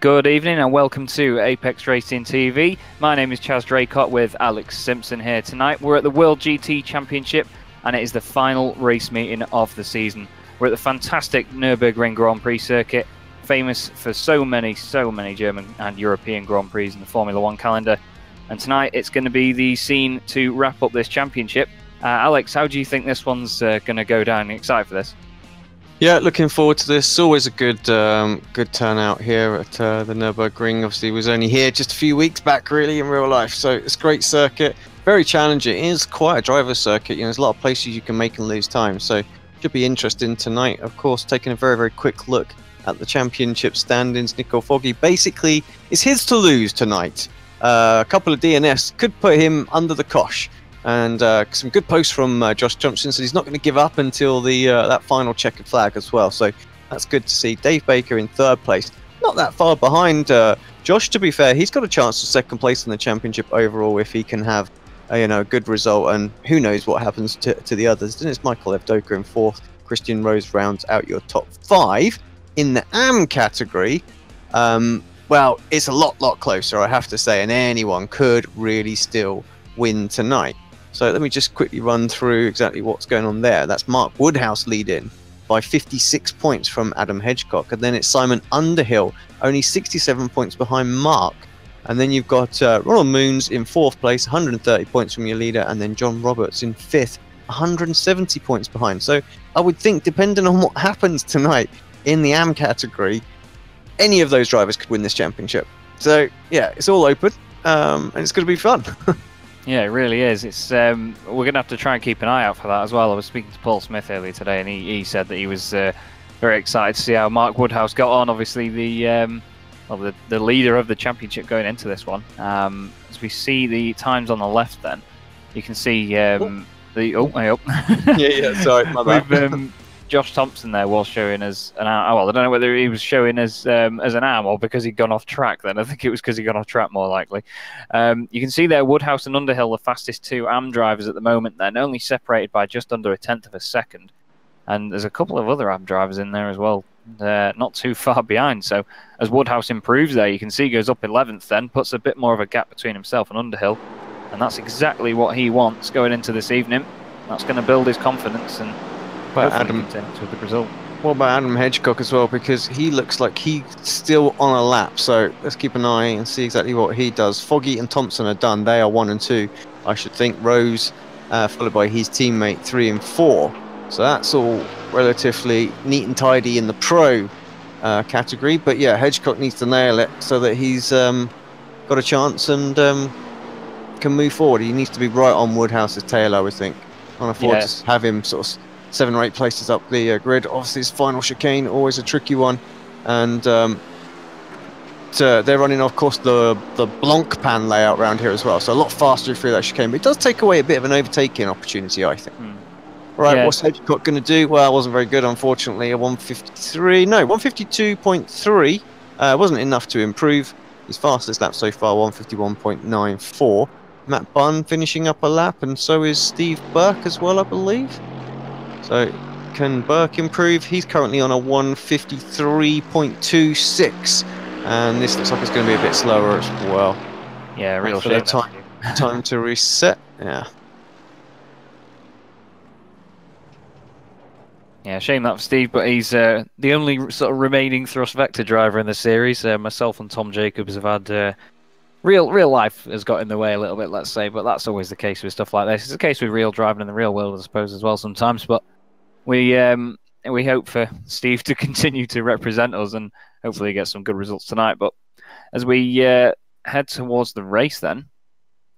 Good evening and welcome to Apex Racing TV. My name is Chaz Draycott with Alex Simpson here tonight. We're at the World GT Championship and it is the final race meeting of the season. We're at the fantastic Nurburgring Grand-Prix circuit, famous for so many German and European Grand Prix in the Formula 1 calendar. And tonight it's going to be the scene to wrap up this championship. Alex, how do you think this one's going to go down? Are you excited for this? Yeah, looking forward to this. Always a good turnout here at the Nurburgring. Obviously, was only here just a few weeks back, really, in real life. So it's a great circuit, very challenging. It is quite a driver's circuit. You know, there's a lot of places you can make and lose time. So should be interesting tonight. Of course, taking a very quick look at the championship standings. Nico Foggy basically it's his to lose tonight. A couple of DNFs could put him under the cosh. And some good posts from Josh Thompson, so he's not going to give up until the that final checkered flag as well. So that's good to see. Dave Baker in third place, not that far behind Josh. To be fair, he's got a chance to second place in the championship overall if he can have a good result. And who knows what happens to the others? Then it's Michael Evdoka in fourth. Christian Rose rounds out your top five in the AM category. Well, it's a lot closer, I have to say, and anyone could really still win tonight. So let me just quickly run through exactly what's going on there. That's Mark Woodhouse leading by 56 points from Adam Hedgecock. And then it's Simon Underhill, only 67 points behind Mark. And then you've got Ronald Moons in fourth place, 130 points from your leader. And then John Roberts in fifth, 170 points behind. So I would think, depending on what happens tonight in the AM category, any of those drivers could win this championship. So yeah, it's all open and it's going to be fun. Yeah, it really is. It's we're going to have to try and keep an eye out for that as well. I was speaking to Paul Smith earlier today, and he said that he was very excited to see how Mark Woodhouse got on. Obviously, the leader of the championship going into this one. As we see the times on the left, then you can see Sorry, my bad. Josh Thompson there was showing as an arm. Well, I don't know whether he was showing as an arm or because he'd gone off track then. I think it was because he'd gone off track more likely. You can see there Woodhouse and Underhill, the fastest two AM drivers at the moment then, only separated by just under a tenth of a second. And there's a couple of other AM drivers in there as well, not too far behind. So as Woodhouse improves there, you can see he goes up 11th then, puts a bit more of a gap between himself and Underhill. And that's exactly what he wants going into this evening. That's going to build his confidence and Adam, with the result. what about Adam Hedgecock as well? Because he looks like he's still on a lap. So let's keep an eye and see exactly what he does. Foggy and Thompson are done. They are 1 and 2. I should think Rose, followed by his teammate 3 and 4. So that's all relatively neat and tidy in the pro category. But yeah, Hedgecock needs to nail it so that he's got a chance and can move forward. He needs to be right on Woodhouse's tail, I would think. Can't afford to have him sort of 7 or 8 places up the grid. Obviously, his final chicane, always a tricky one. And they're running, of course, the Blanc pan layout around here as well. So a lot faster through that chicane. But it does take away a bit of an overtaking opportunity, I think. Right, what's Hedgecock going to do? Well, it wasn't very good, unfortunately. A 152.3. Wasn't enough to improve. His fastest lap so far, 151.94. Matt Bunn finishing up a lap, and so is Steve Burke as well, I believe. So can Burke improve? He's currently on a 153.26, and this looks like it's going to be a bit slower as well. Yeah, real shame. Time to reset. Yeah. Yeah, shame that for Steve, but he's the only sort of remaining thrust vector driver in the series. Myself and Tom Jacobs have had real life has got in the way a little bit, let's say, but that's always the case with stuff like this. It's the case with real driving in the real world, I suppose, as well sometimes. But we hope for Steve to continue to represent us and hopefully get some good results tonight. But as we head towards the race, then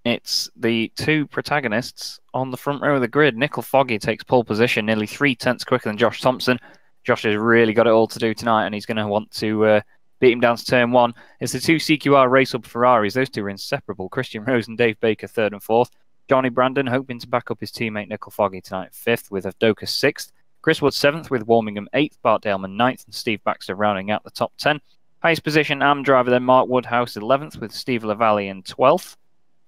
it's the two protagonists on the front row of the grid. Nickel Foggy takes pole position, nearly 3 tenths quicker than Josh Thompson. Josh has really got it all to do tonight, and he's going to want to beat him down to turn 1. It's the two CQR Racehub Ferraris. Those two are inseparable. Christian Rose and Dave Baker 3rd and 4th. Johnny Brandon hoping to back up his teammate Nickel Foggy tonight 5th, with Evdoka 6th. Chris Wood 7th, with Warmingham 8th, Bart Daleman 9th, and Steve Baxter rounding out the top 10. Highest position AM driver then Mark Woodhouse 11th, with Steve Lavallee in 12th.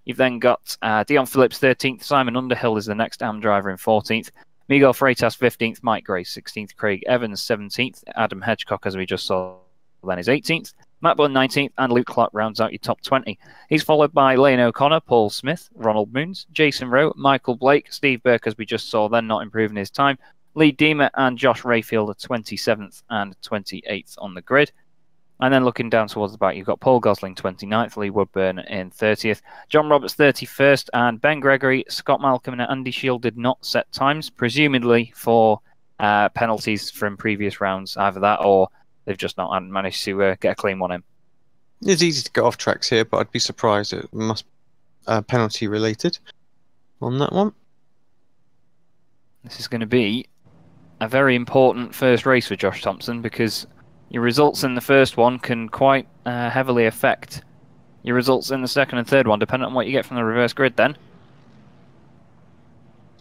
You've then got Dion Phillips 13th. Simon Underhill is the next AM driver in 14th. Miguel Freitas 15th, Mike Gray 16th, Craig Evans 17th, Adam Hedgecock, as we just saw, then is 18th, Matt Bunn 19th, and Luke Clark rounds out your top 20. He's followed by Lane O'Connor, Paul Smith, Ronald Moons, Jason Rowe, Michael Blake, Steve Burke, as we just saw, then not improving his time, Lee Deemer and Josh Rayfield are 27th and 28th on the grid. And then looking down towards the back, you've got Paul Gosling 29th, Lee Woodburn in 30th, John Roberts 31st, and Ben Gregory, Scott Malcolm, and Andy Shield did not set times, presumably for penalties from previous rounds, either that or they've just not managed to get a clean one in. It's easy to get off tracks here, but I'd be surprised it must penalty related on that one. This is going to be a very important first race for Josh Thompson, because your results in the first one can quite heavily affect your results in the second and third one, depending on what you get from the reverse grid then.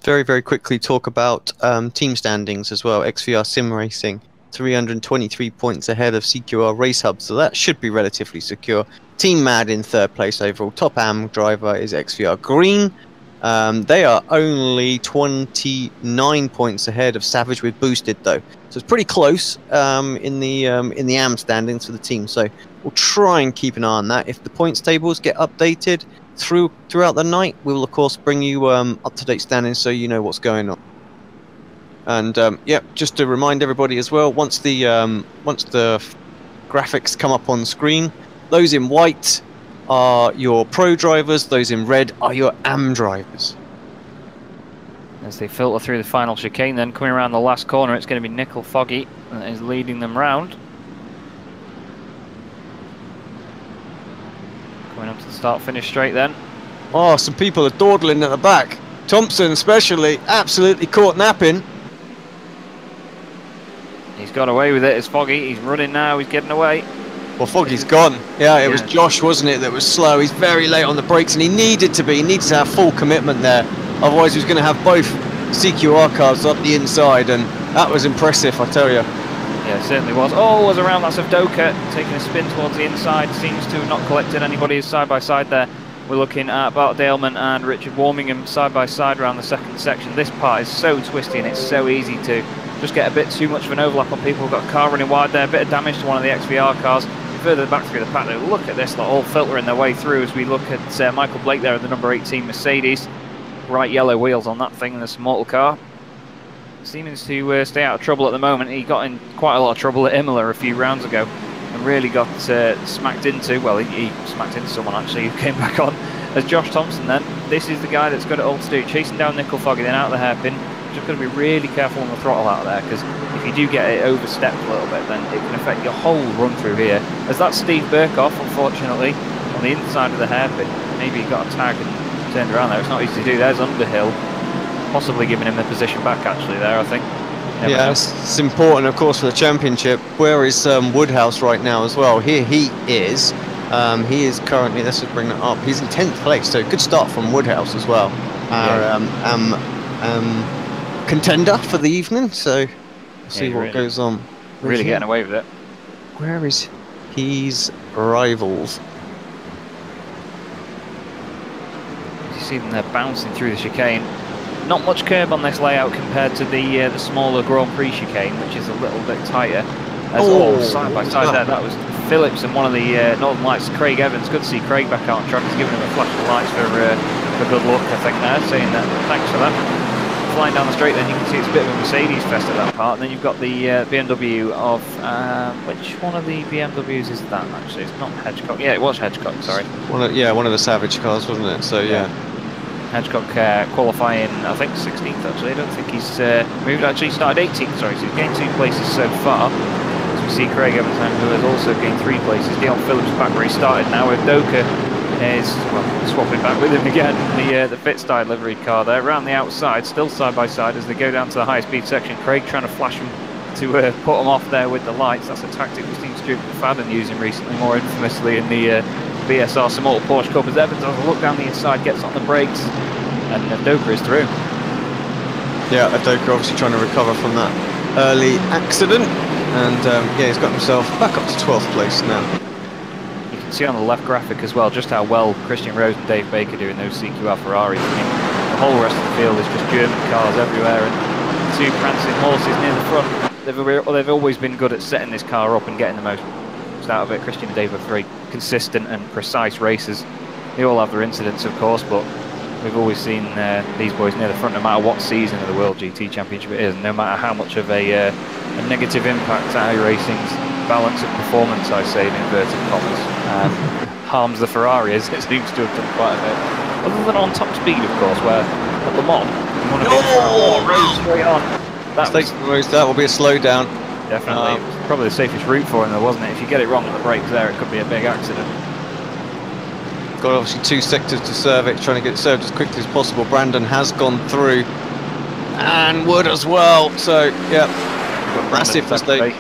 Very, very quickly talk about team standings as well. XVR Sim Racing, 323 points ahead of CQR Racehub, so that should be relatively secure. Team Mad in third place overall. Top AM driver is XVR Green. They are only 29 points ahead of Savage with Boosted though, so it's pretty close in the AM standings for the team. So we'll try and keep an eye on that. If the points tables get updated throughout the night, we will of course bring you up-to-date standings so you know what's going on. And yeah, just to remind everybody as well, once the graphics come up on screen, those in white are your pro drivers, those in red are your AM drivers. As they filter through the final chicane, then coming around the last corner, it's going to be Nickel Foggy that is leading them round. Coming up to the start-finish straight then. Oh, some people are dawdling at the back. Thompson especially, absolutely caught napping. He's got away with it, it's Foggy. He's running now, he's getting away. Well, Foggy's gone. Yeah, it was Josh, wasn't it, that was slow. He's very late on the brakes, and he needed to be. He needs to have full commitment there. Otherwise, he was going to have both CQR cars up the inside, and that was impressive, I tell you. Yeah, it certainly was. Oh, was around. That's Avdoka taking a spin towards the inside. Seems to have not collected anybody side by side there. We're looking at Bart Daleman and Richard Warmingham side by side around the second section. This part is so twisty, and it's so easy to just get a bit too much of an overlap on people. We've got a car running wide there, a bit of damage to one of the XVR cars. Further back through the pack, though, look at this, they're all filtering their way through as we look at Michael Blake there in the number 18 Mercedes. Bright yellow wheels on that thing in the Simmortal car. Seeming to stay out of trouble at the moment. He got in quite a lot of trouble at Imola a few rounds ago and really got smacked into, well, he smacked into someone actually who came back on as Josh Thompson then. This is the guy that's got it all to do, chasing down Nickel Foggy, then out of the hairpin. Just got to be really careful on the throttle out of there, because if you do get it overstepped a little bit, then it can affect your whole run through here. As that's Steve Burkoff, unfortunately, on the inside of the hairpin. Maybe he got a tag and turned around there. It's not easy to do. There's Underhill, possibly giving him the position back actually there, I think. Yeah, it's important, of course, for the championship. Where is Woodhouse right now as well? Here he is. He is currently, let's just bring that up, he's in 10th place, so good start from Woodhouse as well. Contender for the evening, so we'll see what goes on. Really getting away with it. Where is his rivals? You see them there bouncing through the chicane. Not much curb on this layout compared to the smaller Grand-Prix chicane, which is a little bit tighter. As side by side there, that was Phillips and one of the Northern Lights, Craig Evans. Good to see Craig back out on track. He's giving him a flash of lights for good luck, I think there, saying that thanks for that. Flying down the straight then, you can see it's a bit of a Mercedes fest at that part, and then you've got the BMW of, which one of the BMWs is that actually? It's not Hedgecock, yeah it was Hedgecock, sorry. One of the Savage cars, wasn't it? So yeah. Hedgecock qualifying, I think 16th actually, I don't think he's moved, actually started 18th, sorry, so he's gained 2 places so far. As we see Craig Evans who has also gained 3 places. Dion Phillips back where he started now, with Doka is swapping back with him again, the Fitstyle livery car there, around the outside, still side by side as they go down to the high speed section. Craig trying to flash him to put them off there with the lights. That's a tactic we've seen Stuart McFadden using recently, more infamously in the BSR Simmortal Porsche Cup, as Evans has a look down the inside, gets on the brakes, and Doka is through. Yeah, Doka obviously trying to recover from that early accident, and yeah, he's got himself back up to 12th place now. See on the left graphic as well just how well Christian Rose and Dave Baker do in those CQR Ferraris. I mean, the whole rest of the field is just German cars everywhere, and two prancing horses near the front. They've always been good at setting this car up and getting the most out of it. Christian and Dave are very consistent and precise racers. They all have their incidents, of course, but we've always seen these boys near the front, no matter what season of the World GT Championship it is, and no matter how much of a negative impact iRacing's balance of performance, I say in inverted commas, harms the Ferrari, as it seems to have done quite a bit. Other than on top speed, of course, where at Le Mans, you want to be rose straight on. That will be a slowdown. Definitely. Probably the safest route for him, though, wasn't it? If you get it wrong on the brakes there, it could be a big accident. Got obviously 2 sectors to serve it, trying to get it served as quickly as possible. Brandon has gone through, and Wood as well. So, yeah, massive mistake. On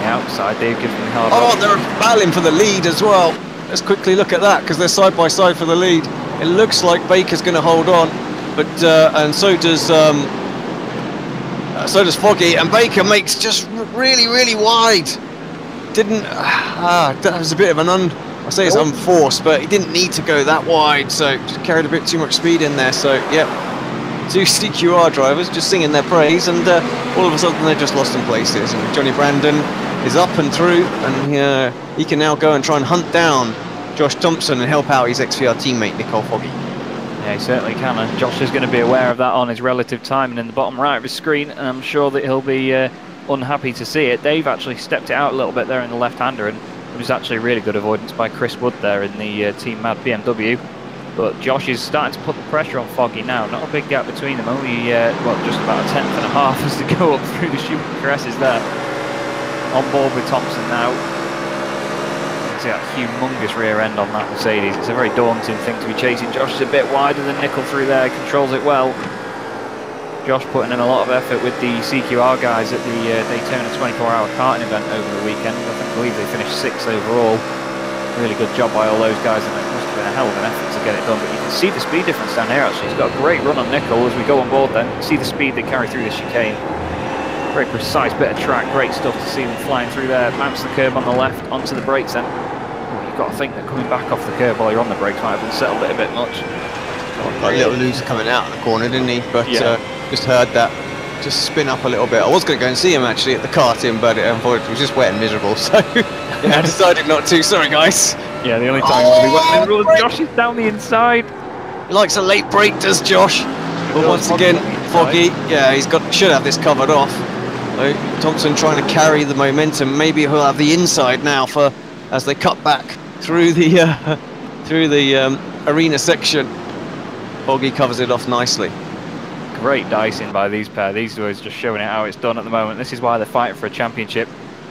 the outside, Dave gives them the hard Oh, they're battling for the lead as well. Let's quickly look at that, because they're side by side for the lead. It looks like Baker's going to hold on, but and so does Foggy, and Baker makes just really wide. That was a bit of an I say it's unforced, but he didn't need to go that wide, so just carried a bit too much speed in there. So yeah, 2 CQR drivers just singing their praise, and all of a sudden they're just lost in places. And Johnny Brandon is up and through, and he can now go and try and hunt down Josh Thompson and help out his XVR teammate Nicole Foggy. Yeah, he certainly can, and Josh is going to be aware of that on his relative timing in the bottom right of his screen, and I'm sure that he'll be unhappy to see it. Dave actually stepped it out a little bit there in the left-hander, and it was actually a really good avoidance by Chris Wood there in the Team Mad BMW. But Josh is starting to put the pressure on Foggy now. Not a big gap between them, only just about a 1/10 and a half as they go up through the Schumacher caresses there. On board with Thompson now. See that humongous rear end on that Mercedes. It's a very daunting thing to be chasing. Josh is a bit wider than Nickel through there, controls it well. Josh putting in a lot of effort with the CQR guys at the Daytona 24-hour karting event over the weekend. I believe they finished 6th overall. Really good job by all those guys, and it must have been a hell of an effort to get it done. But you can see the speed difference down here actually. He's got a great run on Nickel as we go on board then. See the speed they carry through the chicane. Very precise bit of track, great stuff to see them flying through there. Mounts the curb on the left, onto the brakes then. You've got to think that coming back off the curb while you're on the brakes might have unsettled it a bit much. Like a little loser coming out of the corner, didn't he? But just heard that just spin up a little bit. I was going to go and see him actually at the karting, but unfortunately it was just wet and miserable, so yeah, I decided not to. Sorry guys. Yeah, the only time it's wet and miserable is Josh is down the inside. He likes a late break, does Josh? But once again, Foggy, yeah, should have this covered off. So Thompson trying to carry the momentum. Maybe he'll have the inside now as they cut back through the arena section. Foggy covers it off nicely. Great dicing by these pair. These boys just showing it how it's done at the moment. This is why they're fighting for a championship.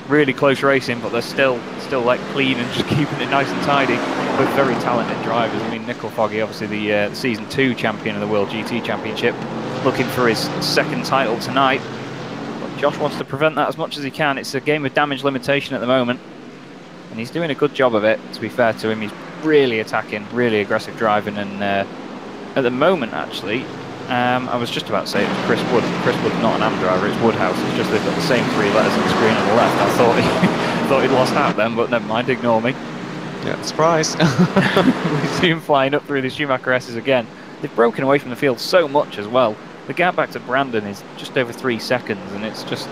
Really close racing, but they're still like clean and just keeping it nice and tidy. Both very talented drivers. I mean, Nickel Foggy, obviously the Season 2 champion of the World GT Championship, looking for his 2nd title tonight. But Josh wants to prevent that as much as he can. It's a game of damage limitation at the moment, and he's doing a good job of it, to be fair to him. He's really attacking, really aggressive driving, and at the moment, actually, I was just about to say it was Chris Wood. Chris Wood's not an AM driver, it's Woodhouse. It's just they've got the same 3 letters on the screen on the left. I thought he'd lost out then, but never mind, ignore me. Yeah, surprise. We see him flying up through the Schumacher S's again. They've broken away from the field so much as well. The gap back to Brandon is just over 3 seconds, and it's just,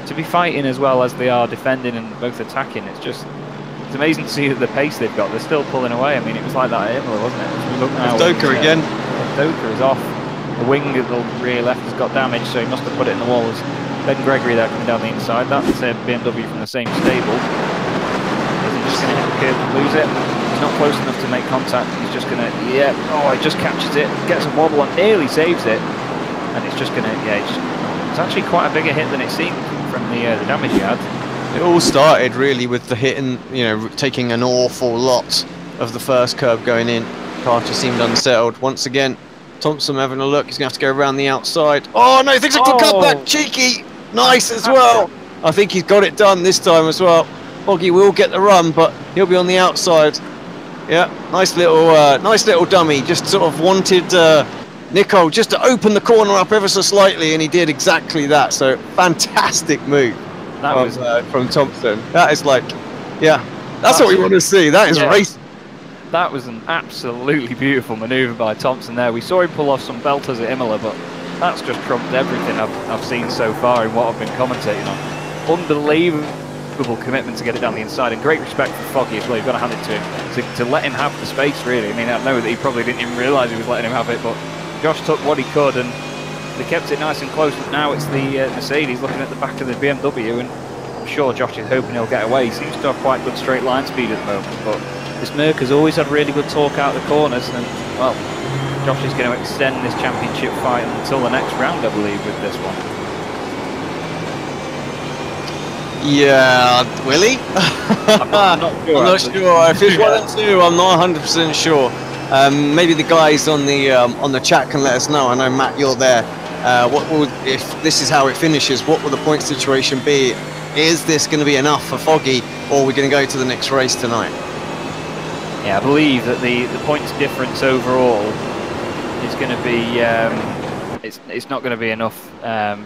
to be fighting as well as they are defending and both attacking, it's amazing to see the pace they've got. They're still pulling away. I mean, it was like that at Imola, wasn't it? As we look now, Doka again. Doka is off. The wing of the rear left has got damaged, so he must have put it in the wall. As Ben Gregory there coming down the inside. That's a BMW from the same stable. Is he just going to hit the curb and lose it? He's not close enough to make contact. He's just going to, he just catches it, gets a wobble and nearly saves it. And it's just going to, it's actually quite a bigger hit than it seemed from the damage he had. It all started really with the hit and, taking an awful lot of the first curve going in. Car just seemed unsettled. Once again, Thompson having a look. He's going to have to go around the outside. Oh, no, thinks I could cut back. Cheeky. Nice as well. I think he's got it done this time as well. Foggy will get the run, but he'll be on the outside. Yeah, nice little dummy. Just sort of wanted Nicole just to open the corner up ever so slightly, and he did exactly that. So, fantastic move. That was from Thompson. That is that's what we want to see. That is racing. That was an absolutely beautiful manoeuvre by Thompson there. We saw him pull off some belters at Imola, but that's just trumped everything I've seen so far in what I've been commentating on. Unbelievable commitment to get it down the inside, and great respect for Foggy as well. You've got to hand it to him to let him have the space, really. I mean, I know that he probably didn't even realise he was letting him have it, but Josh took what he could, and they kept it nice and close. But now it's the Mercedes looking at the back of the BMW, and I'm sure Josh is hoping he'll get away. He seems to have quite good straight line speed at the moment, but this Merc has always had really good torque out the corners, and well, Josh is going to extend this championship fight until the next round, I believe, with this one. Yeah, will he? I'm not sure. I'm not sure. If it's 1 and 2, I'm not 100% sure. Maybe the guys on the chat can let us know. I know, Matt, you're there. What would, if this is how it finishes, what will the point situation be? Is this going to be enough for Foggy, or are we going to go to the next race tonight? Yeah, I believe that the points difference overall is going to be it's not going to be enough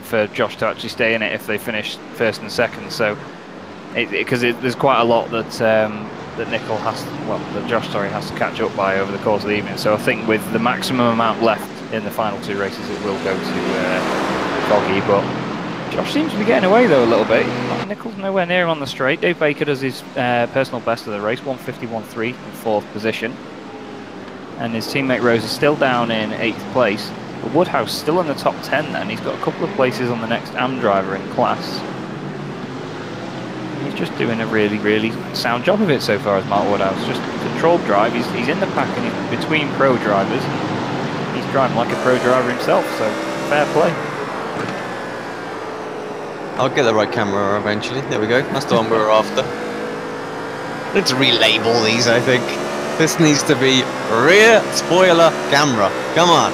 for Josh to actually stay in it if they finish first and second. So because there's quite a lot that that Nickel has, that Josh has to catch up by over the course of the evening. So I think with the maximum amount left in the final 2 races, it will go to Foggy. But Josh seems to be getting away though a little bit. Nickel's nowhere near him on the straight. Dave Baker does his personal best of the race, 1:51.3 in 4th position. And his teammate Rose is still down in 8th place. But Woodhouse still in the top 10 then. He's got a couple of places on the next AM driver in class. He's just doing a really, really sound job of it so far as Mark Woodhouse. Just controlled drive. He's in the pack and he's between pro drivers. He's driving like a pro driver himself, so fair play. I'll get the right camera eventually. There we go. That's the one we were after. Let's relabel these, I think. This needs to be rear spoiler camera. Come on.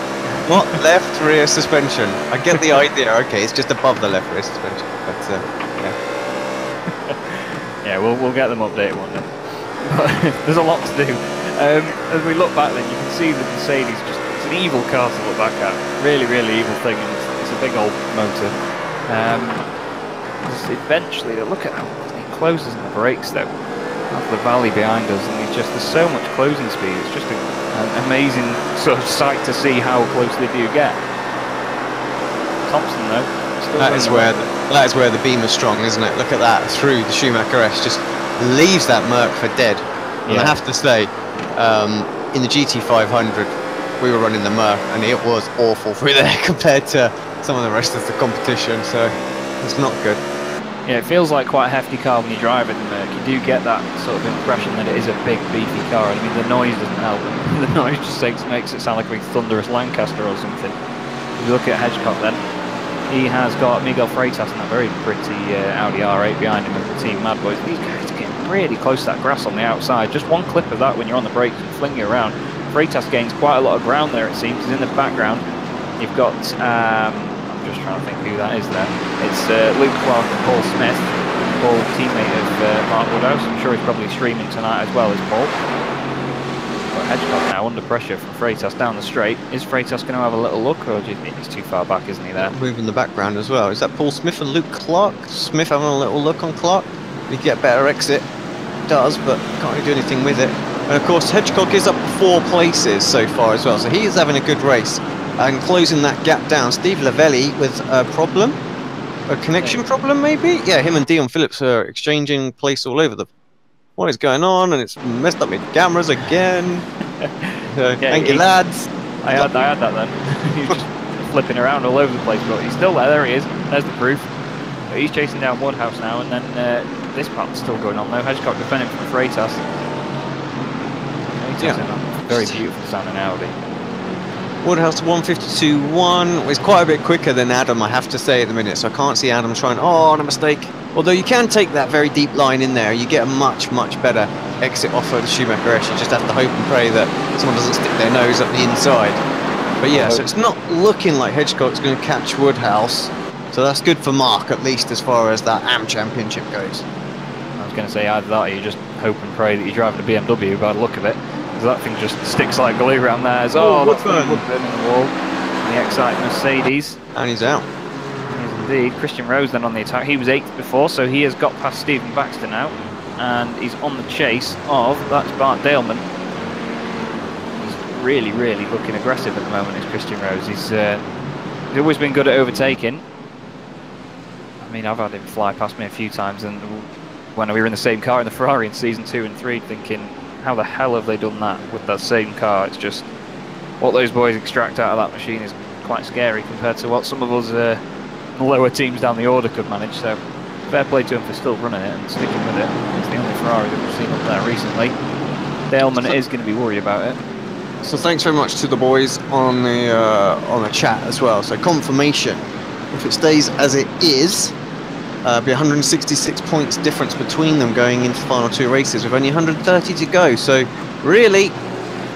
Not left rear suspension. I get the idea. Okay, it's just above the left rear suspension. But, yeah. Yeah, we'll get them updated one day. There's a lot to do. As we look back then, you can see the Mercedes, it's an evil car to look back at. Really, really evil thing, and it's a big old motor. Eventually, look at how he closes in the brakes though. That's the valley behind us, and there's so much closing speed. It's just an amazing sort of sight to see how close they do get. Thompson though, that is where the beam is strong, isn't it? Look at that, through the Schumacher S, just leaves that Merc for dead. And I have to say, in the GT500, we were running the Merc, and it was awful through there compared to some of the rest of the competition. So it's not good. Yeah, it feels like quite a hefty car when you drive it, the Merc. You do get that sort of impression that it is a big, beefy car. I mean, the noise doesn't help. The noise just makes it sound like a big thunderous Lancaster or something. If you look at Hedgecock then, he has got Miguel Freitas and that very pretty Audi R8 behind him with the Team Mad Boys. These guys are getting really close to that grass on the outside. Just one clip of that when you're on the brakes and fling you around. Freitas gains quite a lot of ground there, it seems. He's in the background. You've got... just trying to think who that is there. It's Luke Clark and Paul Smith, Paul, teammate of Mark Woodhouse. I'm sure he's probably streaming tonight as well as Paul. But Hedgecock now under pressure from Freitas down the straight. Is Freitas going to have a little look, or do you think he's too far back, isn't he there? Moving in the background as well. Is that Paul Smith and Luke Clark? Smith having a little look on Clark. He can get a better exit. Does, but can't really do anything with it. And of course Hedgecock is up 4 places so far as well, so he is having a good race. And closing that gap down, Steve Lavelli with a problem, a connection problem maybe? Yeah, him and Dion Phillips are exchanging place all over what is going on, and it's messed up with cameras again. Thank you, lads. I had that then. He's just flipping around all over the place, but he's still there. There he is. There's the proof. But he's chasing down Woodhouse now, and then this part's still going on though. Hedgecock defending from Freitas. Very beautiful sounding Audi. Woodhouse 152.1 is quite a bit quicker than Adam, I have to say, at the minute, so I can't see Adam trying, oh, a mistake. Although you can take that very deep line in there, you get a much, much better exit off of the Schumacher S. You just have to hope and pray that someone doesn't stick their nose up the inside. But yeah, so it's not looking like Hedgecock's going to catch Woodhouse, so that's good for Mark, at least as far as that AM Championship goes. I was going to say either that or you just hope and pray that you're driving a BMW by the look of it. That thing just sticks like glue around there. That's Woodburn in the wall. The exciting Mercedes. And he's out. He is indeed. Christian Rose then on the attack. He was 8th before, so he has got past Stephen Baxter now. And he's on the chase of, that's Bart Daleman. He's really, really looking aggressive at the moment, is Christian Rose. He's He's always been good at overtaking. I mean, I've had him fly past me a few times, and when we were in the same car in the Ferrari in season 2 and 3, thinking, how the hell have they done that with that same car? It's just, what those boys extract out of that machine is quite scary compared to what some of us lower teams down the order could manage. So fair play to him for still running it and sticking with it. It's the only Ferrari that we've seen up there recently. Daleman is going to be worried about it. So thanks very much to the boys on the chat as well. So confirmation, if it stays as it is, be 166 points difference between them going into the final 2 races with only 130 to go. So really,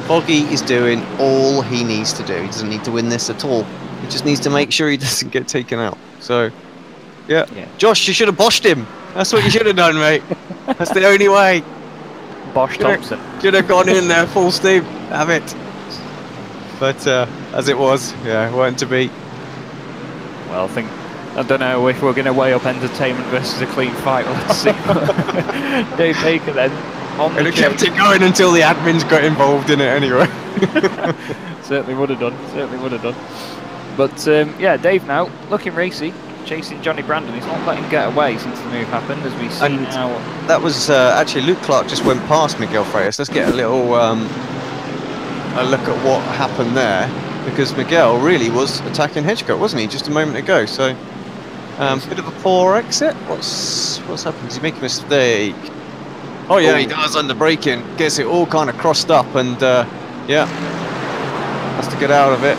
Foggy is doing all he needs to do. He doesn't need to win this at all. He just needs to make sure he doesn't get taken out. So, yeah. Josh, you should have boshed him. That's what you should have done, mate. That's the only way. Bosch Thompson. Should have gone in there full steam. Have it. But as it was, yeah, weren't to be. Well, I don't know if we're going to weigh up entertainment versus a clean fight. Let's see. Dave Baker then. And it kept it going until the admins got involved in it anyway. Certainly would have done. Certainly would have done. But yeah, Dave now looking racy, chasing Johnny Brandon. He's not letting him get away since the move happened, as we see now. That was actually Luke Clark just went past Miguel Freitas. Let's get a little a look at what happened there, because Miguel really was attacking Hedgecote, wasn't he, just a moment ago? So bit of a poor exit. What's happened? Does he make a mistake? Oh yeah, he does under braking. Gets it all kind of crossed up, and yeah, has to get out of it.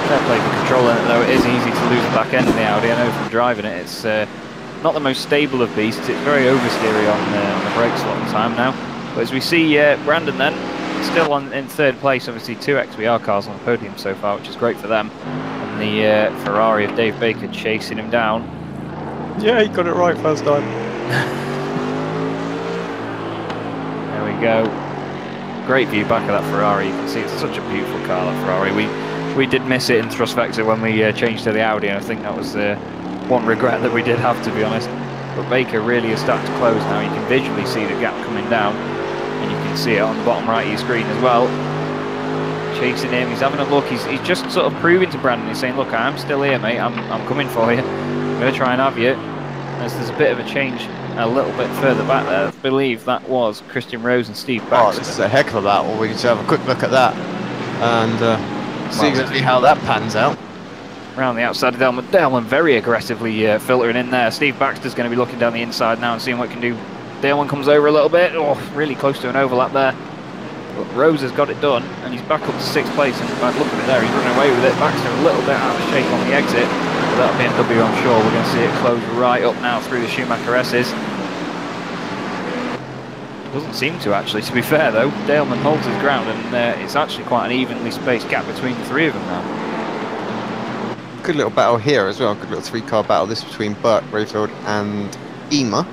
Fair play for controlling it, though. It is easy to lose the back end of the Audi. I know from driving it, it's not the most stable of beasts. It's very oversteery on the brakes a lot of the time now. But as we see, Brandon then still in 3rd place. Obviously, 2 XBR cars on the podium so far, which is great for them. And the Ferrari of Dave Baker chasing him down. Yeah, he got it right first time. There we go. Great view back of that Ferrari. You can see it's such a beautiful car, that Ferrari. We did miss it in thrust vector when we changed to the Audi, and I think that was one regret that we did have, to be honest. But Baker really is starting to close now. You can visually see the gap coming down, and you can see it on the bottom right of your screen as well. Chasing him, he's having a look. He's just sort of proving to Brandon. He's saying, look, I'm still here, mate. I'm coming for you. I'm going to try and have you. As there's a bit of a change a little bit further back there. I believe that was Christian Rose and Steve Baxter. Oh, this is a heck of a battle. We need to have a quick look at that and see exactly how that pans out. Around the outside of Daleman very aggressively filtering in there. Steve Baxter's going to be looking down the inside now and seeing what he can do. Daleman comes over a little bit. Oh, really close to an overlap there. But Rose has got it done, and he's back up to 6th place. And by looking at it there, he's running away with it. Baxter a little bit out of shape on the exit. But that'll be BMW, I'm sure. We're going to see it close right up now through the Schumacher S's. Doesn't seem to, actually, to be fair though. Daleman holds his ground, and it's actually quite an evenly spaced gap between the 3 of them now. Good little battle here as well. Good little 3-car battle. This between Burke, Rayfield and Ema.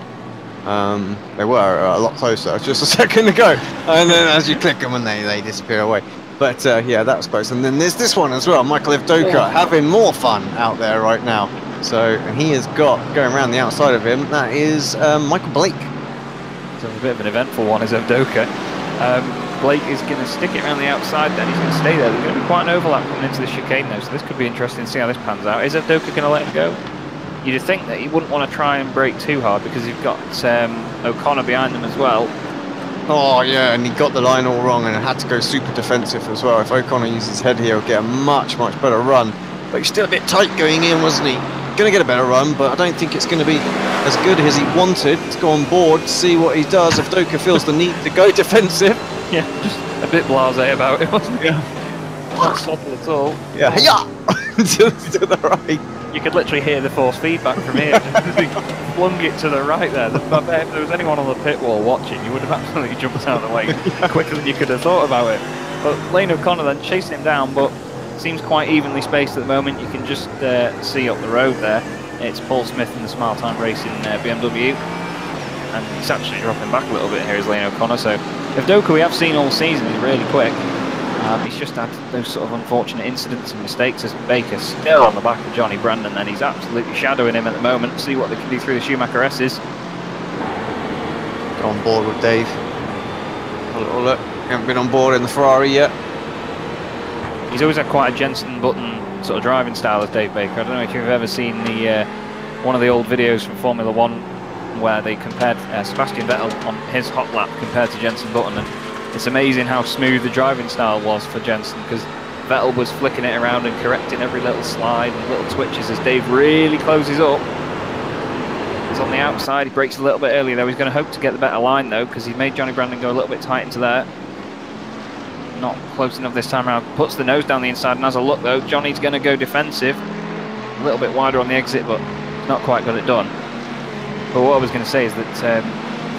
They were a lot closer just a second ago, and then as you click them and they disappear away. But yeah, that was close. And then there's this one as well, Michael Evdoka, having more fun out there right now. So, and he has got, going around the outside of him, that is Michael Blake. So a bit of an eventful one is Evdoka. Blake is going to stick it around the outside, then he's going to stay there. There's going to be quite an overlap coming into the chicane though, so this could be interesting to see how this pans out. Is Evdoka going to let him go? You'd think that he wouldn't want to try and brake too hard because you've got O'Connor behind them as well. Oh yeah, and he got the line all wrong and had to go super defensive as well. If O'Connor uses his head here, he'll get a much better run. But he's still a bit tight going in, wasn't he? Going to get a better run, but I don't think it's going to be as good as he wanted. Let's go on board, see what he does. If Doka feels the need to go defensive. Yeah, just a bit blasé about it, wasn't he? Yeah. Not subtle at all. Yeah, to the right. You could literally hear the force feedback from here. He flung it to the right there. I bet if there was anyone on the pit wall watching, you would have absolutely jumped out of the way quicker than you could have thought about it. But Lane O'Connor then chasing him down, but seems quite evenly spaced at the moment. You can just see up the road there. It's Paul Smith in the Smile Time Racing BMW. And he's actually dropping back a little bit here, is Lane O'Connor. So if Doka we have seen all season is really quick. He's just had those sort of unfortunate incidents and mistakes as Baker's still on the back of Johnny Brandon, and he's absolutely shadowing him at the moment. See what they can do through the Schumacher S's. Get on board with Dave. A little look. Haven't been on board in the Ferrari yet. He's always had quite a Jensen Button sort of driving style as Dave Baker. I don't know if you've ever seen the one of the old videos from Formula One where they compared Sebastian Vettel on his hot lap compared to Jensen Button, and it's amazing how smooth the driving style was for Jensen, because Vettel was flicking it around and correcting every little slide and little twitches as Dave really closes up. He's on the outside, he brakes a little bit earlier though. He's going to hope to get the better line though, because he made Johnny Brandon go a little bit tight into there. Not close enough this time around, puts the nose down the inside and has a look though. Johnny's going to go defensive, a little bit wider on the exit, but not quite got it done. But what I was going to say is that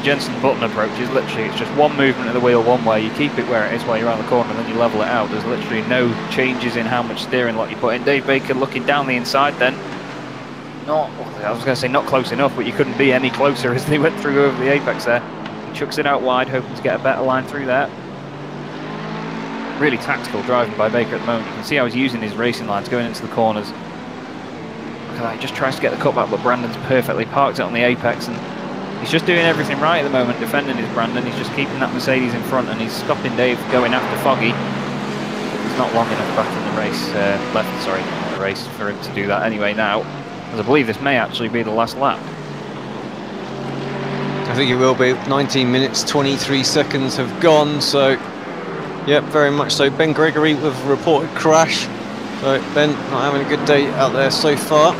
Jensen Button approach is literally, it's just one movement of the wheel one way. You keep it where it is while you're around the corner and then you level it out. There's literally no changes in how much steering lock you put in. Dave Baker looking down the inside then. I was going to say not close enough, but you couldn't be any closer as they went through over the apex there. He chucks it out wide, hoping to get a better line through there. Really tactical driving by Baker at the moment. You can see how he's using his racing lines going into the corners. Look at that, he just tries to get the cutback, but Brandon's perfectly parked it on the apex, and he's just doing everything right at the moment, defending his Brandon. He's just keeping that Mercedes in front, and he's stopping Dave going after Foggy. He's not long enough back in the race, in the race for him to do that anyway now, as I believe this may actually be the last lap. I think it will be. 19 minutes, 23 seconds have gone, so yep, very much so. Ben Gregory with a reported crash. So Ben not having a good day out there so far.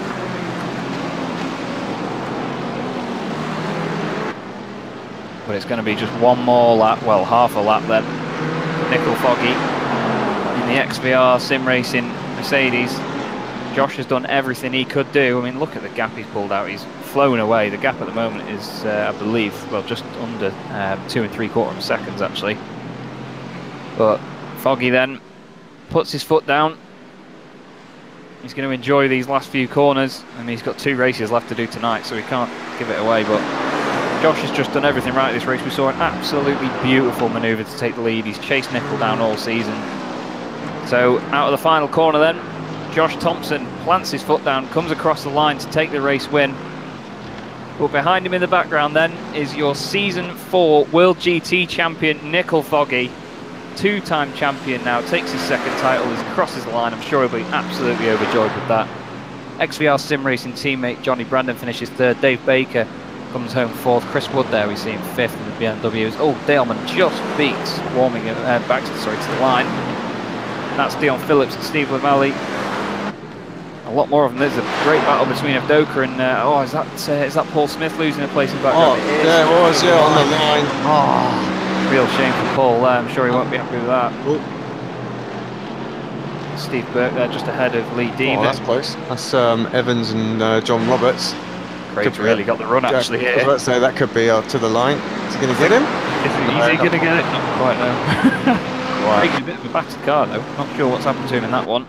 But it's going to be just one more lap, well, half a lap then. Nickel Foggy in the XVR Sim Racing Mercedes. Josh has done everything he could do. I mean, look at the gap he's pulled out. He's flown away. The gap at the moment is, I believe, well, just under 2 3/4 seconds actually. But Foggy then puts his foot down. He's going to enjoy these last few corners. I mean, he's got 2 races left to do tonight, so he can't give it away. But Josh has just done everything right this race. We saw an absolutely beautiful manoeuvre to take the lead. He's chased Nickel down all season. So out of the final corner then, Josh Thompson plants his foot down, comes across the line to take the race win. But behind him in the background then is your Season 4 World GT champion Nickel Foggy. 2-time champion now, takes his 2nd title, he crosses the line. I'm sure he'll be absolutely overjoyed with that. XVR Sim Racing teammate Johnny Brandon finishes 3rd. Dave Baker comes home 4th. Chris Wood there, we see him 5th in the BMWs. Oh, Daleman just beats warming back to the line. That's Dion Phillips and Steve Lameli. A lot more of them. There's a great battle between Avdoka and is that Paul Smith losing a place in the background? Oh, yeah, it was, yeah, on the line. Oh. Real shame for Paul there. I'm sure he won't be happy with that. Oh. Steve Burke there just ahead of Lee Dean. Oh, that's close. That's Evans and John Roberts. Craig's really got the run actually here. I was about to say that could be to the line. Is he going to get him? Is he going to get it? Not quite, no. Craig's a bit of a battered car though. Not sure what's happened to him in that one.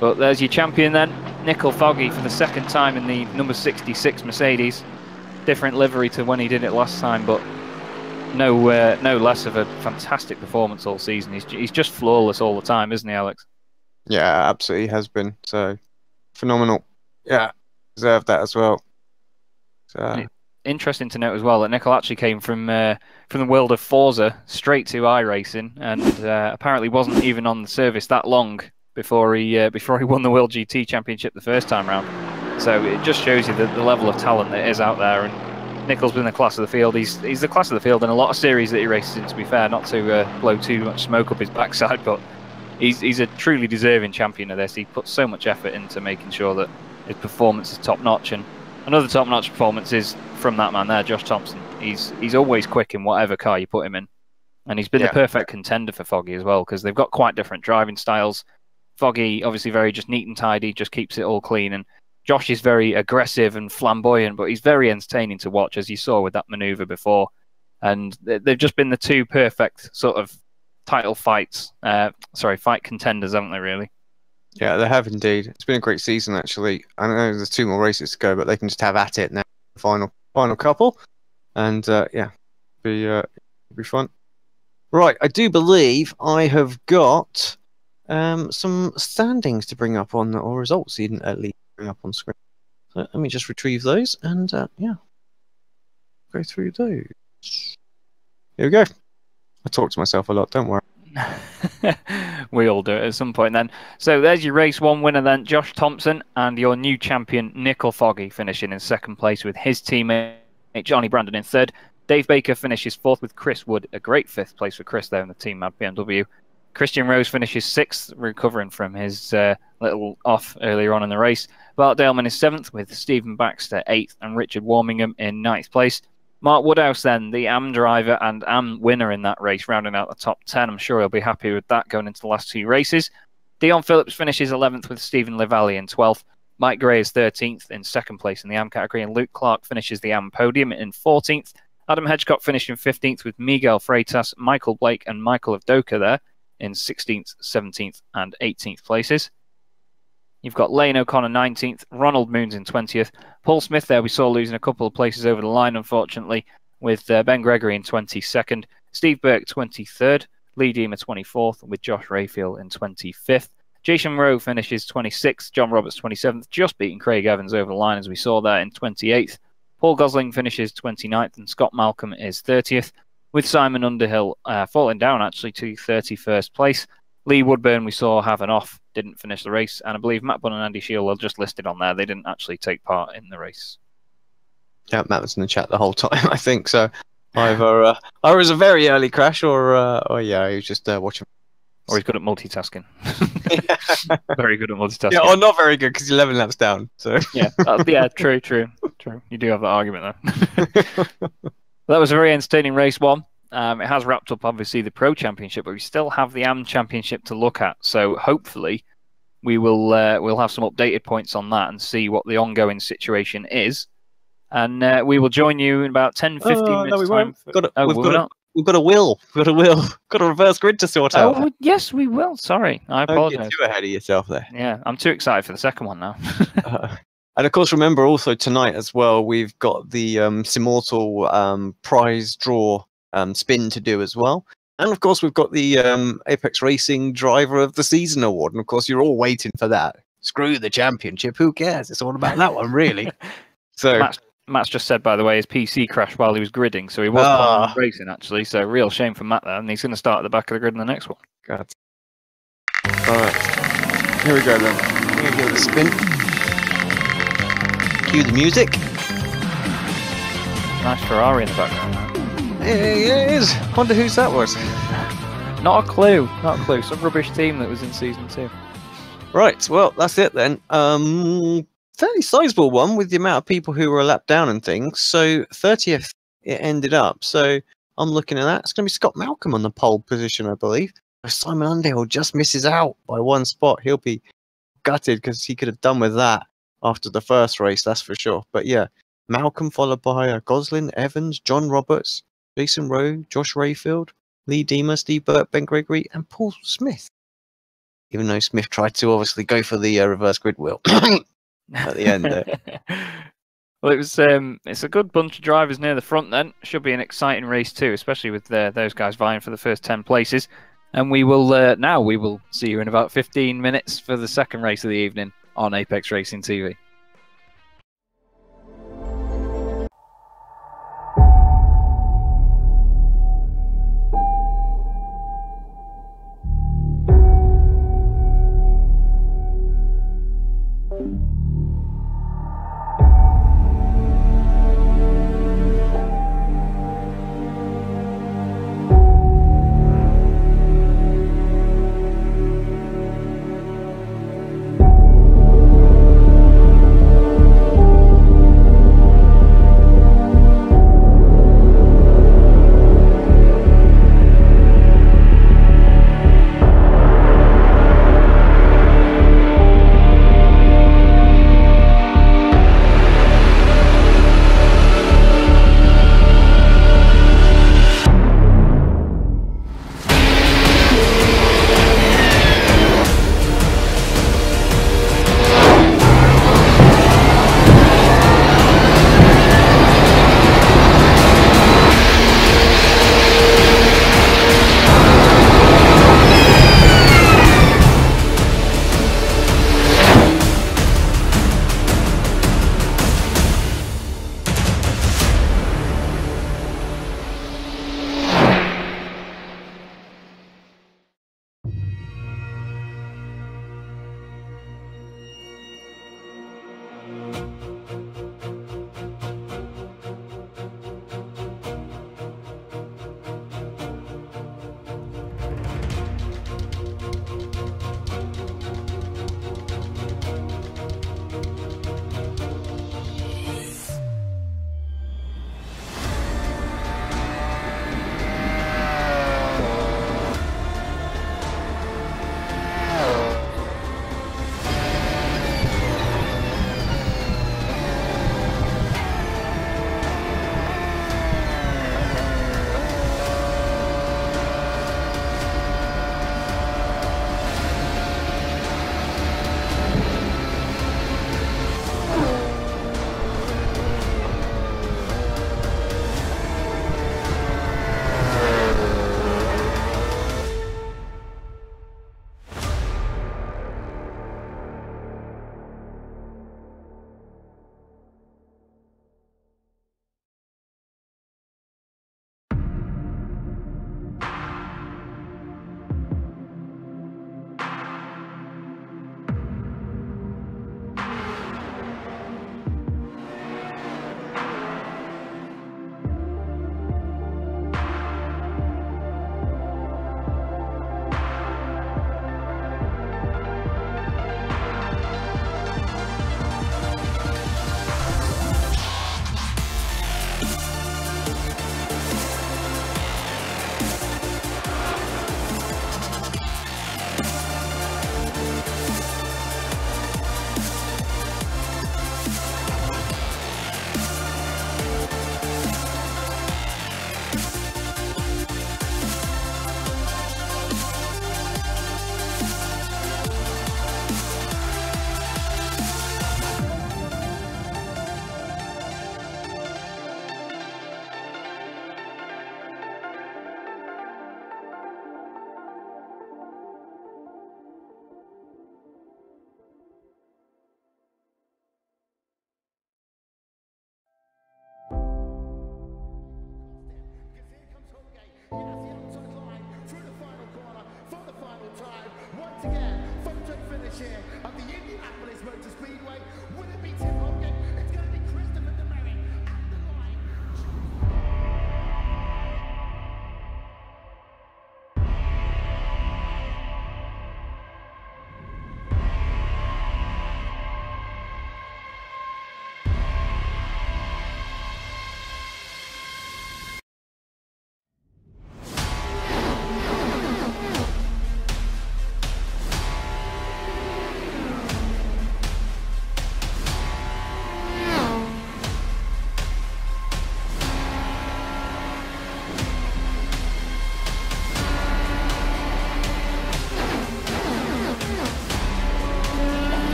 But there's your champion then. Nickel Foggy for the 2nd time in the number 66 Mercedes. Different livery to when he did it last time, but no less of a fantastic performance all season. He's just flawless all the time, isn't he, Alex? Yeah, absolutely has been. So phenomenal. Yeah, deserved that as well. So. Interesting to note as well that Nickel actually came from the world of Forza straight to iRacing, and apparently wasn't even on the service that long before he won the World GT Championship the first time round. So it just shows you the level of talent that is out there. And Nickel's been the class of the field. He's the class of the field in a lot of series that he races in, to be fair, not to blow too much smoke up his backside, but he's a truly deserving champion of this. He puts so much effort into making sure that his performance is top notch, and another top notch performance is from that man there, Josh Thompson. He's always quick in whatever car you put him in, and he's been the perfect contender for Foggy as well, because they've got quite different driving styles. Foggy obviously very just neat and tidy, just keeps it all clean, and Josh is very aggressive and flamboyant, but he's very entertaining to watch, as you saw with that manoeuvre before. And they've just been the 2 perfect sort of title fight contenders, haven't they, really? Yeah, they have indeed. It's been a great season, actually. I know there's 2 more races to go, but they can just have at it now. Final couple, and yeah, be fun. Right, I do believe I have got some standings to bring up on, or results even at least bring up on screen. So let me just retrieve those and yeah, go through those. Here we go. I talk to myself a lot, don't worry. We all do it at some point then. So there's your race 1 winner then, Josh Thompson, and your new champion, Nickel Foggy, finishing in 2nd place with his teammate, Johnny Brandon, in 3rd. Dave Baker finishes 4th with Chris Wood, a great 5th place for Chris there in the Team Mad BMW. Christian Rose finishes 6th, recovering from his little off earlier on in the race. Bart Daleman is 7th with Stephen Baxter 8th and Richard Warmingham in 9th place. Mark Woodhouse then, the AM driver and AM winner in that race, rounding out the top 10. I'm sure he'll be happy with that going into the last 2 races. Dion Phillips finishes 11th with Stephen Livalle in 12th. Mike Gray is 13th in 2nd place in the AM category, and Luke Clark finishes the AM podium in 14th. Adam Hedgecock finished in 15th with Miguel Freitas, Michael Blake and Michael Avdoka there in 16th, 17th and 18th places. You've got Lane O'Connor 19th, Ronald Moons in 20th. Paul Smith there we saw losing a couple of places over the line, unfortunately, with Ben Gregory in 22nd, Steve Burke 23rd, Lee Deemer 24th, with Josh Rayfield in 25th. Jason Rowe finishes 26th, John Roberts 27th, just beating Craig Evans over the line as we saw there in 28th. Paul Gosling finishes 29th and Scott Malcolm is 30th, with Simon Underhill falling down actually to 31st place. Lee Woodburn we saw have an off, didn't finish the race, and I believe Matt Bunn and Andy Shield are just listed on there. They didn't actually take part in the race. Yeah, Matt was in the chat the whole time, I think. So either it was a very early crash, or yeah, he was just watching. Or he's good at multitasking. Very good at multitasking. Yeah, or not very good because he's 11 laps down. So yeah, true. You do have that argument there. That was a very entertaining race 1. It has wrapped up, obviously, the Pro Championship, but we still have the AM Championship to look at. So hopefully we will we'll have some updated points on that and see what the ongoing situation is. And we will join you in about 10, 15 minutes. No, we time. We've got a wheel. Got a reverse grid to sort out. Oh, yes, we will. Sorry, I apologise. Don't get too ahead of yourself there. Yeah, I'm too excited for the second one now. And of course, remember also tonight as well, we've got the Simmortal prize draw spin to do as well. And of course, we've got the Apex Racing Driver of the Season award. And of course, you're all waiting for that. Screw the championship. Who cares? It's all about that one, really. So Matt's just said, by the way, his PC crashed while he was gridding, so he was racing actually. So real shame for Matt there, and he's going to start at the back of the grid in the next one. God. All right, here we go then. I'm going to give it a spin. Cue the music. Nice Ferrari in the background. Yeah, it is. Wonder whose that was. Not a clue. Some rubbish team that was in season 2. Right. Well, that's it then. Fairly sizable one with the amount of people who were a lap down and things. So 30th it ended up. So I'm looking at that. It's going to be Scott Malcolm on the pole position, I believe. Simon Underhill just misses out by 1 spot. He'll be gutted because he could have done with that after the first race, that's for sure. But yeah, Malcolm followed by Gosling, Evans, John Roberts, Jason Rowe, Josh Rayfield, Lee Deemer, Steve Burt, Ben Gregory, and Paul Smith. Even though Smith tried to obviously go for the reverse grid wheel. At the end there. Well, it's a good bunch of drivers near the front then. Should be an exciting race too, especially with those guys vying for the first 10 places. And we will see you in about 15 minutes for the second race of the evening on Apex Racing TV.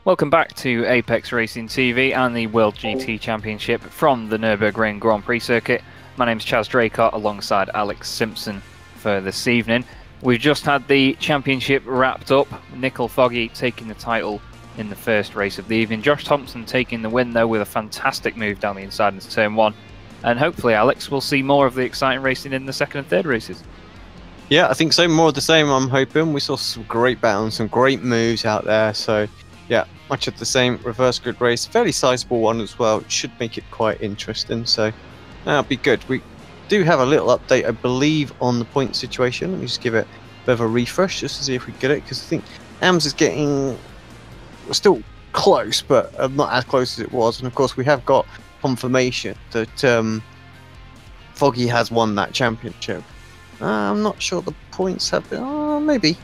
Welcome back to Apex Racing TV and the World GT Championship from the Nurburgring Grand-Prix circuit. My name's Chaz Draycott alongside Alex Simpson for this evening. We've just had the championship wrapped up. Nickel Foggy taking the title in the first race of the evening. Josh Thompson taking the win though with a fantastic move down the inside into turn one. And hopefully, Alex, we'll see more of the exciting racing in the second and third races. Yeah, I think so. More of the same, I'm hoping. We saw some great battles, some great moves out there. So, yeah, much of the same reverse grid race. Fairly sizable one as well. It should make it quite interesting. So, that'll be good. We do have a little update, I believe, on the point situation. Let me just give it a bit of a refresh just to see if we get it. Because I think AMS is getting... We're still close, but not as close as it was. And, of course, we have got confirmation that Foggy has won that championship. I'm not sure the points have been... Oh, maybe.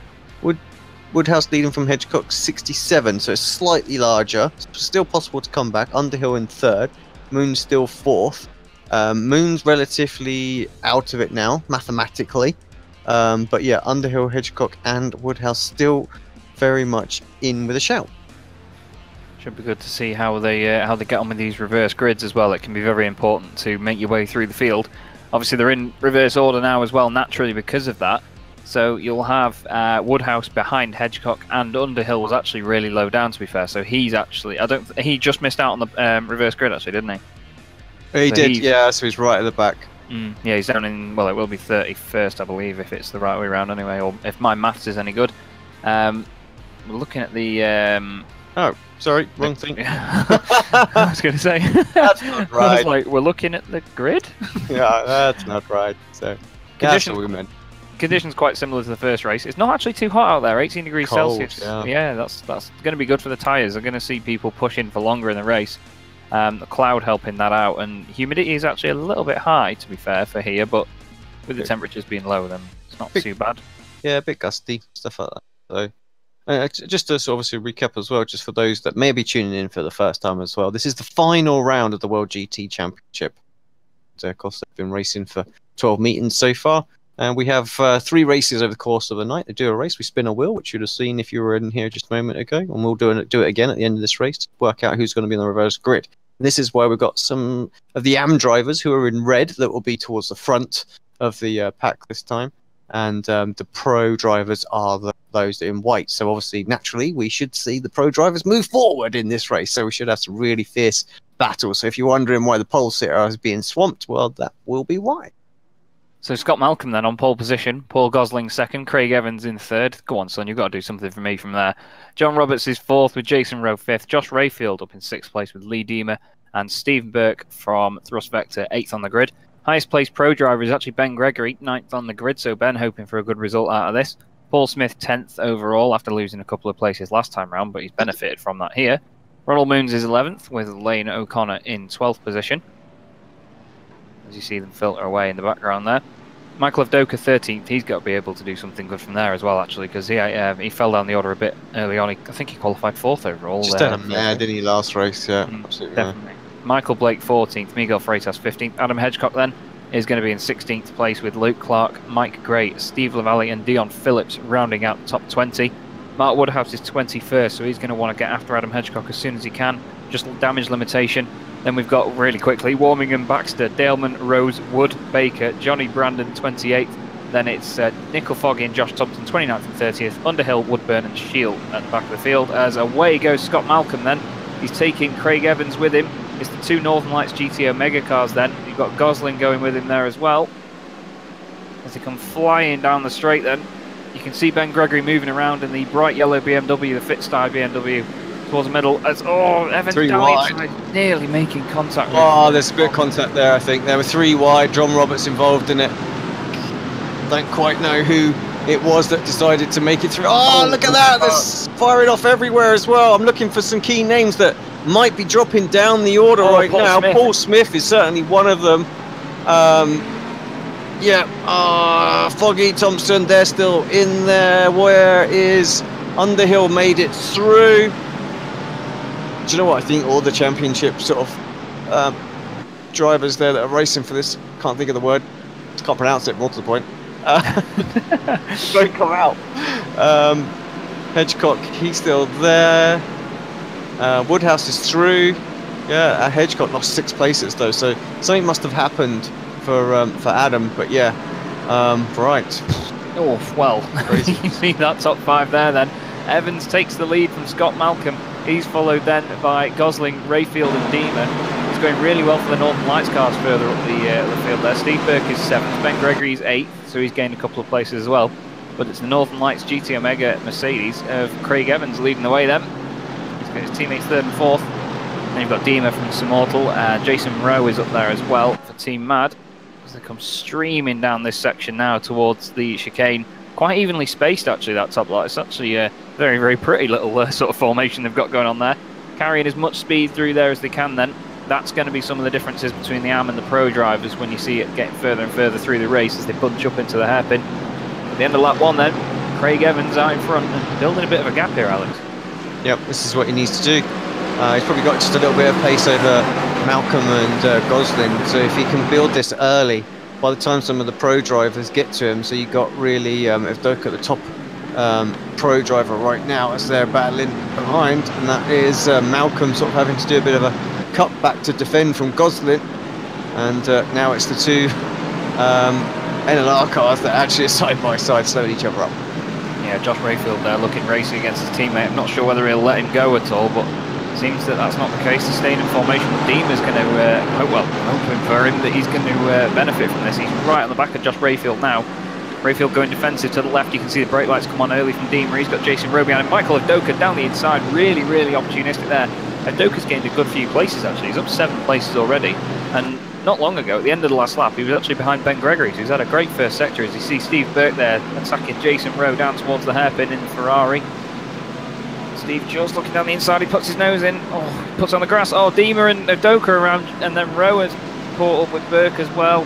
Woodhouse leading from Hedgecock 67, so it's slightly larger. It's still possible to come back. Underhill in third. Moon's still fourth. Moon's relatively out of it now, mathematically. But yeah, Underhill, Hedgecock and Woodhouse still very much in with a shout. Should be good to see how they get on with these reverse grids as well. It can be very important to make your way through the field. Obviously, they're in reverse order now as well, naturally, because of that. So you'll have Woodhouse behind Hedgecock, and Underhill was actually really low down, to be fair. So he's actually, he just missed out on the reverse grid, actually, didn't he? He did, yeah. So he's right at the back. Yeah, he's down in, well, it will be 31st, I believe, if it's the right way around anyway, or if my maths is any good. We're looking at the... Oh, sorry, wrong thing. I was going to say. That's not right. I was like, we're looking at the grid? Yeah, that's not right. So, that's what we meant. Conditions quite similar to the first race. It's not actually too hot out there, 18 degrees Cold, Celsius. Yeah, that's going to be good for the tyres. They're going to see people pushing for longer in the race. The cloud helping that out, and humidity is actually a little bit high, to be fair, for here, but with the temperatures being low, then it's not too bad. Yeah, a bit gusty, stuff like that. So. Just to obviously recap as well, just for those that may be tuning in for the first time as well, this is the final round of the World GT Championship. So, of course, they've been racing for 12 meetings so far, and we have 3 races over the course of the night. They do a race, we spin a wheel, which you'd have seen if you were in here just a moment ago, and we'll do it again at the end of this race to work out who's going to be on the reverse grid. And this is where we've got some of the AM drivers who are in red that will be towards the front of the pack this time. And the pro drivers are those in white. So obviously, naturally, we should see the pro drivers move forward in this race. So we should have some really fierce battle. So if you're wondering why the pole sitter is being swamped, well, that will be why. So Scott Malcolm then on pole position, Paul Gosling second, Craig Evans in third. Go on, son, you've got to do something for me from there. John Roberts is fourth with Jason Rowe fifth. Josh Rayfield up in sixth place with Lee Deemer. And Stephen Burke from Thrust Vector, eighth on the grid. Highest placed pro driver is actually Ben Gregory, ninth on the grid. So Ben hoping for a good result out of this. Paul Smith 10th overall after losing a couple of places last time round, but he's benefited from that here. Ronald Moons is 11th with Lane O'Connor in 12th position. As you see them filter away in the background there. Michael Avdoka 13th, he's got to be able to do something good from there as well, actually, because he fell down the order a bit early on. I think he qualified 4th overall. Just didn't he, last race? Yeah, absolutely. Definitely. Michael Blake 14th, Miguel Freitas 15th. Adam Hedgecock then is going to be in 16th place with Luke Clark, Mike Gray, Steve Lavalley and Dion Phillips rounding out the top 20. Mark Woodhouse is 21st, so he's going to want to get after Adam Hedgecock as soon as he can. Just damage limitation. Then we've got, really quickly, Warmingham, Baxter, Daleman, Rose, Wood, Baker, Johnny Brandon 28th. Then it's Nickel Foggy and Josh Thompson 29th and 30th. Underhill, Woodburn and Shield at the back of the field. As away goes Scott Malcolm then. He's taking Craig Evans with him. It's the two Northern Lights GT Omega cars then. You've got Gosling going with him there as well. As they come flying down the straight then, you can see Ben Gregory moving around in the bright yellow BMW, the Fitstyle BMW, towards the middle. As Evans down inside, nearly making contact. There's a bit of contact there, I think. There were 3 wide, John Roberts involved in it. Don't quite know who it was that decided to make it through. Look at that! There's firing off everywhere as well. I'm looking for some key names that might be dropping down the order right Paul now. Smith. Paul Smith is certainly one of them. Foggy, Thompson, they're still in there. Where is Underhill? Made it through. Do you know what? I think all the championship sort of drivers there that are racing for this, can't think of the word, can't pronounce it, more to the point, don't come out. Hedgecock, he's still there. Woodhouse is through. Yeah, Hedgecock lost 6 places though, so something must have happened for Adam. But yeah, right. Oh well, you see that top 5 there. Then Evans takes the lead from Scott Malcolm. He's followed then by Gosling, Rayfield and Deemer. It's going really well for the Northern Lights cars further up the field there. Steve Burke is 7th, Ben Gregory's 8th, so he's gained a couple of places as well. But it's the Northern Lights GT Omega Mercedes of Craig Evans leading the way then. He's got his teammates 3rd and 4th. Then you've got Deemer from Simmortal. Jason Rowe is up there as well for Team Mad. As they come streaming down this section now towards the chicane. Quite evenly spaced actually, that top lot. It's actually a very, very pretty little sort of formation they've got going on there. Carrying as much speed through there as they can then. That's going to be some of the differences between the AM and the pro drivers when you see it getting further and further through the race as they punch up into the hairpin. At the end of lap 1 then, Craig Evans out in front and building a bit of a gap here, Alex. Yep, this is what he needs to do. He's probably got just a little bit of pace over Malcolm and Gosling, so if he can build this early, by the time some of the pro drivers get to him, so you've got really Avdoka at the top pro driver right now as they're battling behind, and that is Malcolm sort of having to do a bit of a cut back to defend from Gosling, and now it's the 2 NLR cars that actually are side by side slowing each other up. Yeah, Josh Rayfield there looking racing against his teammate. I'm not sure whether he'll let him go at all, but it seems that that's not the case. The staying in formation, but Deemer's going to, hoping for him that he's going to benefit from this. He's right on the back of Josh Rayfield now. Rayfield going defensive to the left. You can see the brake lights come on early from Deemer. He's got Jason Rowe behind him. Michael Avdoka down the inside. Really, really opportunistic there. Avdoka's gained a good few places actually. He's up 7 places already. And not long ago, at the end of the last lap, he was actually behind Ben Gregory, who's had a great first sector. As you see Steve Burke there attacking Jason Rowe down towards the hairpin in the Ferrari. Steve just looking down the inside, he puts his nose in, puts on the grass. Deemer and Avdoka around, and then Rowe has caught up with Burke as well.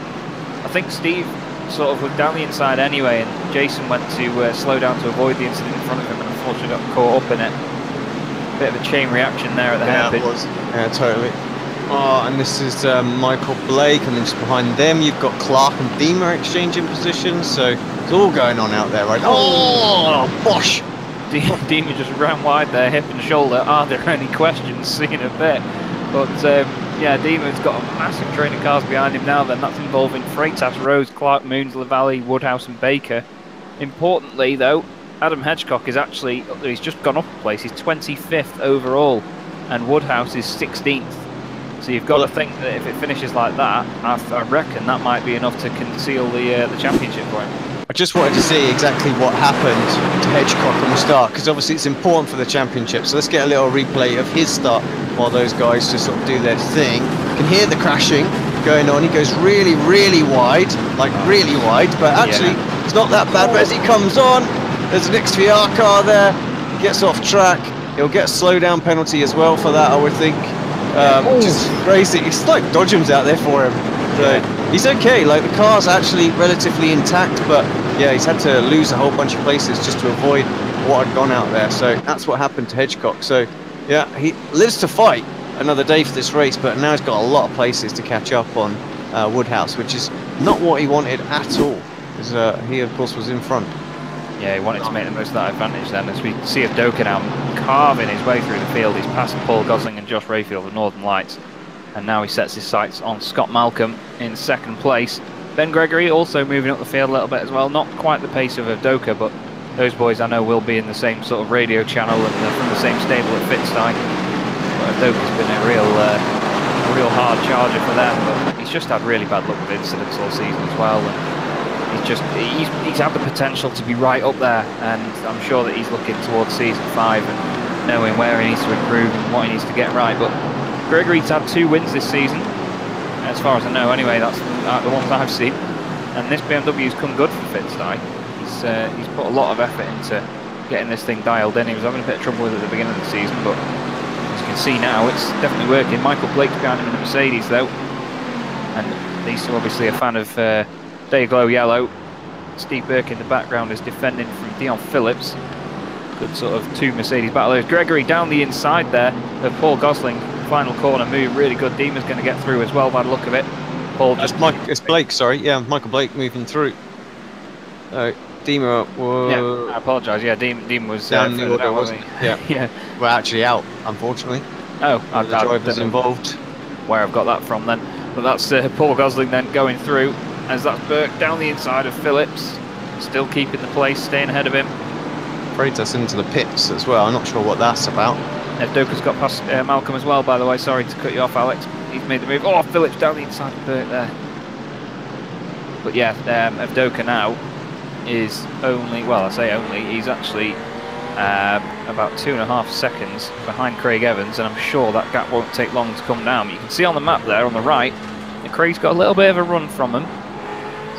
I think Steve sort of was down the inside anyway, and Jason went to slow down to avoid the incident in front of him, and unfortunately got caught up in it. Bit of a chain reaction there at the hairpin. Yeah, it was. Yeah, totally. And this is Michael Blake, and then just behind them you've got Clark and Deemer exchanging positions, so it's all going on out there right now. Bosh! Deemer just ran wide there, hip and shoulder. Are there any questions? Seeing a bit. But yeah, Deemer's got a massive train of cars behind him now then. That's involving Freitas, Rose, Clark, Moons, Lavalley, Woodhouse and Baker. Importantly though, Adam Hedgecock is actually, he's just gone up a place. He's 25th overall, and Woodhouse is 16th. So you've got to think that if it finishes like that, I reckon that might be enough to conceal the championship for him. I just wanted to see exactly what happened to Hedgecock on the start, because obviously it's important for the championship. So let's get a little replay of his start while those guys just sort of do their thing. You can hear the crashing going on. He goes really, really wide, like really wide, but actually it's not that bad. But as he comes on, there's an XVR car there, gets off track. He'll get a slowdown penalty as well for that, I would think. Which is crazy. It's like Dodgems out there for him. So he's okay, like the car's actually relatively intact, but yeah, he's had to lose a whole bunch of places just to avoid what had gone out there. So that's what happened to Hedgecock. So yeah, he lives to fight another day for this race, but now he's got a lot of places to catch up on Woodhouse, which is not what he wanted at all, because he of course was in front. Yeah, he wanted to make the most of that advantage then, as we see Doka now carving his way through the field. He's passed Paul Gosling and Josh Rayfield of Northern Lights, and now he sets his sights on Scott Malcolm in second place. Ben Gregory also moving up the field a little bit as well, not quite the pace of Doka, but those boys I know will be in the same sort of radio channel and from the same stable at Fitzstein. But Doka's been a real hard charger for them, but he's just had really bad luck with incidents all season as well. And he's had the potential to be right up there, and I'm sure that he's looking towards season 5 and knowing where he needs to improve and what he needs to get right. But Gregory's had 2 wins this season, as far as I know anyway. That's the ones I've seen, and this BMW's come good for Fitzstein. He's put a lot of effort into getting this thing dialed in. He was having a bit of trouble with it at the beginning of the season, but as you can see now, it's definitely working. Michael Blake's behind him in the Mercedes though, and he's obviously a fan of Dayglow Yellow. Steve Burke in the background is defending from Dion Phillips. Good sort of 2 Mercedes battlers. Gregory down the inside there of Paul Gosling. Final corner move, really good. Dima's going to get through as well by the look of it. Paul just it's Blake, sorry. Yeah, Michael Blake moving through. Dima was... Yeah, I apologise. Yeah, Dima was down the order, wasn't he? Yeah. Yeah. We're actually out, unfortunately. Oh, the drivers involved. Where I've got that from then. But that's Paul Gosling then going through, as that's Burke down the inside of Phillips. Still keeping the place, staying ahead of him. Afraid that's into the pits as well. I'm not sure what that's about. Doka's got past Malcolm as well, by the way. Sorry to cut you off, Alex. He's made the move. Oh, Phillips down the inside of Burke there. But yeah, Doka now is only, well, I say only, he's actually about 2.5 seconds behind Craig Evans, and I'm sure that gap won't take long to come down. But you can see on the map there on the right, that Craig's got a little bit of a run from him.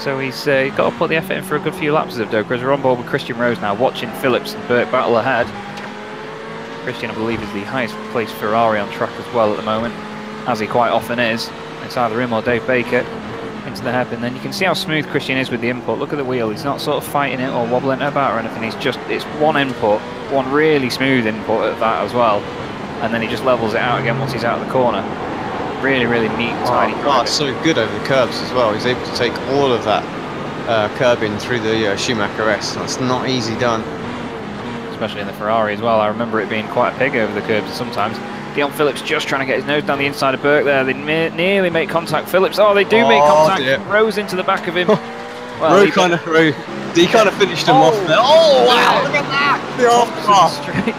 So he's got to put the effort in for a good few laps of Doka, as we're on board with Christian Rose now, watching Phillips and Burke battle ahead. Christian, I believe, is the highest placed Ferrari on track as well at the moment, as he quite often is. It's either him or Dave Baker into the hairpin. Then you can see how smooth Christian is with the input. Look at the wheel, he's not sort of fighting it or wobbling it about or anything. It's one input, one really smooth input at that as well, and then he just levels it out again once he's out of the corner. Really, really neat and tidy. Oh, it's so good over the curbs as well. He's able to take all of that curbing through the Schumacher S. That's not easy done. Especially in the Ferrari as well. I remember it being quite a pig over the curbs sometimes. Dion Phillips just trying to get his nose down the inside of Burke there. They nearly make contact. Phillips, they do make contact. Dear. Rose into the back of him. Well, he kind of finished him off there. Oh, wow, look at that!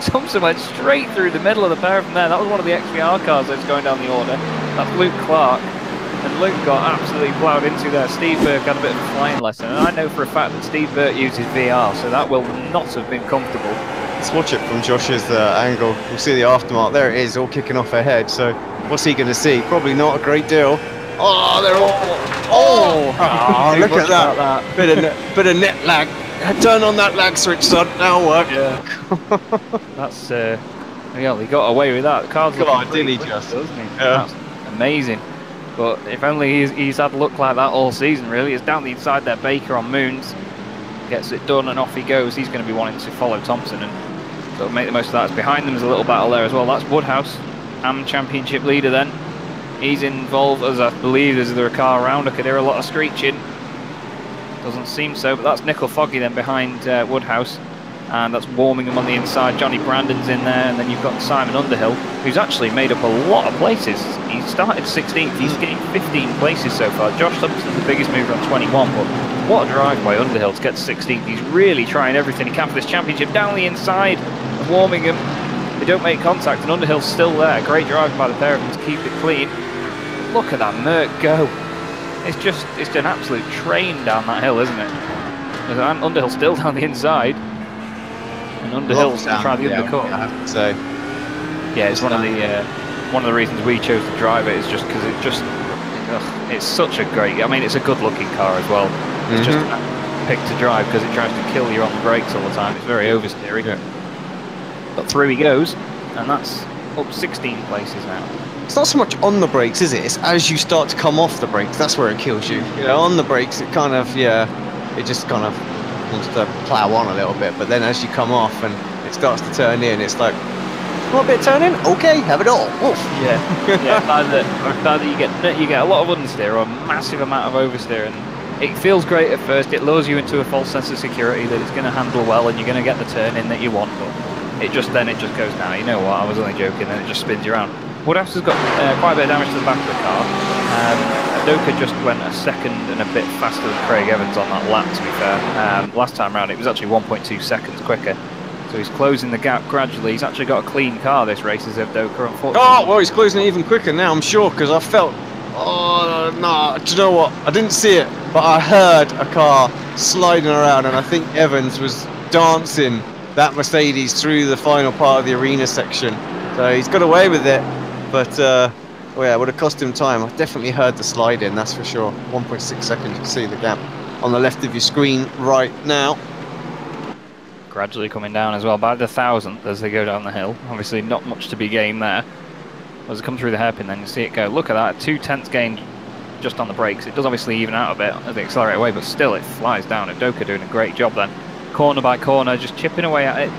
Thompson went straight through the middle of the pair of them there. That was one of the XVR cars that's going down the order. That's Luke Clark. And Luke got absolutely ploughed into there. Steve Burke had a bit of a flying lesson. And I know for a fact that Steve Burke uses VR, so that will not have been comfortable. Let's watch it from Josh's angle. We'll see the aftermark. There it is, all kicking off ahead. So what's he going to see? Probably not a great deal. Oh, they're all... look at that. Bit of net lag. Turn on that lag switch, son. That'll work. Yeah. That's... yeah, he got away with that. The car's looking pretty quick, doesn't he? Yeah. That's amazing. But if only he's had luck like that all season, really. It's down the inside there, Baker on Moons. Gets it done and off he goes. He's going to be wanting to follow Thompson and sort of make the most of that. Behind them is a little battle there as well. That's Woodhouse, AM Championship leader then. He's involved, as I believe, is there a car around? I could hear a lot of screeching. Doesn't seem so, but that's Nickel Foggy then behind Woodhouse. And that's Warmingham on the inside. Johnny Brandon's in there, and then you've got Simon Underhill, who's actually made up a lot of places. He started 16th, he's getting 15 places so far. Josh Thompson's the biggest mover on 21, but what a drive by Underhill to get to 16th. He's really trying everything he can for this championship. Down the inside of Warmingham, they don't make contact, and Underhill's still there. Great drive by the pair of them to keep it clean. look at that Merc go. It's an absolute train down that hill, isn't it? Underhill's still down the inside. And Underhill's trying the undercut. I have to say. Yeah, it's one of the reasons we chose to drive it is just because it's such a great. I mean, it's a good-looking car as well. It's just a pick to drive because it tries to kill you on the brakes all the time. It's very oversteering. Yeah. But through he goes, and that's up 16 places now. It's not so much on the brakes, is it? It's as you start to come off the brakes, that's where it kills you. You know, on the brakes, it kind of, it just kind of wants to plow on a little bit. But then as you come off and it starts to turn in, it's like, want a bit of turning? Okay, have it all. Oof. Yeah, either you get a lot of understeer or a massive amount of oversteer, and it feels great at first. It lures you into a false sense of security that it's going to handle well and you're going to get the turn in that you want. But it just goes down. You know what? I was only joking, and it just spins you around. Woodhouse has got quite a bit of damage to the back of the car. Doka just went a second and a bit faster than Craig Evans on that lap, to be fair. Last time round it was actually 1.2 seconds quicker. So he's closing the gap gradually. He's actually got a clean car this race as Doka, unfortunately. Oh, well, he's closing it even quicker now, I'm sure, because I felt... Oh, no, do you know what? I didn't see it, but I heard a car sliding around, and I think Evans was dancing that Mercedes through the final part of the arena section. So he's got away with it, but well, yeah, it would have cost him time. I definitely heard the slide in, that's for sure. 1.6 seconds, you can see the gap on the left of your screen right now. Gradually coming down as well, by the 1,000th as they go down the hill. Obviously not much to be gained there. As they come through the hairpin, then you see it go. Look at that, 2/10 gain just on the brakes. It does obviously even out a bit as they accelerate away, but still it flies down. And Doka doing a great job then. Corner by corner, just chipping away at it.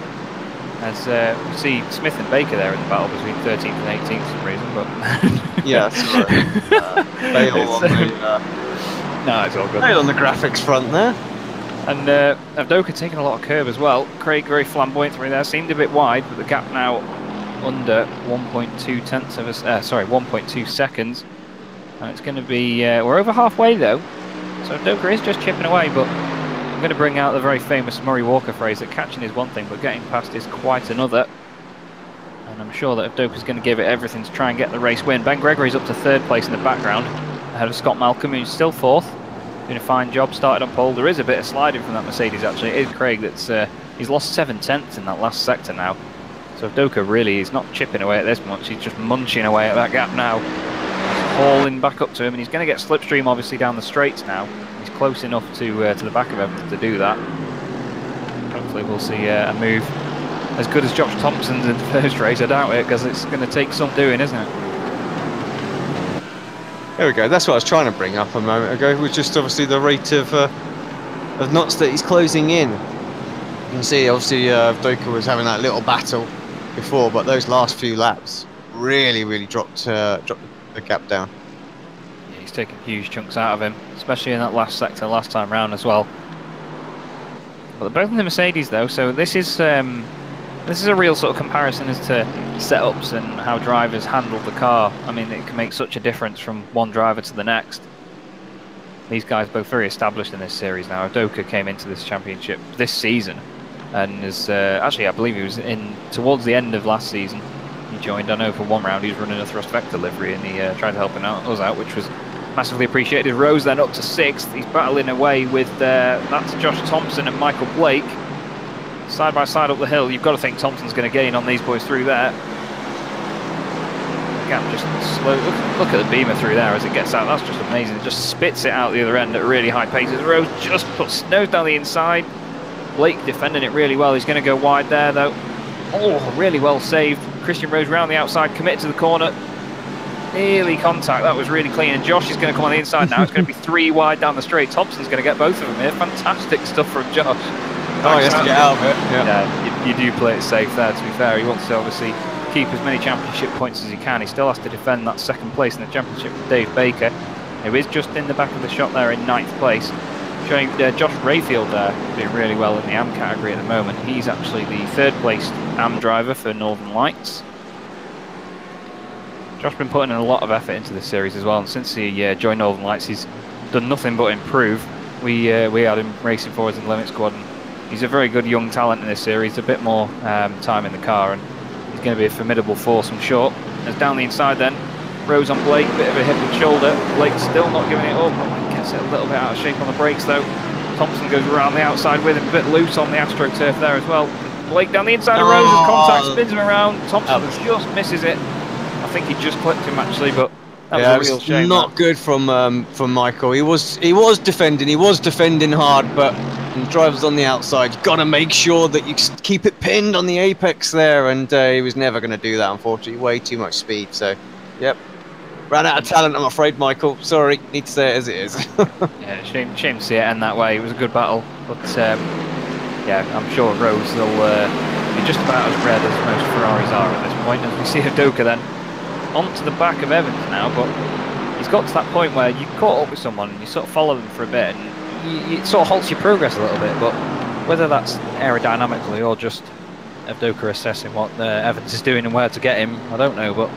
As we see Smith and Baker there in the battle between 13th and 18th for some reason, but... yeah, that's right. No, it's all good. Bail on the graphics front there. And Doka taking a lot of curb as well. Craig very flamboyant through there, seemed a bit wide, but the gap now under 1.2 seconds. And it's going to be, we're over halfway though. So Doka is just chipping away, but I'm going to bring out the very famous Murray Walker phrase that catching is one thing, but getting past is quite another. And I'm sure that if Doka's going to give it everything to try and get the race win. Ben Gregory's up to 3rd place in the background, ahead of Scott Malcolm, who's still 4th. Doing a fine job, started on pole. There is a bit of sliding from that Mercedes actually. It is Craig that's, he's lost 7/10 in that last sector now. So if Doka really is not chipping away at this much, he's just munching away at that gap now. He's hauling back up to him, and he's going to get slipstream obviously down the straights now. He's close enough to the back of him to do that. Hopefully we'll see a move as good as Josh Thompson's in the first race. I doubt it, because it's going to take some doing, isn't it? There we go, that's what I was trying to bring up a moment ago. It was just obviously the rate of knots that he's closing in. You can see obviously Doka was having that little battle before, but those last few laps really dropped the gap down. Yeah, he's taken huge chunks out of him, especially in that last sector last time round as well. But they're both in the Mercedes though, so this is a real sort of comparison as to setups and how drivers handle the car. I mean, it can make such a difference from one driver to the next. These guys both very established in this series now. Doka came into this championship this season, and is actually, I believe he was in towards the end of last season. He joined. I know for one round he was running a thrust vector livery, and he tried to help us out, which was massively appreciated. Rose then up to 6th. He's battling away with that's Josh Thompson and Michael Blake. Side by side up the hill. You've got to think Thompson's going to gain on these boys through there. The gap just slow. Look at the beamer through there as it gets out. That's just amazing. It just spits it out the other end at really high paces. Rose just puts nose down the inside. Blake defending it really well. He's going to go wide there though. Oh, really well saved. Christian Rose round the outside, committed to the corner. Nearly contact. That was really clean. And Josh is going to come on the inside now. It's going to be 3 wide down the straight. Thompson's going to get both of them here. Fantastic stuff from Josh. Oh, he has to get out of it. Yeah, you do play it safe there, to be fair. He wants to obviously keep as many championship points as he can. He still has to defend that 2nd place in the championship with Dave Baker, who is just in the back of the shot there in 9th place. Showing Josh Rayfield there doing really well in the AM category at the moment. He's actually the 3rd place AM driver for Northern Lights. Josh's been putting in a lot of effort into this series as well, and since he joined Northern Lights, he's done nothing but improve. We had him racing for us in the Limit Squad, and he's a very good young talent in this series. A bit more time in the car, and he's going to be a formidable force, I'm sure. As down the inside then, Rose on Blake, bit of a hip and shoulder. Blake still not giving it up. Gets it a little bit out of shape on the brakes though. Thompson goes around the outside with him, a bit loose on the AstroTurf there as well. Blake down the inside of Rose's contact, spins him around. Thompson just misses it. I think he just clipped him actually, but that was a real shame. Not good from Michael. He was defending hard, but the driver's on the outside. You've got to make sure that you keep it pinned on the apex there, and he was never going to do that, unfortunately. Way too much speed. So, yep, ran out of talent, I'm afraid, Michael. Sorry, need to say it as it is. Yeah, shame to see it end that way. It was a good battle, but yeah, I'm sure Rose will be just about as red as most Ferraris are at this point. As we see Udoka then onto the back of Evans now, but he's got to that point where you caught up with someone and you sort of follow them for a bit, and it sort of halts your progress a little bit. But whether that's aerodynamically or just Udoka assessing what Evans is doing and where to get him, I don't know. But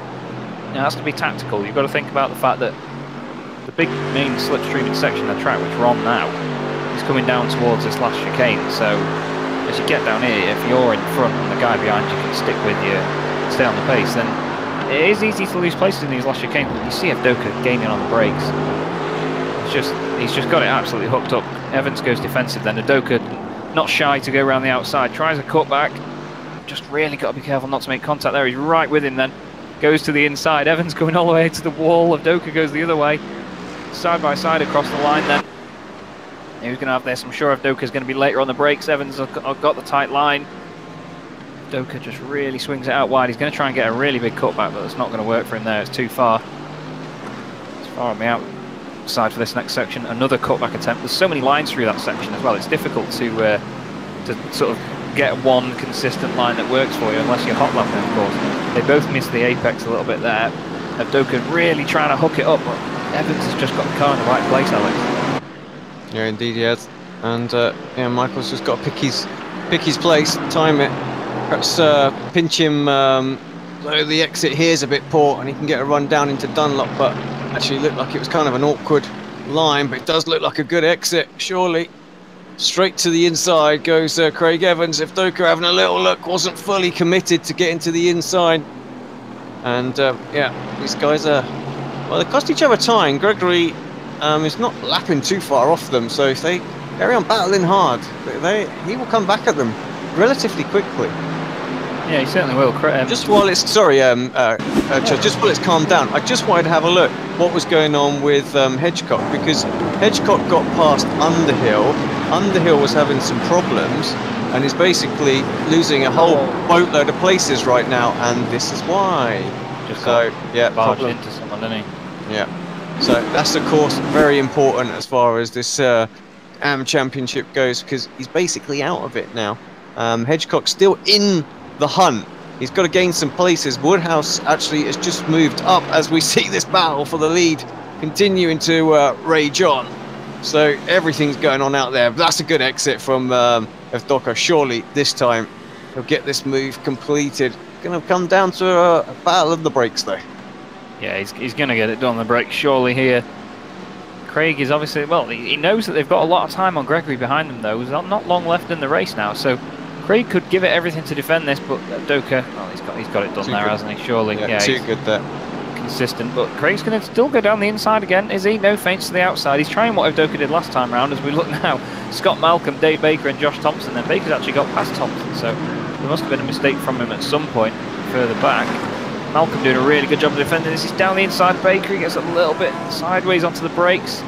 it has to be tactical. You've got to think about the fact that the big main slipstreaming section of the track, which we're on now, is coming down towards this last chicane. So as you get down here, if you're in front and the guy behind you can stick with you, stay on the pace, then it is easy to lose places in these last chicanes. But you see Udoka gaining on the brakes. He's just got it absolutely hooked up. Evans goes defensive then. Udoka not shy to go around the outside, tries a cutback. Just really got to be careful not to make contact there. He's right with him then. Goes to the inside. Evans going all the way to the wall. Udoka goes the other way. Side by side across the line then. Who's going to have this? I'm sure Udoka's going to be later on the brakes. Evans have got the tight line. Udoka just really swings it out wide. He's going to try and get a really big cutback, but it's not going to work for him there. It's too far. It's far on the outside for this next section. Another cutback attempt. There's so many lines through that section as well. It's difficult to sort of get one consistent line that works for you unless you're hot lapping, of course. They both missed the apex a little bit there. Udoka really trying to hook it up, but Evans has just got the car in the right place, Alex. Yeah, indeed he has. And yeah, Michael's just got to pick his place, time it. Perhaps pinch him though the exit here is a bit poor and he can get a run down into Dunlop, but actually looked like it was kind of an awkward line, but it does look like a good exit, surely. Straight to the inside goes Craig Evans. If Udoka having a little look, wasn't fully committed to getting to the inside. And yeah, these guys are, well, they cost each other time. Gregory is not lapping too far off them, so if they carry on battling hard, he will come back at them relatively quickly. Yeah, he certainly will. Just while it's just while it's calmed down, I just wanted to have a look what was going on with Hedgecock, because Hedgecock got past Underhill. Underhill was having some problems and is basically losing a whole boatload of places right now, and this is why. Just so yeah, barged into someone, didn't he? Yeah. So that's of course very important as far as this AM Championship goes, because he's basically out of it now. Hedgecock's still in the hunt. He's got to gain some places. Woodhouse actually has just moved up as we see this battle for the lead continuing to rage on. So everything's going on out there. But that's a good exit from Udoka. Surely this time he'll get this move completed. Going to come down to a battle of the brakes though. Yeah, he's going to get it done on the brakes surely here. Craig is obviously, well, he knows that they've got a lot of time on Gregory behind them though. There's not long left in the race now, so Craig could give it everything to defend this, but Udoka, well, he's got it done there, hasn't he? Surely, yeah, too good there. Consistent, but Craig's going to still go down the inside again, is he? No feints to the outside. He's trying what Udoka did last time round. As we look now, Scott Malcolm, Dave Baker, and Josh Thompson. Then Baker's actually got past Thompson, so there must have been a mistake from him at some point further back. Malcolm doing a really good job of defending this. He's down the inside. Baker, he gets a little bit sideways onto the brakes.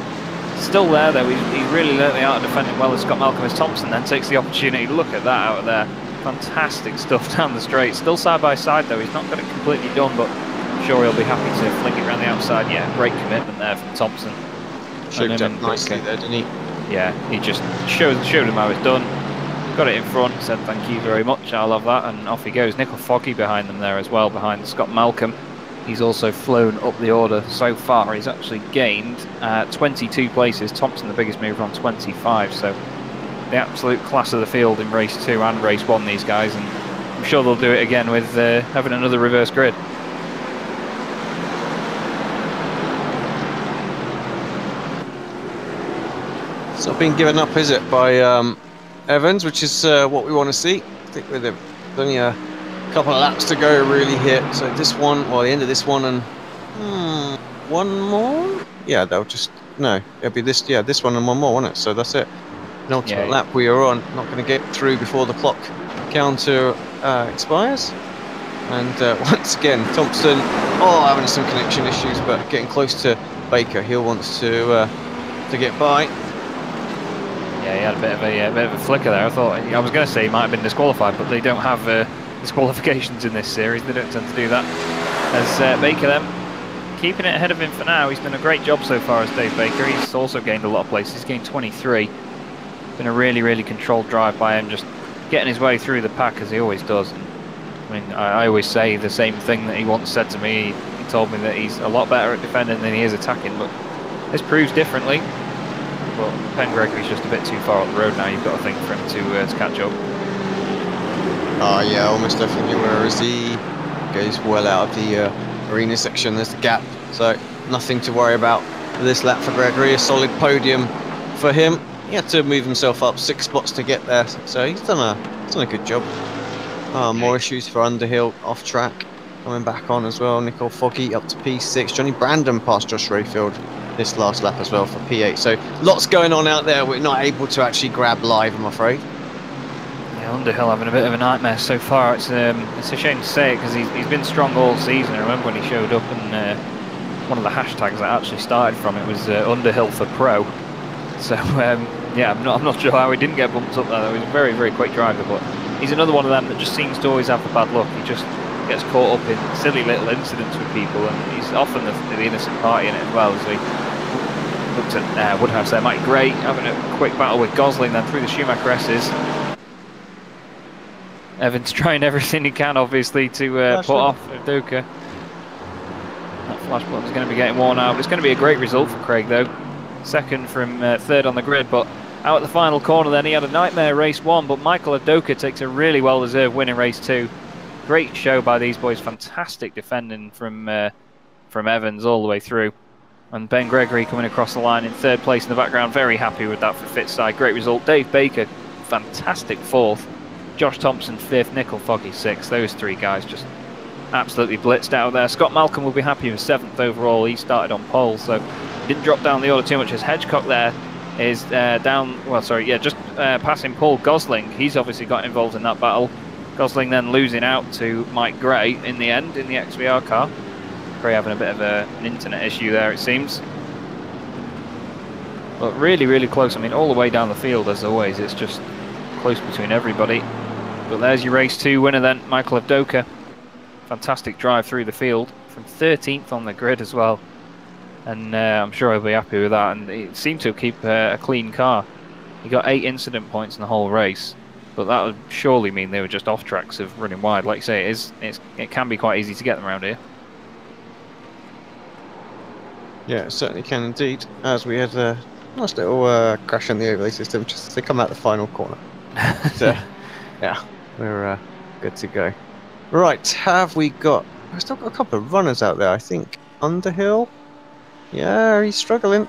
Still there though. He's really learnt the art of defending well as Scott Malcolm. As Thompson then takes the opportunity. Look at that out of there. Fantastic stuff down the straight. Still side by side though. He's not got it completely done, but I'm sure he'll be happy to flick it around the outside. Yeah, great commitment there from Thompson. Showed up nicely there, didn't he? Yeah, he just showed him how it's done. Got it in front, said thank you very much, I'll have that, and off he goes. Nickel Foggy behind them there as well, behind Scott Malcolm. He's also flown up the order so far. He's actually gained 22 places. Thompson the biggest mover on 25, so the absolute class of the field in race 2 and race 1, these guys, and I'm sure they'll do it again with having another reverse grid. It's not been given up, is it, by Evans, which is what we want to see. Stick with him. There's only a couple of laps to go really here. So this one, well, the end of this one, and one more. Yeah, they'll just no. It'll be this. Yeah, this one and one more, won't it? So that's it. Penultimate lap we are on. Not going to get through before the clock counter expires. And once again, Thompson, having some connection issues, but getting close to Baker. He wants to get by. Yeah, he had a bit of a flicker there. I was going to say he might have been disqualified, but they don't have disqualifications in this series. They don't tend to do that. As Baker then keeping it ahead of him for now. He's done a great job so far as Dave Baker. He's also gained a lot of places. He's gained 23. Been a really, really controlled drive by him, just getting his way through the pack as he always does. And, I mean, I always say the same thing that he once said to me. He told me that he's a lot better at defending than he is attacking, but this proves differently. But Ben Gregory's just a bit too far on the road now. You've got to think for him to catch up. Oh yeah, almost definitely. Whereas he goes well out of the arena section, there's the gap. So nothing to worry about for this lap for Gregory. A solid podium for him. He had to move himself up 6 spots to get there, so he's done a good job. More issues for Underhill off track, coming back on as well. Nicole Foggy up to P6. Johnny Brandon passed Josh Rayfield this last lap as well for P8. So lots going on out there. We're not able to actually grab live, I'm afraid. Yeah, Underhill having a bit of a nightmare so far. It's a shame to say it because he's been strong all season. I remember when he showed up and one of the hashtags that actually started from it was Underhill for Pro. So yeah, I'm not sure how he didn't get bumped up there. He was a very, very quick driver, but he's another one of them that just seems to always have the bad luck. He just gets caught up in silly little incidents with people, and he's often the innocent party in it as well. As we looked at Woodhouse there, Mike Gray having a quick battle with Gosling, then through the Schumacher S's. Evans trying everything he can, obviously, to put off Udoka. That flash button's going to be getting worn out. It's going to be a great result for Craig, though. Second from third on the grid, but out at the final corner then he had a nightmare race 1, but Michael Udoka takes a really well-deserved win in race 2. Great show by these boys, fantastic defending from Evans all the way through. And Ben Gregory coming across the line in third place in the background, very happy with that for Fittside. Great result. Dave Baker, fantastic 4th. Josh Thompson 5th, Nicole Foggy 6th. Those 3 guys just absolutely blitzed out there. Scott Malcolm will be happy with 7th overall. He started on pole, so didn't drop down the order too much as Hedgecock there is just passing Paul Gosling. He's obviously got involved in that battle. Gosling then losing out to Mike Gray in the end in the XVR car. Gray having a bit of an internet issue there, it seems. But really, really close. I mean, all the way down the field as always. It's just close between everybody. But there's your race 2 winner then, Michael Udoka. Fantastic drive through the field from 13th on the grid as well. And I'm sure he'll be happy with that. And he seemed to keep a clean car. He got 8 incident points in the whole race, but that would surely mean they were just off tracks of running wide. Like you say, it can be quite easy to get them around here. Yeah, it certainly can indeed. As we had a nice little crash on the overlay system just as they come out the final corner. So, yeah, we're good to go. Right, have we got... I've still got a couple of runners out there, I think. Underhill. Yeah, he's struggling.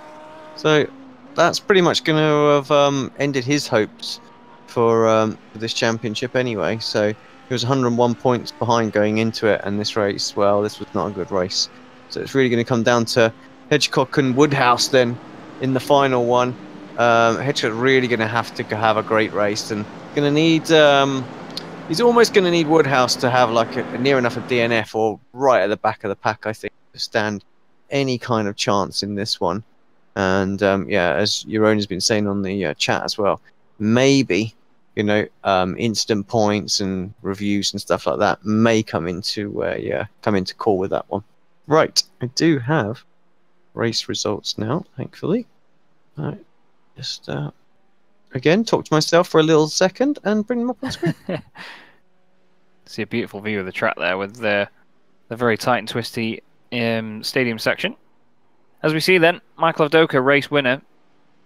So that's pretty much going to have ended his hopes for this championship anyway. So he was 101 points behind going into it, and this race, well, this was not a good race. So it's really going to come down to Hedgecock and Woodhouse then in the final one. Hedgecock really going to have a great race, and going to need... he's almost going to need Woodhouse to have like a near enough a DNF or right at the back of the pack, I think, to stand any kind of chance in this one. And yeah, as your owner's been saying on the chat as well, maybe instant points and reviews and stuff like that may come into call with that one. Right, I do have race results now, thankfully. All right, just again talk to myself for a little second and bring them up on screen. See a beautiful view of the track there with the very tight and twisty stadium section. As we see then, Michael Udoka, race winner.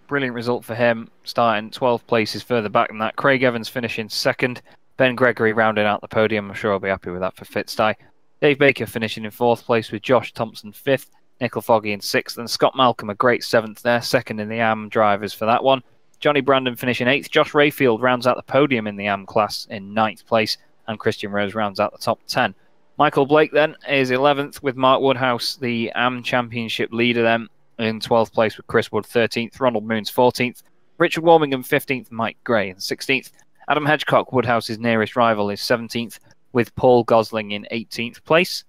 Brilliant result for him, starting 12 places further back than that. Craig Evans finishing 2nd. Ben Gregory rounding out the podium. I'm sure I'll be happy with that for Fittsty. Dave Baker finishing in 4th place with Josh Thompson 5th. Nicole Foggy in 6th. And Scott Malcolm a great 7th there. 2nd in the AM drivers for that one. Johnny Brandon finishing 8th. Josh Rayfield rounds out the podium in the AM class in 9th place. And Christian Rose rounds out the top 10. Michael Blake then is 11th with Mark Woodhouse, the AM Championship leader then, in 12th place with Chris Wood 13th, Ronald Moons 14th, Richard Warmingham 15th, Mike Gray in 16th, Adam Hedgecock, Woodhouse's nearest rival, is 17th with Paul Gosling in 18th place.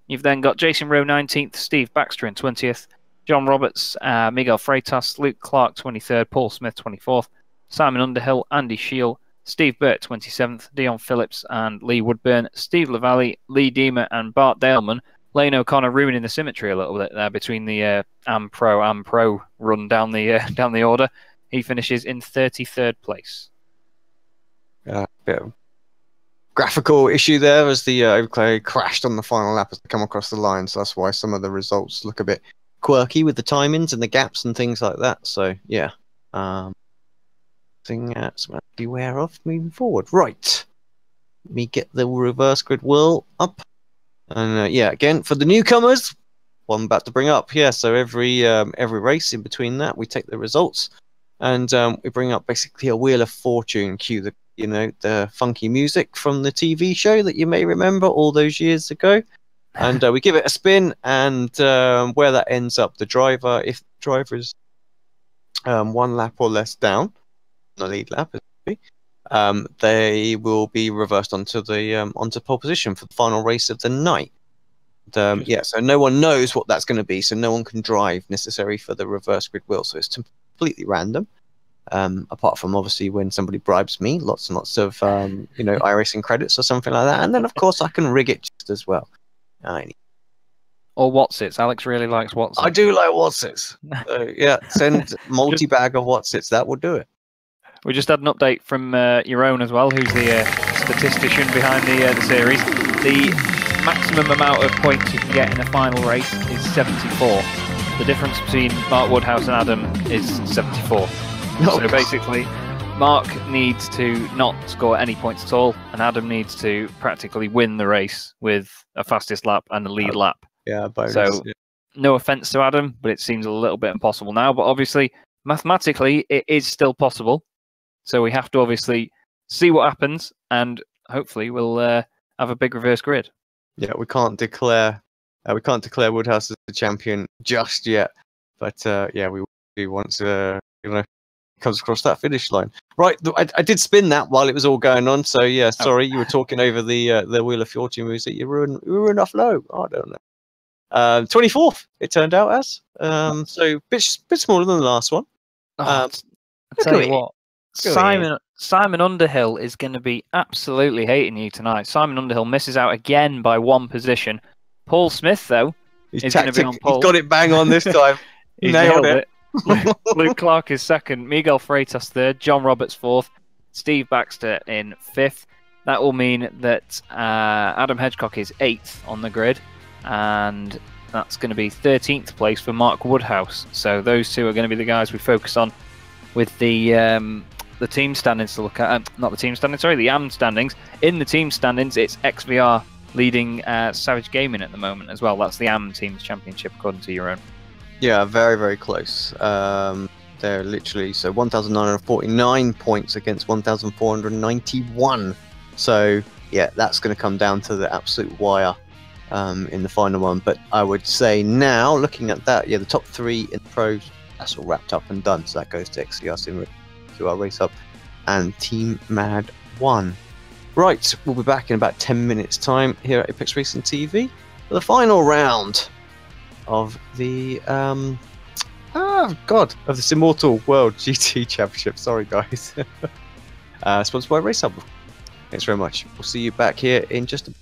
You've then got Jason Rowe 19th, Steve Baxter in 20th, John Roberts, Miguel Freitas, Luke Clark 23rd, Paul Smith 24th, Simon Underhill, Andy Shield, Steve Burt 27th, Dion Phillips and Lee Woodburn, Steve Lavalley, Lee Deemer and Bart Daleman. Lane O'Connor ruining the symmetry a little bit there between the AM Pro run down the order. He finishes in 33rd place. Bit of graphical issue there as the overclay crashed on the final lap as they come across the line, so that's why some of the results look a bit quirky with the timings and the gaps and things like that. So yeah, thing to be aware of moving forward. Right, let me get the reverse grid wheel up, and yeah, again for the newcomers, what I'm about to bring up. Yeah, so every race in between that, we take the results, and we bring up basically a wheel of fortune. Cue the the funky music from the TV show that you may remember all those years ago, and we give it a spin, and where that ends up, the driver, if the driver is one lap or less down the lead lap, they will be reversed onto pole position for the final race of the night. Yeah, so no one knows what that's going to be, so no one can drive necessary for the reverse grid wheel, so it's completely random. Apart from obviously when somebody bribes me, lots and lots of iRacing credits or something like that, and then of course I can rig it just as well. Or Watsits. Alex really likes Watsits. I do like Watsits. Yeah, send multi-bag of Watsits. That will do it. We just had an update from your own as well, who's the statistician behind the series. The maximum amount of points you can get in a final race is 74. The difference between Mark Woodhouse and Adam is 74. Oh, so basically, Mark needs to not score any points at all, and Adam needs to practically win the race with a fastest lap and a lead lap. Yeah, bonus, so yeah. No offense to Adam, but it seems a little bit impossible now. But obviously, mathematically, it is still possible. So we have to obviously see what happens, and hopefully we'll have a big reverse grid. Yeah, we can't declare Woodhouse as the champion just yet, but yeah, we do once comes across that finish line. Right, I did spin that while it was all going on, so yeah, sorry, you were talking over the Wheel of Fortune music. You were enough low. I don't know. 24th it turned out as so bit smaller than the last one. I'll tell you what, Simon Underhill is going to be absolutely hating you tonight. Simon Underhill misses out again by one position. Paul Smith though is going to be on pole. He's got it bang on this time. He's nailed it. Luke Clark is second, Miguel Freitas third, John Roberts fourth, Steve Baxter in fifth. That will mean that Adam Hedgecock is 8th on the grid, and that's going to be 13th place for Mark Woodhouse. So those two are going to be the guys we focus on with the team standings to look at. Not the team standings, sorry, the AM standings. In the team standings, it's XVR leading Savage Gaming at the moment as well. That's the AM Teams Championship according to your own. Yeah, very, very close. They're literally 1,949 points against 1,491. So yeah, that's going to come down to the absolute wire in the final one. But I would say now, looking at that, yeah, the top 3 in the pros, that's all wrapped up and done. So that goes to XVR Simmortal, to our Racehub, and Team Mad 1. Right, we'll be back in about 10 minutes' time here at Apex Racing TV for the final round of the of the Simmortal World GT Championship. Sorry, guys. Sponsored by Racehub. Thanks very much. We'll see you back here in just a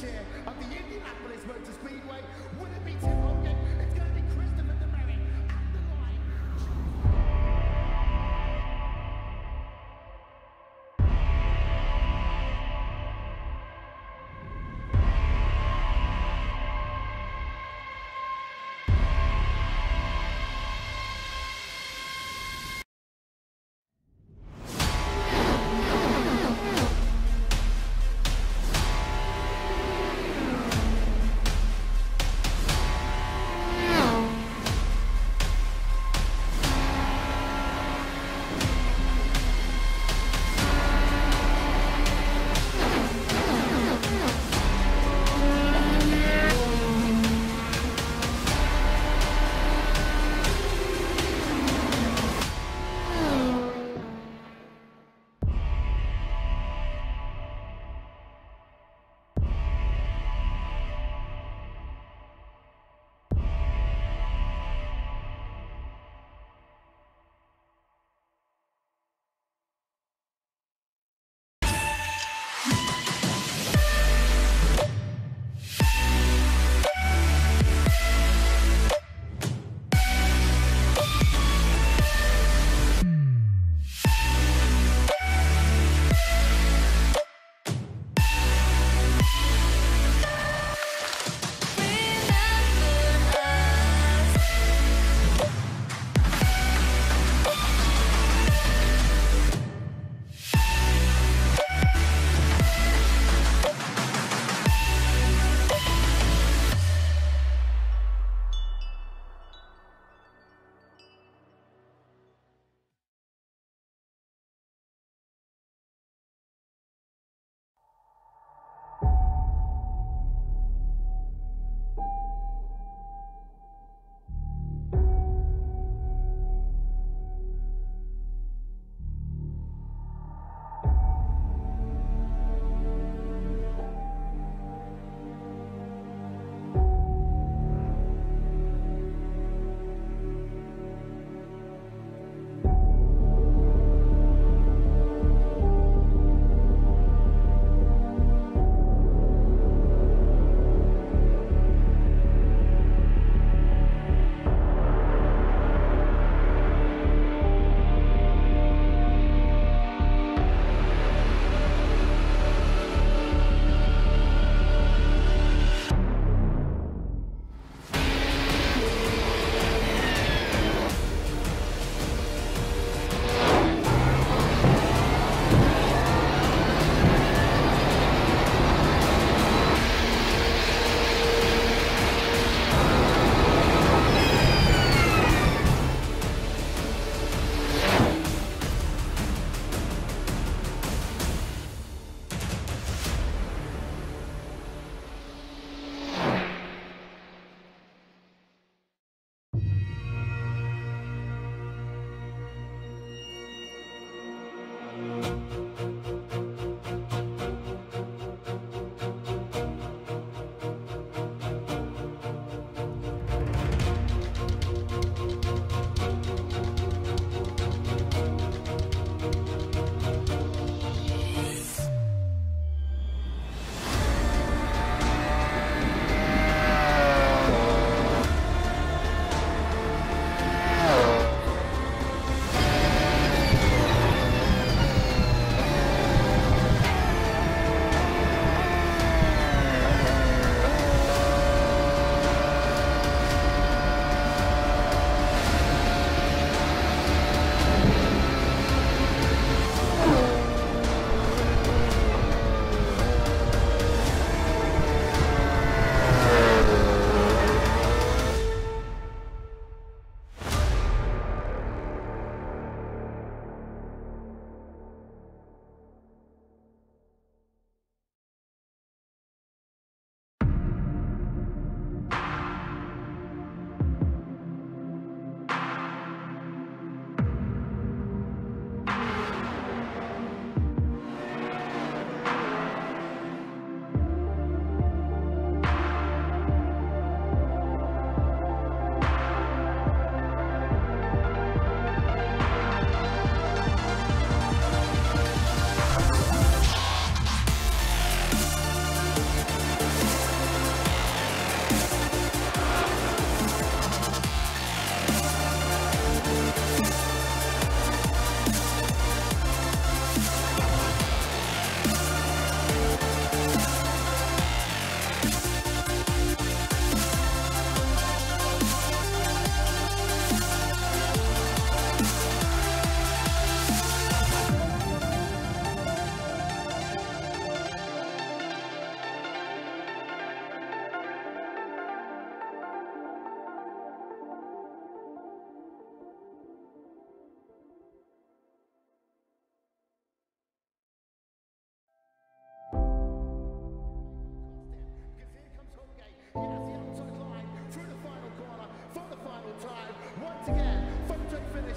chair of the Indianapolis Motor Speedway. Will it be Tim Hogan? It's going to be Christopher DeMary at the line.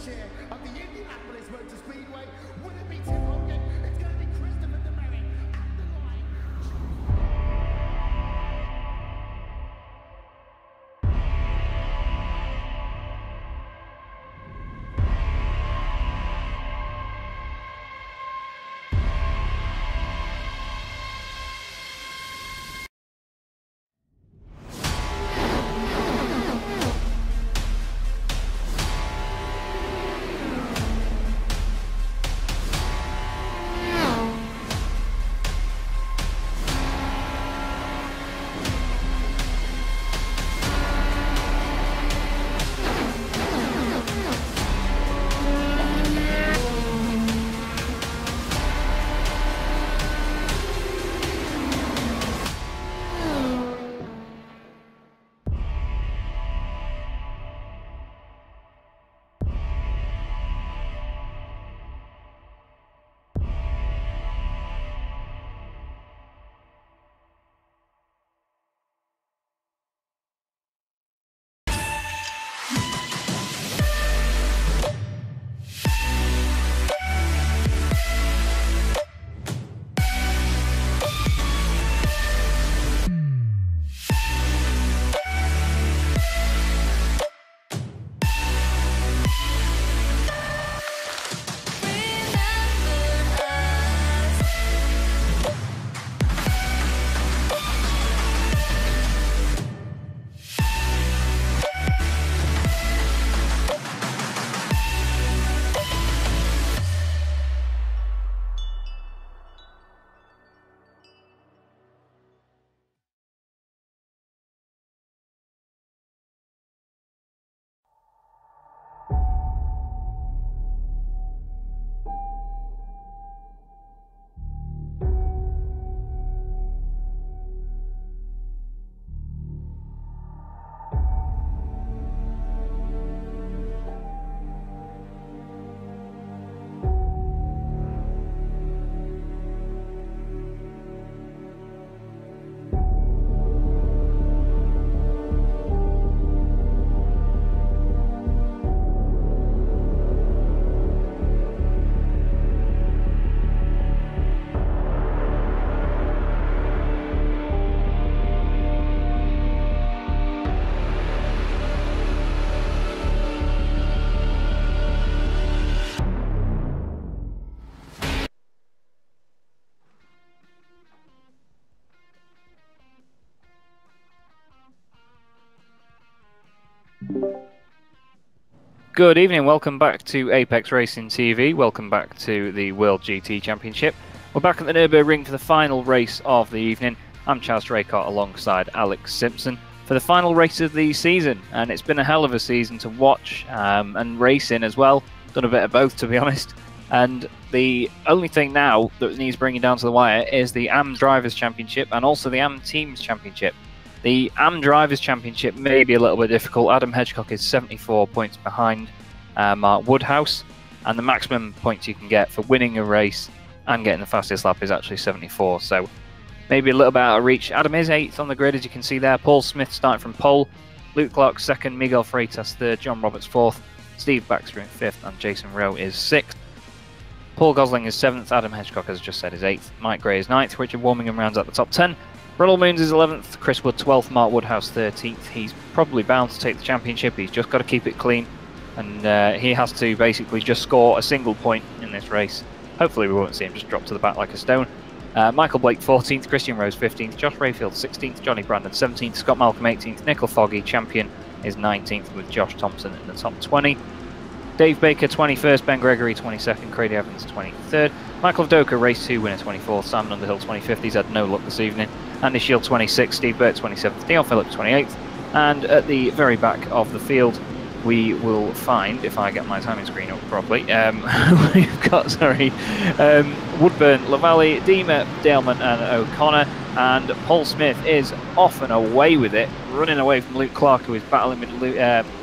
chair of the Indianapolis Motor Speedway. Would it be Tim Hogan? It's going to be Christopher DeMerrick at the line. Good evening, welcome back to Apex Racing TV, welcome back to the World GT Championship. We're back at the Nurburgring for the final race of the evening. I'm Charles Draycott alongside Alex Simpson for the final race of the season, and it's been a hell of a season to watch and racing as well. Done a bit of both, to be honest. And the only thing now that needs bringing down to the wire is the AM Drivers Championship and also the AM Teams Championship. The AM Drivers Championship may be a little bit difficult. Adam Hedgecock is 74 points behind Mark Woodhouse, and the maximum points you can get for winning a race and getting the fastest lap is actually 74, so maybe a little bit out of reach. Adam is 8th on the grid, as you can see there. Paul Smith starting from pole, Luke Clark 2nd, Miguel Freitas 3rd, John Roberts 4th, Steve Baxter in 5th, and Jason Rowe is 6th. Paul Gosling is 7th, Adam Hedgecock, as I just said, is 8th, Mike Gray is 9th, Richard Warmingham rounds out the top 10, Brundle Moons is 11th, Chris Wood 12th, Mark Woodhouse 13th. He's probably bound to take the championship. He's just got to keep it clean, and he has to basically just score a single point in this race. Hopefully we won't see him just drop to the back like a stone. Michael Blake 14th, Christian Rose 15th, Josh Rayfield 16th, Johnny Brandon 17th, Scott Malcolm 18th, Nickel Foggy champion is 19th with Josh Thompson in the top 20. Dave Baker 21st, Ben Gregory 22nd, Crady Evans 23rd, Michael Doka race 2 winner 24th, Simon Underhill 25th, he's had no luck this evening, Andy Shield 26th, Steve Burt 27th, Dion Phillips 28th, and at the very back of the field we will find, if I get my timing screen up properly, we've got, Woodburn, Lavallee, Deemer, Daleman and O'Connor, and Paul Smith is off and away with it, running away from Luke Clark, who is battling with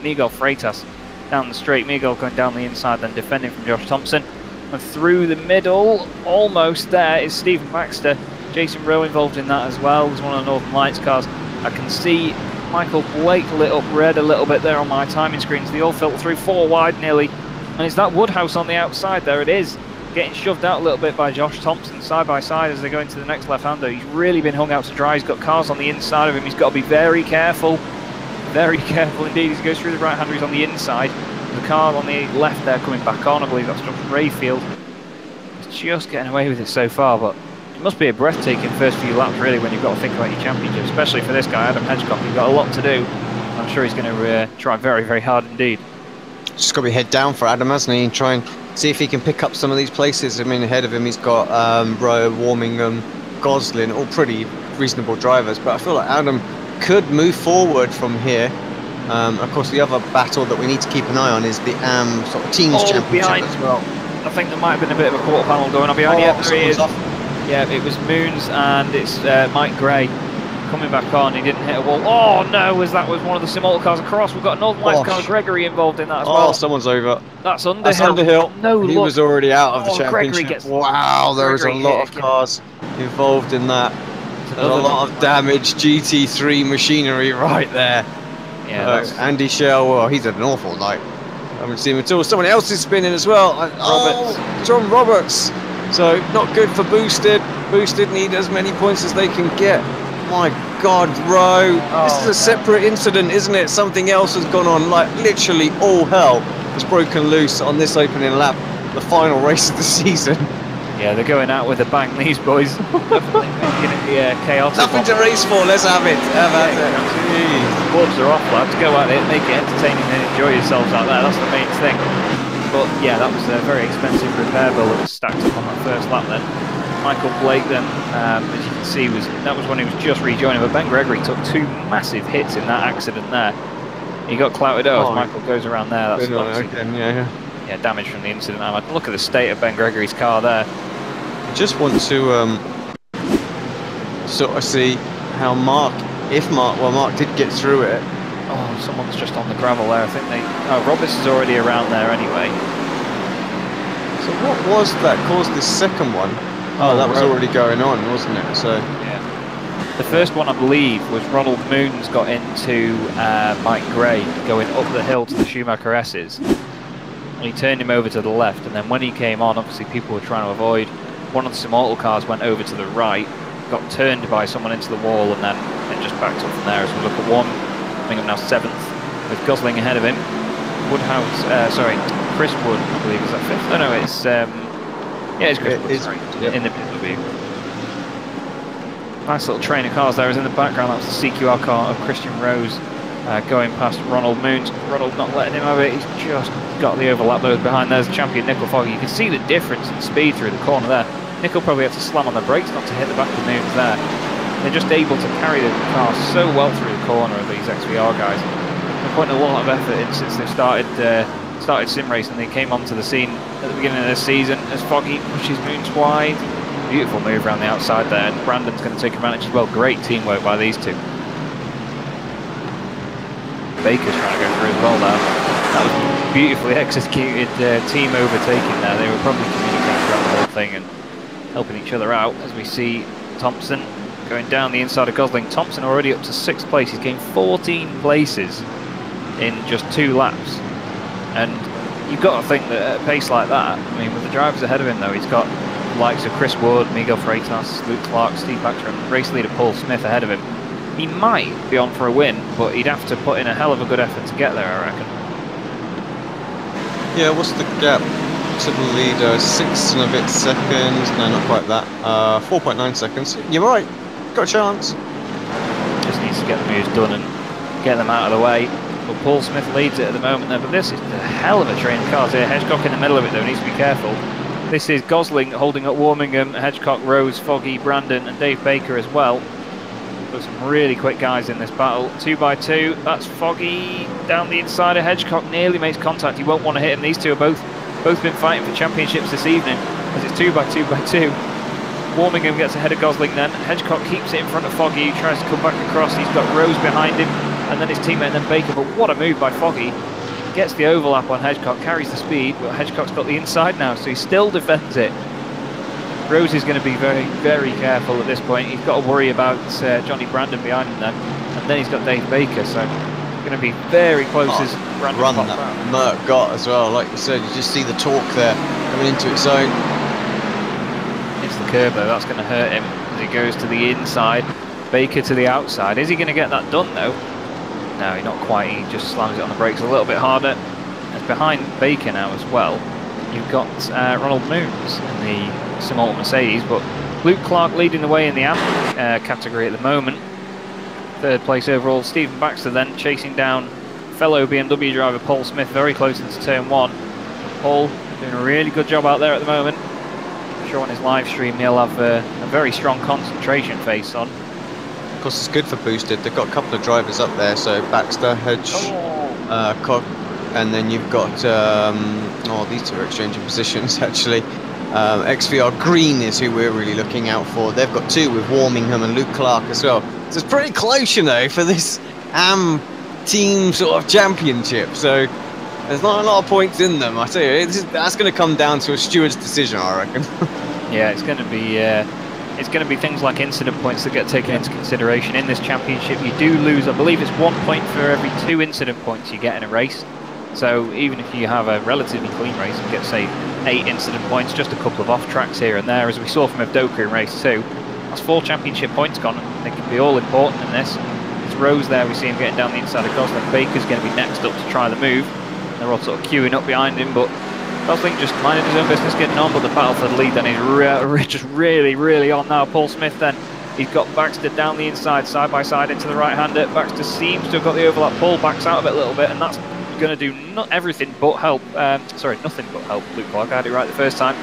Miguel Freitas down the straight. Miguel going down the inside, then defending from Josh Thompson. And through the middle, almost there, is Stephen Baxter. Jason Rowe involved in that as well. There's one of the Northern Lights cars. I can see Michael Blake lit up red a little bit there on my timing screens. They all filter through 4 wide nearly. And it's that Woodhouse on the outside, there it is. Getting shoved out a little bit by Josh Thompson, side by side as they go into the next left-hander. He's really been hung out to dry. He's got cars on the inside of him. He's got to be very careful. Very careful indeed as he goes through the right-hander. He's on the inside. The car on the left there coming back on. I believe that's Josh Rayfield. He's just getting away with it so far, but it must be a breathtaking first few laps, really, when you've got to think about your championship, especially for this guy, Adam Hedgecock. He's got a lot to do. I'm sure he's going to try very, very hard indeed. Just got to be head down for Adam, hasn't he? And try and see if he can pick up some of these places. I mean, ahead of him, he's got Rowe, Warmingham, Gosling, all pretty reasonable drivers. But I feel like Adam could move forward from here. Of course, the other battle that we need to keep an eye on is the sort of teams championship behind, as well. I think there might have been a bit of a quarter panel going on behind. Yeah, there he is. Yeah, it was Moons and it's Mike Gray coming back on. He didn't hit a wall. Oh no, that was one of the Simmortal cars across. We've got Northern Lights car Gregory involved in that as well. Oh, someone's over. That's Underhill. That's Underhill. No, he was already out of the championship. Gregory gets, wow, there was a lot of cars involved in that. There's a lot of damaged GT3 machinery right there. Yeah, Andy Shell, well, he's had an awful night. I haven't seen him at all. Someone else is spinning as well. John Roberts. So not good for Boosted. Boosted need as many points as they can get. My God, Rowe. This is a separate incident, isn't it? Something else has gone on. Like literally all hell has broken loose on this opening lap, the final race of the season. Yeah, they're going out with a bang, these boys. Definitely making it chaotic. Nothing to race for. Let's have it. Clubs are off, lads. Go out there, make it entertaining and enjoy yourselves out there. That's the main thing. But yeah, that was a very expensive repair bill that was stacked up on that first lap then. Michael Blake then, as you can see, that was when he was just rejoining. But Ben Gregory took 2 massive hits in that accident there. He got clouted out as Michael goes around there. That's yeah, damage from the incident. Look at the state of Ben Gregory's car there. I just want to sort of see how Mark did get through it. Oh, someone's just on the gravel there. I think Roberts is already around there anyway. So what was that caused this second one? Oh, that was already going on, wasn't it? So yeah. The first one, I believe, was Ronald Moons got into Mike Gray going up the hill to the Schumacher S's. And he turned him over to the left, and then when he came on, obviously people were trying to avoid. One of the Simmortal cars went over to the right, got turned by someone into the wall, and then just backed up from there. As we look at Birmingham now 7th, with Gosling ahead of him. Woodhouse, Chris Wood, I believe, is that 5th? Oh no, it's it's Chris Wood, sorry, in the pit review. Nice little train of cars there is in the background. That was the CQR car of Christian Rose. Going past Ronald Moons. Ronald not letting him have it. He's just got the overlap those behind. There's champion Nickel Foggy. You can see the difference in speed through the corner there. Nickel probably had to slam on the brakes not to hit the back of Moons there. They're just able to carry the car so well through the corner of these XVR guys. They're putting a lot of effort in since they've started sim racing. They came onto the scene at the beginning of this season as Foggy pushes Moons wide. Beautiful move around the outside there, and Brandon's going to take advantage as well. Great teamwork by these two. Baker's trying to go through as well there. That was beautifully executed team overtaking there. They were probably communicating throughout the whole thing and helping each other out as we see Thompson going down the inside of Gosling. Thompson already up to 6th place. He's gained 14 places in just 2 laps. And you've got to think that at a pace like that, I mean, with the drivers ahead of him though, he's got the likes of Chris Wood, Miguel Freitas, Luke Clark, Steve Baxter and race leader Paul Smith ahead of him. He might be on for a win, but he'd have to put in a hell of a good effort to get there, I reckon. Yeah, what's the gap to the leader? 6 and a bit seconds. No, not quite that. 4.9 seconds. You're right. Got a chance. Just needs to get the moves done and get them out of the way. But Paul Smith leads it at the moment there. But this is a hell of a train of cars here. Hedgecock in the middle of it though, needs to be careful. This is Gosling holding up Warmingham, Hedgecock, Rose, Foggy, Brandon and Dave Baker as well. Got some really quick guys in this battle. 2x2, that's Foggy down the inside of Hedgecock, nearly makes contact. He won't want to hit him. These two are both been fighting for championships this evening as it's 2x2x2. Warmingham gets ahead of Gosling then. Hedgecock keeps it in front of Foggy, who tries to come back across. He's got Rose behind him and then his teammate and then Baker, but what a move by Foggy. Gets the overlap on Hedgecock, carries the speed, but Hedgecock's got the inside now, so he still defends it. Rose is going to be very, very careful at this point. He's got to worry about Johnny Brandon behind him then. And then he's got Dave Baker, so going to be very close as Brandon run pops that out. Merc got as well. Like you said, you just see the torque there coming into its own. It's the curb though, that's going to hurt him as he goes to the inside. Baker to the outside. Is he going to get that done though? No, not quite. He just slams it on the brakes a little bit harder. It's behind Baker now as well. You've got Ronald Moons in the Simmortal Mercedes, but Luke Clark leading the way in the AMP category at the moment. Third place overall. Stephen Baxter then chasing down fellow BMW driver Paul Smith very close into turn 1. Paul doing a really good job out there at the moment. I'm sure on his live stream he'll have a very strong concentration face on. Of course, it's good for boosted. They've got a couple of drivers up there, so Baxter, Hedge, Cog, and then you've got these two are exchanging positions actually. XVR Green is who we're really looking out for. They've got 2 with Warmingham and Luke Clark as well. So it's pretty close, you know, for this AM team sort of championship. So there's not a lot of points in them. I tell you, that's going to come down to a steward's decision, I reckon. Yeah, it's going to be things like incident points that get taken into consideration in this championship. You do lose, I believe it's 1 point for every 2 incident points you get in a race. So even if you have a relatively clean race and get, say, 8 incident points, just a couple of off tracks here and there, as we saw from Evdoka in race 2, that's 4 championship points gone. They can be all important in this. It's Rose there, we see him getting down the inside of Gosling. Baker's going to be next up to try the move. They're all sort of queuing up behind him, but Gosling just minding his own business, getting on, but the battle for the lead then is just really on now. Paul Smith then, he's got Baxter down the inside, side by side into the right-hander. Baxter seems to have got the overlap. Paul backs out of it a little bit, and that's going to do not everything but help. Nothing but help Luke Clark. I had it right the first time.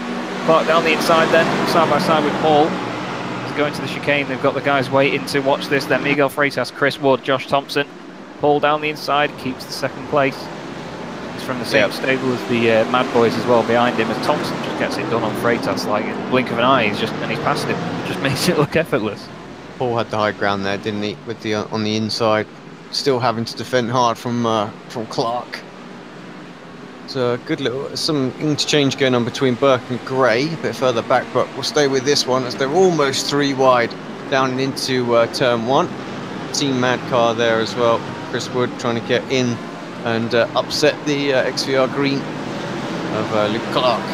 Clark down the inside then, side by side with Paul. He's going to the chicane. They've got the guys waiting to watch this. Then Miguel Freitas, Chris Wood, Josh Thompson. Paul down the inside, keeps the second place. He's from the same stable as the Mad Boys as well behind him, as Thompson just gets it done on Freitas like in the blink of an eye. He's passed him. Just makes it look effortless. Paul had the high ground there, didn't he? With the on the inside, still having to defend hard from Clark. So good little some interchange going on between Burke and Gray a bit further back, but we'll stay with this one as they're almost 3 wide down into turn 1. Team Mad car there as well. Chris Wood trying to get in and upset the XVR Green of Luke Clark.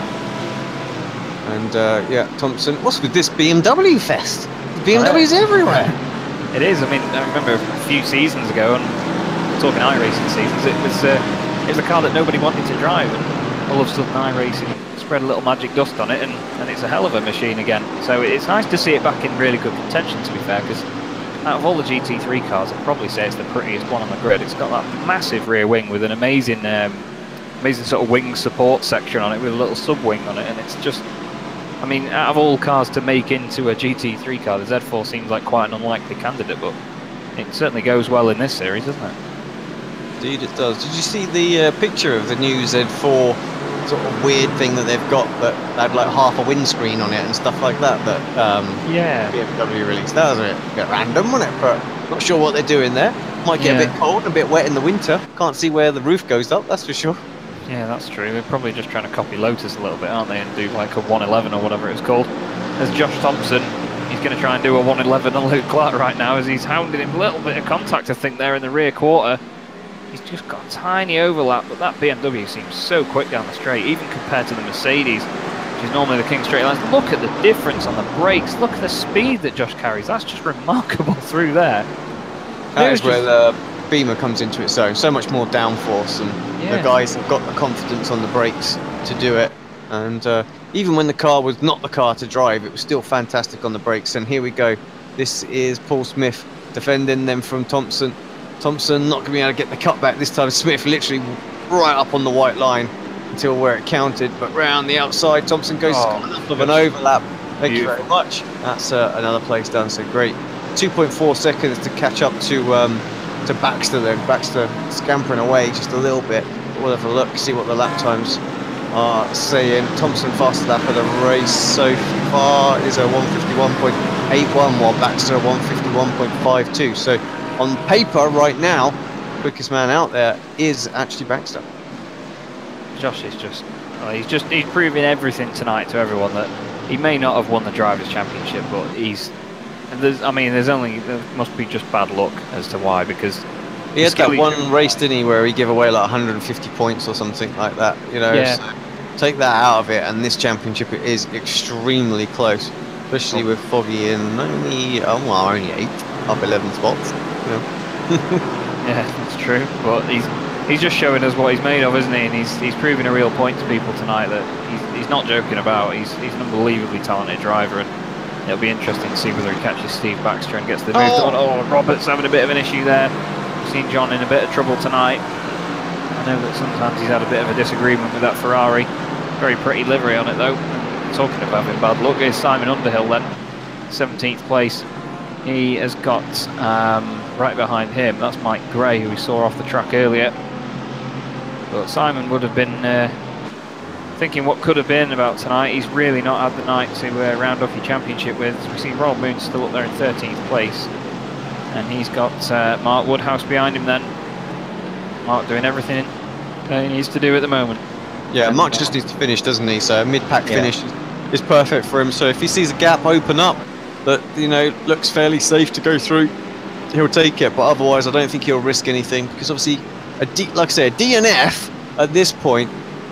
And yeah, Thompson. What's with this BMW fest? BMWs everywhere. It is. I mean, I remember a few seasons ago, and talking iRacing seasons, it was a car that nobody wanted to drive, and all of a sudden iRacing spread a little magic dust on it, and it's a hell of a machine again. So it's nice to see it back in really good contention, to be fair, because out of all the GT3 cars, I'd probably say it's the prettiest one on the grid. It's got that massive rear wing with an amazing sort of wing support section on it, with a little sub-wing on it, and it's just, I mean, out of all cars to make into a GT3 car, the Z4 seems like quite an unlikely candidate, but it certainly goes well in this series, doesn't it? Indeed it does. Did you see the picture of the new Z4 sort of weird thing that they've got that had like half a windscreen on it and stuff like that yeah, BMW released? That was a bit random, wasn't it? But not sure what they're doing there. Might get a bit cold and a bit wet in the winter. Can't see where the roof goes up, that's for sure. Yeah, that's true. They're probably just trying to copy Lotus a little bit, aren't they, and do like a 111 or whatever it's called. There's Josh Thompson. He's going to try and do a 111 on Luke Clark right now as he's hounding him. A little bit of contact, I think, there in the rear quarter. He's just got a tiny overlap, but that BMW seems so quick down the straight, even compared to the Mercedes, which is normally the king straight lines. Look at the difference on the brakes. Look at the speed that Josh carries. That's just remarkable through there. That is where the Beamer comes into its own. So much more downforce, and the guys have got the confidence on the brakes to do it. And even when the car was not the car to drive, it was still fantastic on the brakes. And here we go. This is Paul Smith defending them from Thompson. Thompson not going to be able to get the cutback this time. Smith literally right up on the white line until where it counted, but round the outside, Thompson goes enough of an overlap. Thank you very much. That's another place done. So great. 2.4 seconds to catch up to Baxter then. Baxter scampering away just a little bit. We'll have a look, see what the lap times are saying. Thompson fastest lap of the race so far is a 151.81, while Baxter 151.52. So on paper right now, quickest man out there is actually Baxter. Josh is just, he's proving everything tonight to everyone that he may not have won the Drivers' Championship, but there must be just bad luck as to why, because He had that one race, didn't he, where he gave away like 150 points or something like that. You know, Yeah. so take that out of it, and this championship is extremely close, especially with Foggy in only 8 up 11 spots. You know. Yeah, that's true. But he's just showing us what he's made of, isn't he? And he's proving a real point to people tonight that he's not joking about. He's an unbelievably talented driver, and it'll be interesting to see whether he catches Steve Baxter and gets the move done. Oh, Robert's having a bit of an issue there. We've seen John in a bit of trouble tonight. I know that sometimes he's had a bit of a disagreement with that Ferrari. Very pretty livery on it though. Talking about having bad luck, here's Simon Underhill then, 17th place. He has got right behind him, that's Mike Gray, who we saw off the track earlier. But Simon would have been thinking what could have been about tonight. He's really not had the night to round off your championship with. We see Royal Moon still up there in 13th place. And he's got Mark Woodhouse behind him then. Mark doing everything he needs to do at the moment. Yeah, Mark just needs to finish, doesn't he? So a mid-pack finish is perfect for him. So if he sees a gap open up that, you know, looks fairly safe to go through, he'll take it. But otherwise, I don't think he'll risk anything, because obviously, like I say, a DNF at this point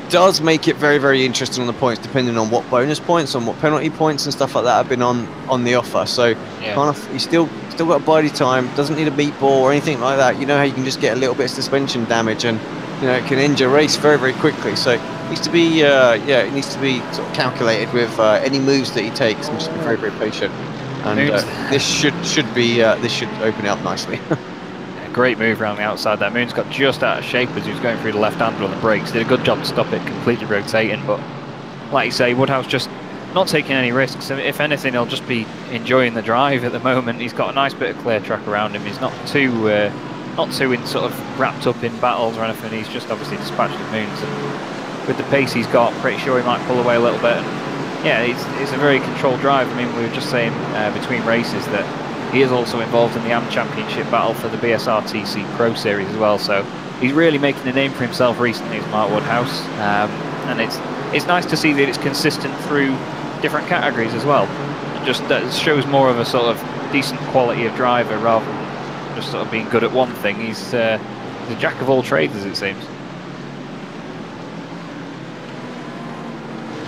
does make it very, very interesting on the points, depending on what bonus points, on what penalty points and stuff like that have been on the offer. So kind of, he's still got body time, doesn't need a beat ball or anything like that. You know how you can just get a little bit of suspension damage, and you know it can end your race very, very quickly. So it needs to be it needs to be sort of calculated with any moves that he takes, and just be very, very patient. And this should open it up nicely. Great move around the outside there. Moon's got just out of shape as he was going through the left-hander on the brakes. Did a good job to stop it completely rotating, but like you say, Woodhouse just not taking any risks. If anything, he'll just be enjoying the drive at the moment. He's got a nice bit of clear track around him. He's not too in sort of wrapped up in battles or anything. He's just obviously dispatched the Moons, and with the pace he's got, I'm pretty sure he might pull away a little bit. And yeah, it's a very controlled drive. I mean, we were just saying between races that he is also involved in the AM Championship battle for the BSRTC Pro Series as well, so he's really making a name for himself recently as Mark Woodhouse, and it's nice to see that it's consistent through different categories as well. It just shows more of a sort of decent quality of driver rather than just sort of being good at one thing. He's a jack of all trades, as it seems.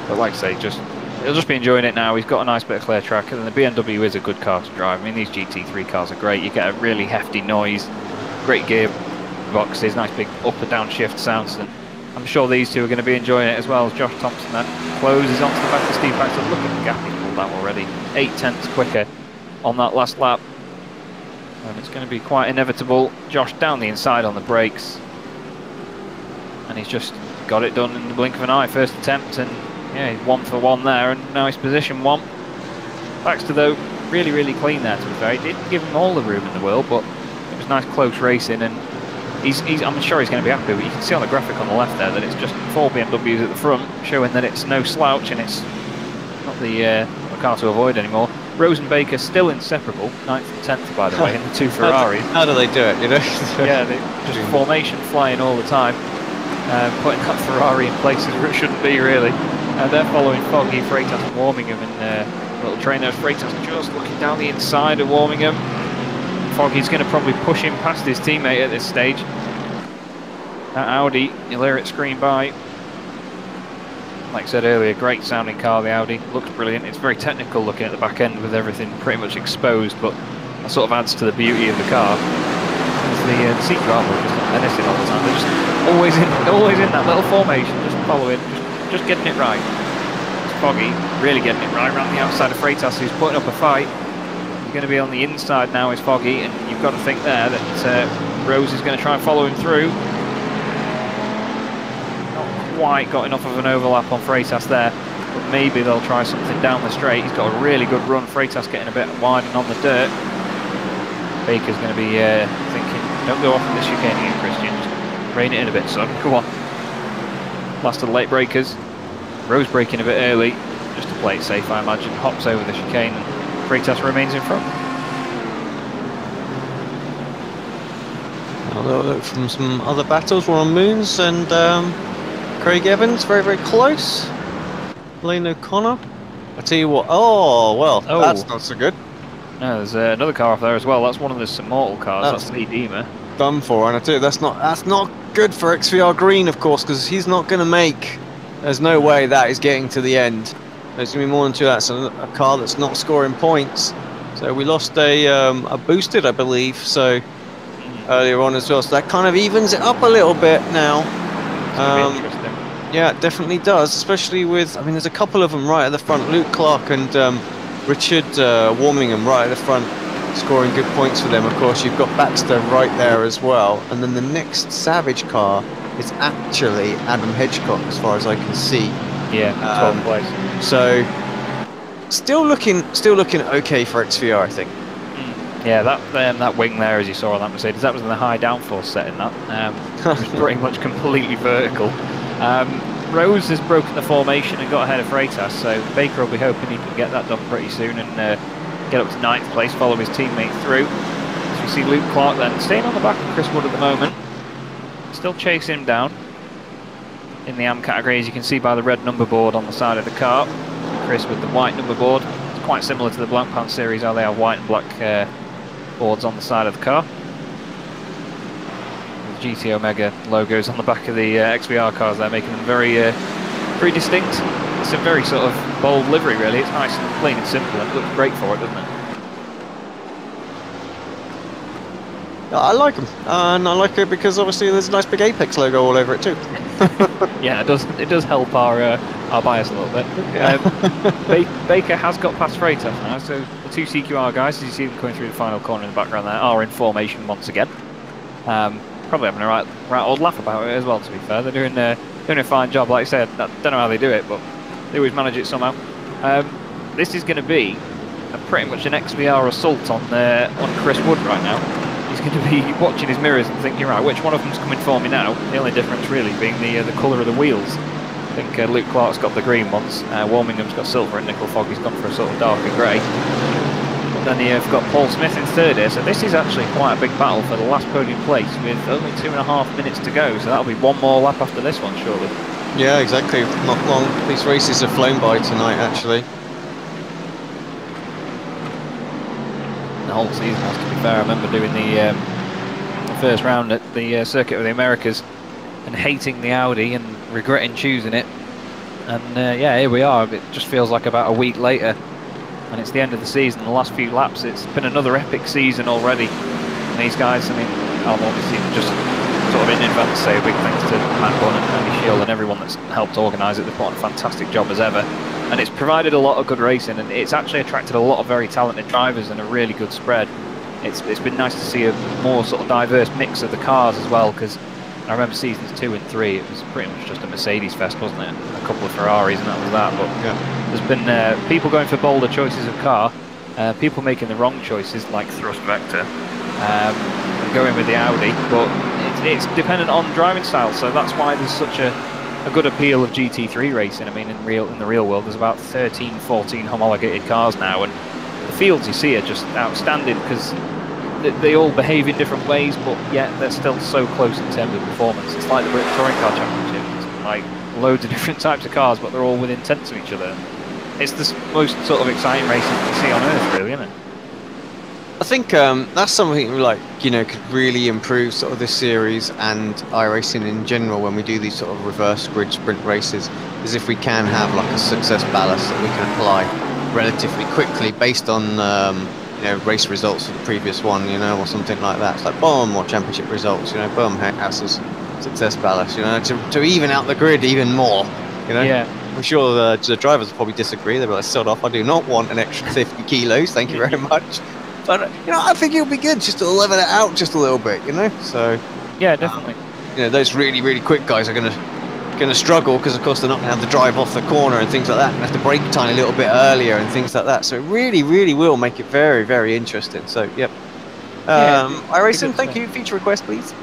But like I say, he'll just be enjoying it now. He's got a nice bit of clear track, and the BMW is a good car to drive. I mean, these GT3 cars are great. You get a really hefty noise, great gearboxes, nice big up and down shift sounds, and I'm sure these two are going to be enjoying it as well. As Josh Thompson then closes onto the back of Steve Baxter. Look at the gap he's pulled out already. 8/10 quicker on that last lap. And it's going to be quite inevitable. Josh down the inside on the brakes. And he's just got it done in the blink of an eye. First attempt, and yeah, 1 for 1 there, and now he's position 1. Baxter, though, really, really clean there, to be fair. He didn't give him all the room in the world, but it was nice close racing, and I'm sure he's going to be happy. But you can see on the graphic on the left there that it's just 4 BMWs at the front, showing that it's no slouch, and it's not the car to avoid anymore. Rose and Baker still inseparable, 9th and 10th, by the way, and the 2 Ferraris. How do they do it, you know? Yeah, they just formation flying all the time, putting that Ferrari in places where it shouldn't be, really. They're following Foggy, Freitas and Warmingham in little trainers. Freitas just looking down the inside of Warmingham. Foggy's going to probably push him past his teammate at this stage. That Audi, you'll hear it scream by. Like I said earlier, great sounding car, the Audi. Looks brilliant. It's very technical looking at the back end with everything pretty much exposed, but that sort of adds to the beauty of the car. The seat driver just menacing all the time. They're just always in that little formation, just following, just getting it right. It's Foggy really getting it right around the outside of Freitas, who's putting up a fight. He's going to be on the inside now, is Foggy, and you've got to think there that Rose is going to try and follow him through. Quite got enough of an overlap on Freitas there, but maybe they'll try something down the straight. He's got a really good run. Freitas getting a bit wide and on the dirt. Baker's going to be thinking, don't go off in this chicane again, Christian. Just rein it in a bit, son. Come on. Last of the late breakers. Rose braking a bit early, just to play it safe, I imagine. Hops over the chicane, and Freitas remains in front. A little look from some other battles. We're on Moons and Craig Evans, very, very close. Lane O'Connor. I tell you what, that's not so good. No, there's another car off there as well. That's one of the Simmortal cars. That's the Edema. done for. And I tell you, that's not good for XVR Green, of course, because he's not going to make. There's no way that is getting to the end. There's going to be more than two. That's a car that's not scoring points. So we lost a boosted, I believe, so earlier on as well. So that kind of evens it up a little bit now. Interesting. Yeah, it definitely does, especially with, I mean, there's a couple of them right at the front. Luke Clark and Richard Warmingham right at the front, scoring good points for them. Of course, you've got Baxter right there as well. And then the next Savage car is actually Adam Hedgecock, as far as I can see. Yeah, 12th place. So, still looking okay for XVR, I think. Yeah, that wing there, as you saw on that Mercedes, that was in the high downforce setting. That it was pretty much completely vertical. Rose has broken the formation and got ahead of Freitas, so Baker will be hoping he can get that done pretty soon and get up to 9th place, follow his teammate through. So we see Luke Clark then staying on the back of Chris Wood at the moment, still chasing him down in the AM category, as you can see by the red number board on the side of the car. Chris with the white number board. It's quite similar to the Blancpain series, how they have white and black boards on the side of the car. The GT Omega logos on the back of the XVR cars there, making them very distinct. It's a very sort of bold livery, really. It's nice and plain and simple, and it looks great for it, doesn't it? I like them, and I like it because obviously there's a nice big Apex logo all over it too. Yeah, it does help our bias a little bit. Yeah. Baker has got past Freitas now, so the two CQR guys, as you see them coming through the final corner in the background there, are in formation once again. Probably having a right old laugh about it as well, to be fair. They're doing a fine job, like I said. I don't know how they do it, but they always manage it somehow. This is going to be pretty much an XVR assault on Chris Wood right now. He's going to be watching his mirrors and thinking, right, which one of them's coming for me now? The only difference really being the colour of the wheels. I think Luke Clark's got the green ones, Warmingham's got silver, and Nickel Foggy's gone for a sort of darker grey. Then you've got Paul Smith in third here, so this is actually quite a big battle for the last podium place with only 2.5 minutes to go, so that'll be one more lap after this one, surely. Yeah, exactly. Not long. These races have flown by tonight, actually. The whole season has, to be fair. I remember doing the first round at the Circuit of the Americas and hating the Audi and regretting choosing it. And yeah, here we are. It just feels like about a week later. And it's the end of the season, the last few laps. It's been another epic season already. And these guys, I mean, I'll obviously just sort of in advance say a big thanks to Matt Bunn and Andy Shield and everyone that's helped organise it. They've done a fantastic job as ever. And it's provided a lot of good racing, and it's actually attracted a lot of very talented drivers and a really good spread. It's been nice to see a more sort of diverse mix of the cars as well, because I remember seasons 2 and 3, it was pretty much just a Mercedes fest, wasn't it? A couple of Ferraris and that was that, but yeah. There's been people going for bolder choices of car, people making the wrong choices like thrust vector, going with the Audi, but it's dependent on driving style, so that's why there's such a good appeal of GT3 racing. I mean, in the real world, there's about 13, 14 homologated cars now, and the fields you see are just outstanding because they all behave in different ways, but yet they're still so close in terms of performance. It's like the British Touring Car Championship. It's like loads of different types of cars, but they're all within tenths of each other. It's the most sort of exciting racing you can see on Earth, really, isn't it? I think that's something like, you know, could really improve sort of this series and iRacing in general when we do these sort of reverse grid sprint races, is if we can have like a success ballast that we can apply relatively quickly based on you know, race results of the previous one, you know, or something like that. It's like boom, or championship results, you know, boom, houses success ballast, you know, to even out the grid even more, you know. Yeah. I'm sure the drivers will probably disagree. They'll be like, sod off, I do not want an extra 50 kilos, thank you very much. But, you know, I think it'll be good just to level it out just a little bit, you know. So yeah, definitely. You know, those really, really quick guys are going to struggle because, of course, they're not going to have to drive off the corner and things like that, and have to brake time a little bit earlier and things like that. So it really, really will make it very, very interesting. So, yep. iRacing, thank you. Feature request, please.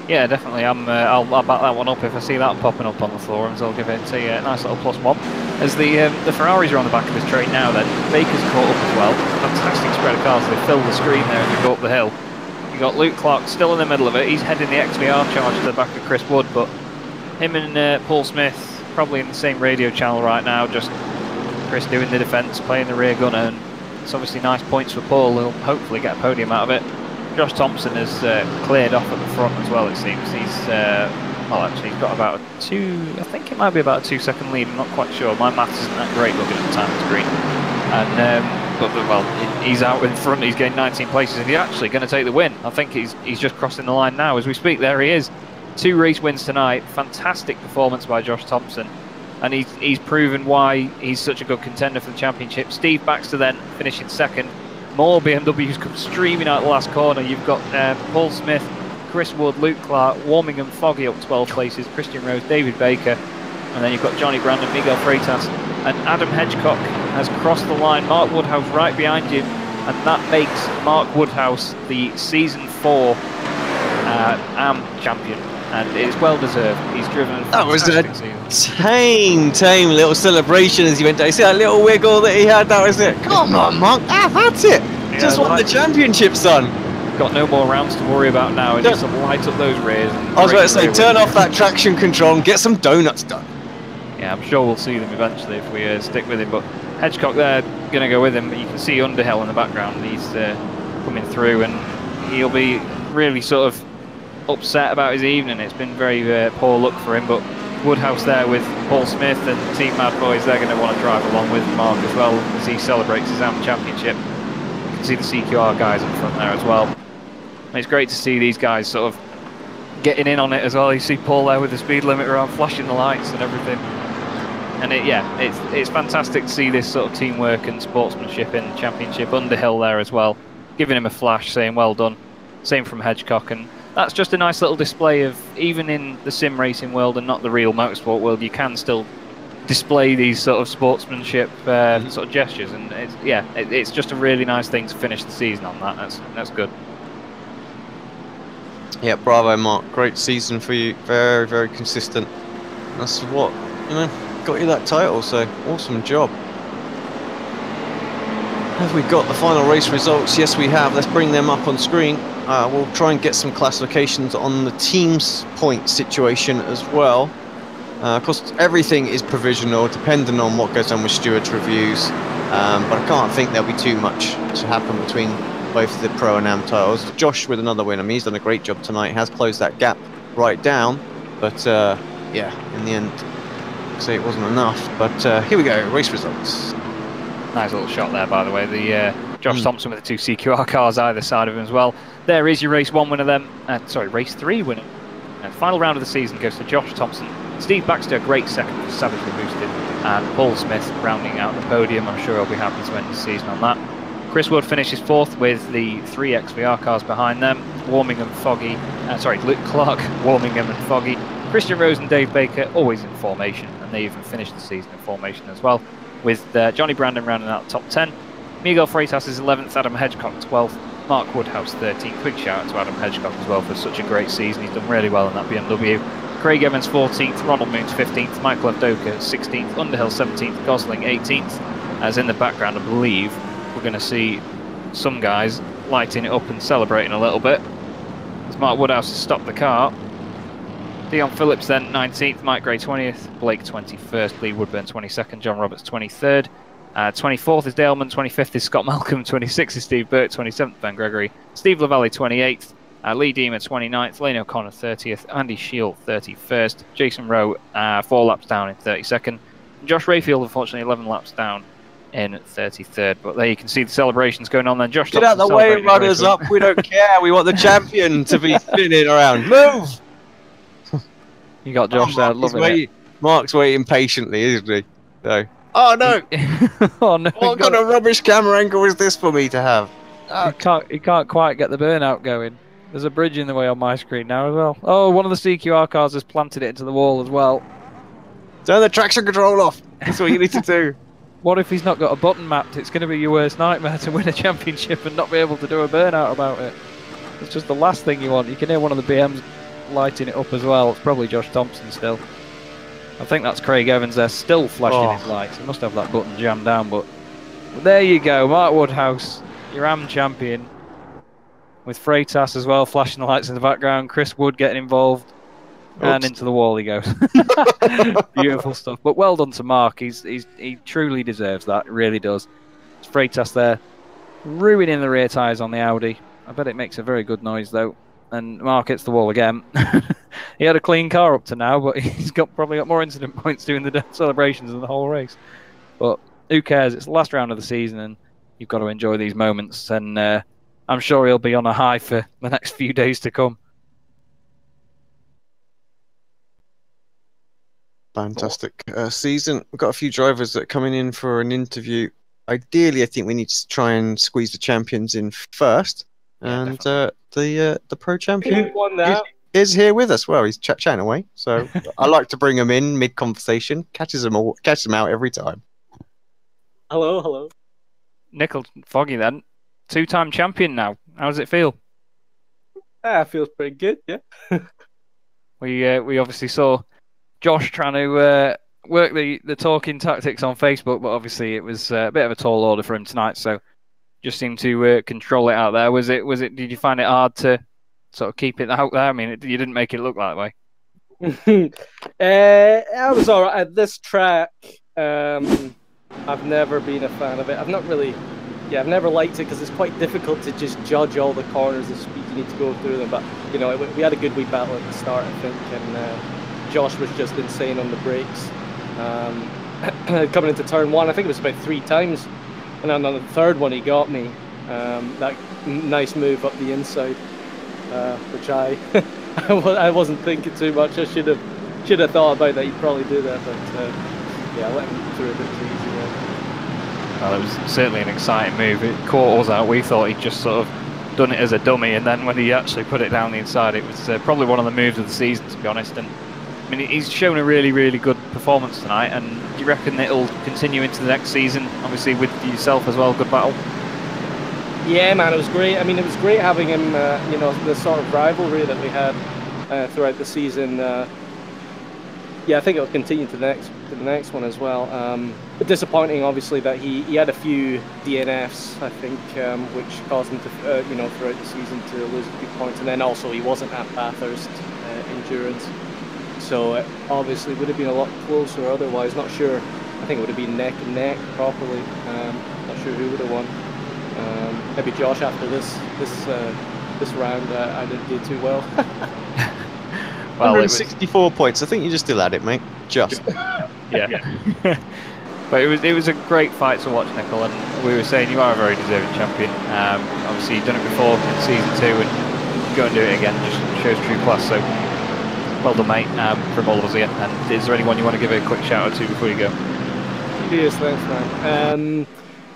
Yeah, definitely. I'll back that one up if I see that popping up on the forums. I'll give it a nice little +1. As the Ferraris are on the back of this train now, then Baker's caught up as well. Fantastic spread of cars. They fill the screen there as they go up the hill. You got Luke Clark still in the middle of it. He's heading the XVR charge to the back of Chris Wood, but him and Paul Smith probably in the same radio channel right now. Just Chris doing the defence, playing the rear gunner, and it's obviously nice points for Paul. He'll hopefully get a podium out of it. Josh Thompson has cleared off at the front as well, it seems. He's, well, actually, he's got about I think it might be about a 2-second lead, I'm not quite sure. My maths isn't that great looking at the time screen. And, but, well, he's out in front, he's gained 19 places, and he's actually going to take the win. I think he's just crossing the line now as we speak. There he is. 2 race wins tonight. Fantastic performance by Josh Thompson. And he's proven why he's such a good contender for the championship. Steve Baxter then finishing second. More BMWs come streaming out the last corner. You've got Paul Smith, Chris Wood, Luke Clark, Warmingham, Foggy up 12 places, Christian Rose, David Baker, and then you've got Johnny Brandon, Miguel Freitas, and Adam Hedgecock has crossed the line. Mark Woodhouse right behind you, and that makes Mark Woodhouse the Season 4 AM champion. And it's well deserved. He's driven. That was a tame little celebration as he went down. You see that little wiggle that he had? That was it. Come on, Mark. That's it. Yeah, just won the championship, son. Got no more rounds to worry about now. And just light up those rears. I was about to say, turn off that traction control and get some donuts done. Yeah, I'm sure we'll see them eventually if we stick with him. But Hedgecock there, going to go with him. But you can see Underhill in the background. He's coming through, and he'll be really sort of upset about his evening. It's been very poor luck for him, but Woodhouse there with Paul Smith and Team Mad Boys, they're going to want to drive along with Mark as well as he celebrates his AM championship. You can see the CQR guys in front there as well. And it's great to see these guys sort of getting in on it as well. You see Paul there with the speed limiter on, flashing the lights and everything. And it's fantastic to see this sort of teamwork and sportsmanship in the championship. Underhill there as well, giving him a flash, saying well done. Same from Hedgecock, and that's just a nice little display of, even in the sim racing world and not the real motorsport world, you can still display these sort of sportsmanship sort of gestures, and it's just a really nice thing to finish the season on that. That's good. Yeah, bravo, Mark. Great season for you. Very, very consistent. That's what, got you that title, so awesome job. Have we got the final race results? Yes, we have. Let's bring them up on screen. We'll try and get some classifications on the team's point situation as well. Of course, everything is provisional, depending on what goes on with stewards' reviews. But I can't think there'll be too much to happen between both the Pro and Am titles. Josh with another win. I mean, he's done a great job tonight. Has closed that gap right down. But yeah, in the end, I'd say it wasn't enough. But here we go. Race results. Nice little shot there, by the way. The Josh Thompson with the 2 CQR cars either side of him as well. There is your race 1 winner then. Sorry, race 3 winner. Final round of the season goes to Josh Thompson. Steve Baxter, great second for Savagely Boosted. And Paul Smith rounding out the podium. I'm sure he'll be happy to end the season on that. Chris Wood finishes 4th with the 3 XVR cars behind them. Warmingham, Foggy. Luke Clark, Warmingham and Foggy. Christian Rose and Dave Baker always in formation. And they even finished the season in formation as well, with Johnny Brandon rounding out the top 10. Miguel Freitas is 11th, Adam Hedgecock 12th, Mark Woodhouse 13th. Quick shout out to Adam Hedgecock as well for such a great season. He's done really well in that BMW. Craig Evans 14th, Ronald Moons 15th, Michael Avdoka 16th, Underhill 17th, Gosling 18th. As in the background, I believe we're going to see some guys lighting it up and celebrating a little bit. As Mark Woodhouse has stopped the car. Dion Phillips then 19th, Mike Gray 20th, Blake 21st, Lee Woodburn 22nd, John Roberts 23rd. 24th is Daleman, 25th is Scott Malcolm, 26th is Steve Burt, 27th Ben Gregory, Steve Lavallee 28th, Lee Deemer 29th, Lane O'Connor 30th, Andy Shield 31st, Jason Rowe 4 laps down in 32nd, Josh Rayfield unfortunately 11 laps down in 33rd. But there you can see the celebrations going on then. Josh, get out the way, runners up. We don't care. We want the champion to be spinning around. Move. You got Josh there, loving it. Mark's waiting patiently, isn't he? So. Oh no! Oh no! What kind of rubbish camera angle is this for me to have? He can't quite get the burnout going. There's a bridge in the way on my screen now as well. Oh, one of the CQR cars has planted it into the wall as well. Turn the traction control off. That's what you need to do. What if he's not got a button mapped? It's going to be your worst nightmare to win a championship and not be able to do a burnout about it. It's just the last thing you want. You can hear one of the BMs lighting it up as well. It's probably Josh Thompson still. I think that's Craig Evans there, still flashing his lights. He must have that button jammed down, but there you go, Mark Woodhouse, your AM champion, with Freitas as well, flashing the lights in the background. Chris Wood getting involved, and into the wall he goes. Beautiful stuff. But well done to Mark. He truly deserves that. Really does. It's Freitas there, ruining the rear tyres on the Audi. I bet it makes a very good noise though. And Mark hits the wall again. He had a clean car up to now, but he's probably got more incident points doing the celebrations than the whole race. But who cares? It's the last round of the season, and you've got to enjoy these moments. And I'm sure he'll be on a high for the next few days to come. Fantastic season. We've got a few drivers that are coming in for an interview. Ideally, I think we need to try and squeeze the champions in first. Yeah, and the pro champion Who won that? is here with us. Well, he's chatting away, so I like to bring him in mid-conversation. Catches them out every time. Hello. Nickel Foggy then, 2-time champion now. How does it feel? Feels pretty good, yeah. We obviously saw Josh trying to work the talking tactics on Facebook, but obviously it was a bit of a tall order for him tonight, so just seemed to control it out there. Was it? Did you find it hard to sort of keep it out there? I mean, you didn't make it look that way. I was all right at this track. I've never been a fan of it. I've never liked it because it's quite difficult to just judge all the corners, the speed you need to go through them. But you know, we had a good wee battle at the start, I think, and Josh was just insane on the brakes. Coming into turn 1, I think it was about 3 times, and then on the third one he got me. That nice move up the inside, which I wasn't thinking too much. I should have thought about that. He'd probably do that, but yeah, I let him through a bit too easy there. Well, it was certainly an exciting move. It caught us out. We thought he'd just sort of done it as a dummy, and then when he actually put it down the inside, it was probably one of the moves of the season, to be honest. And I mean, he's shown a really, really good performance tonight, and do you reckon it'll continue into the next season? Obviously, with yourself as well, good battle. Yeah, man, it was great. I mean, it was great having him, you know, the sort of rivalry that we had throughout the season. Yeah, I think it'll continue to the next one as well. But disappointing, obviously, that he had a few DNFs, I think, which caused him to, you know, throughout the season to lose a few points. And then also he wasn't at Bathurst endurance. So obviously would have been a lot closer otherwise. Not sure. I think it would have been neck and neck properly. Not sure who would have won. Maybe Josh after this round. I didn't do too well. Well, 164 points. I think you just still had it, mate. Just. Yeah. But it was a great fight to watch, Nickel, and we were saying you are a very deserving champion. Obviously you've done it before in season 2, and go and do it again just shows true class. So well done, mate, from all of us here. And is there anyone you want to give a quick shout out to before you go? Yes, thanks, man.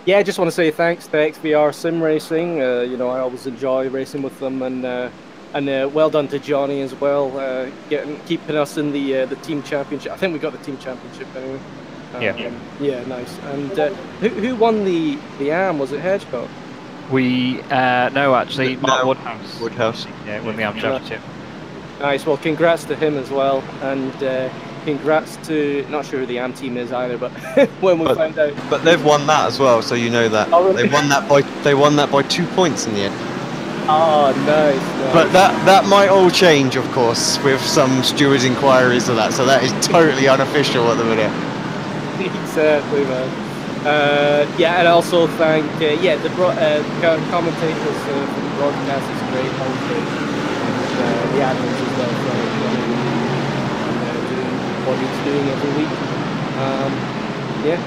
Yeah, I just want to say thanks to XVR Sim Racing. You know, I always enjoy racing with them, and well done to Johnny as well, keeping us in the team championship. I think we got the team championship anyway. Yeah, nice. And who won the AM? Was it Hedgecock? No, actually, not Woodhouse. Woodhouse. Yeah, won the AM championship. Nice. Well, congrats to him as well, and congrats to, not sure who the AM team is either, but when we find out. But they've won that as well, so you know that. Oh, really? They won that by 2 points in the end. Oh, nice. But that might all change, of course, with some stewards' inquiries of that. So that is totally unofficial at the minute. Exactly, man. Yeah, and also thank the commentators for the broadcast is great, obviously. The admins as well for doing what he's doing every week. Yeah.